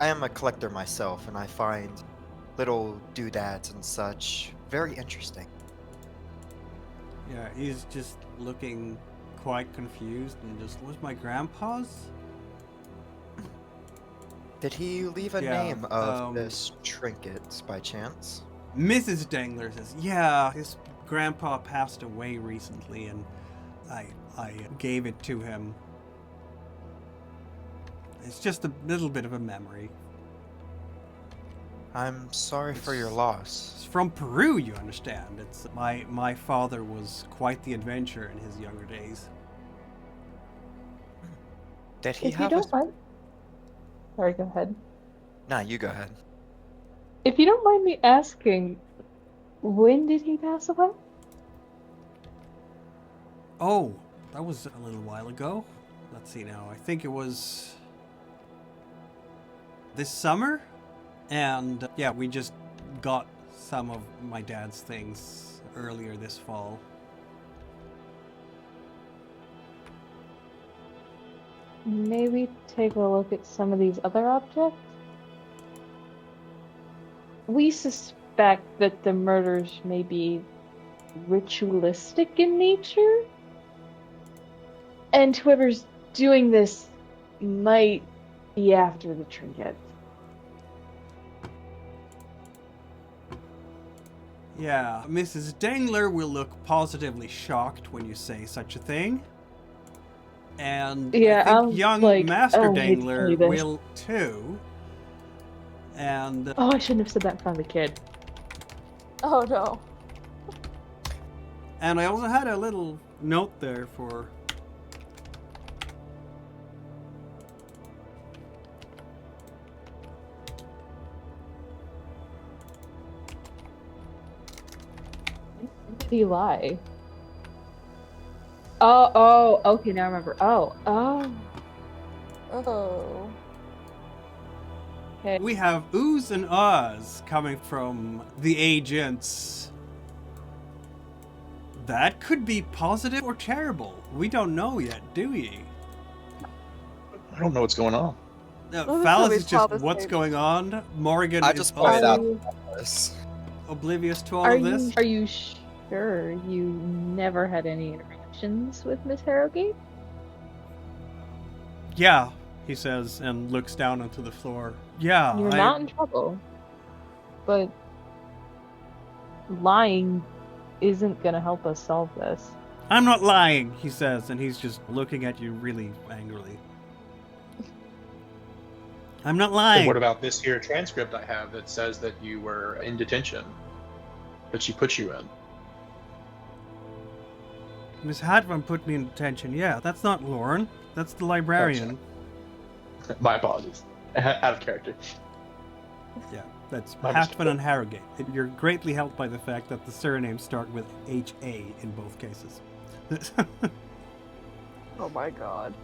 I am a collector myself, and I find little doodads and such very interesting." Yeah, he's just looking quite confused and just, was my grandpa's? Did he leave a Yeah, name of this trinket by chance? Mrs. Dangler says, yeah, his grandpa passed away recently and I gave it to him. It's just a little bit of a memory. I'm sorry for your loss. It's from Peru, you understand. It's my father was quite the adventurer in his younger days. Did he If you have don't a... mind. Sorry, go ahead. Nah, you go ahead. If you don't mind me asking, when did he pass away? Oh, that was a little while ago. Let's see now. I think it was this summer. And yeah, we just got some of my dad's things earlier this fall. Maybe take a look at some of these other objects? We suspect that the murders may be ritualistic in nature, and whoever's doing this might be after the trinket. Yeah, Mrs. Dangler will look positively shocked when you say such a thing. And Yeah, I think I'm young like, Master oh, I hate to tell Dangler you this. will too. And Oh, I shouldn't have said that in front of the kid. Oh no. And I also had a little note there for... When did he lie? Oh, okay, now I remember. Oh. Oh. Okay. We have oohs and ahs coming from the agents. That could be positive or terrible. We don't know yet, do we? I don't know what's going on. No, Well, this Phallus movie's is just probably what's safe. going on. Morgan I is just pointed also out this. oblivious to all Are of this. are you sure you never had any interactions with Miss Harrogate? Yeah, he says, and looks down onto the floor. Yeah, You're not in trouble. But lying isn't gonna help us solve this. I'm not lying, he says, and he's just looking at you really angrily. I'm not And lying. what about this here transcript I have that says that you were in detention, that she put you in? Miss Hatvan put me in detention. Yeah, that's not Lauren. That's the librarian. My apologies. Out of character. Yeah, that's My Hatvan and Harrogate. You're greatly helped by the fact that the surnames start with H-A in both cases. Oh my god.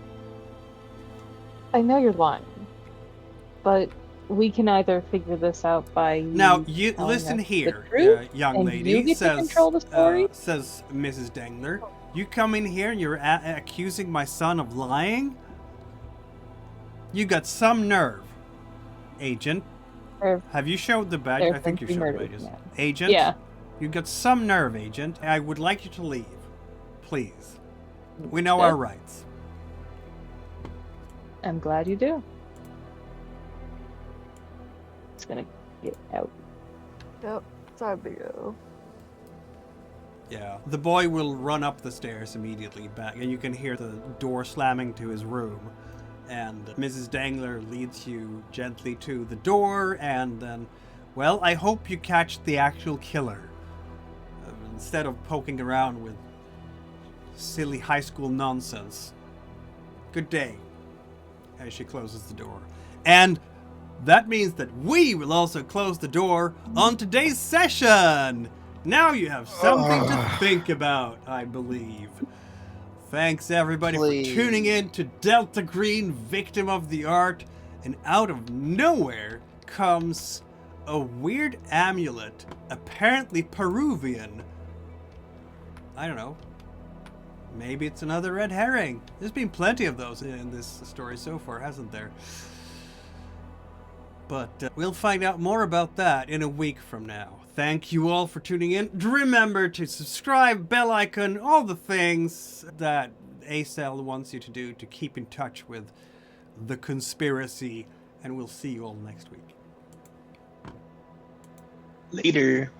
I know you're lying, but we can either figure this out by Now, you telling listen us the here, truth, young and lady, you get to control the story? says Mrs. Dengler. You come in here and you're accusing my son of lying? You got some nerve, Agent. Or- Have you showed the badge? There's I think been you three showed murders badges. now. Agent? Yeah. You got some nerve, Agent. I would like you to leave. Please. We know Good. our rights. I'm glad you do. It's gonna get out. Yep. Time to go. Yeah. The boy will run up the stairs immediately back, and you can hear the door slamming to his room. And Mrs. Dangler leads you gently to the door, and then, well, I hope you catch the actual killer. Instead of poking around with silly high school nonsense. Good day. As she closes the door. And that means that we will also close the door on today's session! Now you have something to think about, I believe. Thanks everybody for tuning in to Delta Green, Victim of the Art. And out of nowhere comes a weird amulet, apparently Peruvian. I don't know. Maybe it's another red herring. There's been plenty of those in this story so far, hasn't there? But we'll find out more about that in a week from now. Thank you all for tuning in. Remember to subscribe, bell icon, all the things that ACEL wants you to do to keep in touch with the conspiracy. And we'll see you all next week. Later.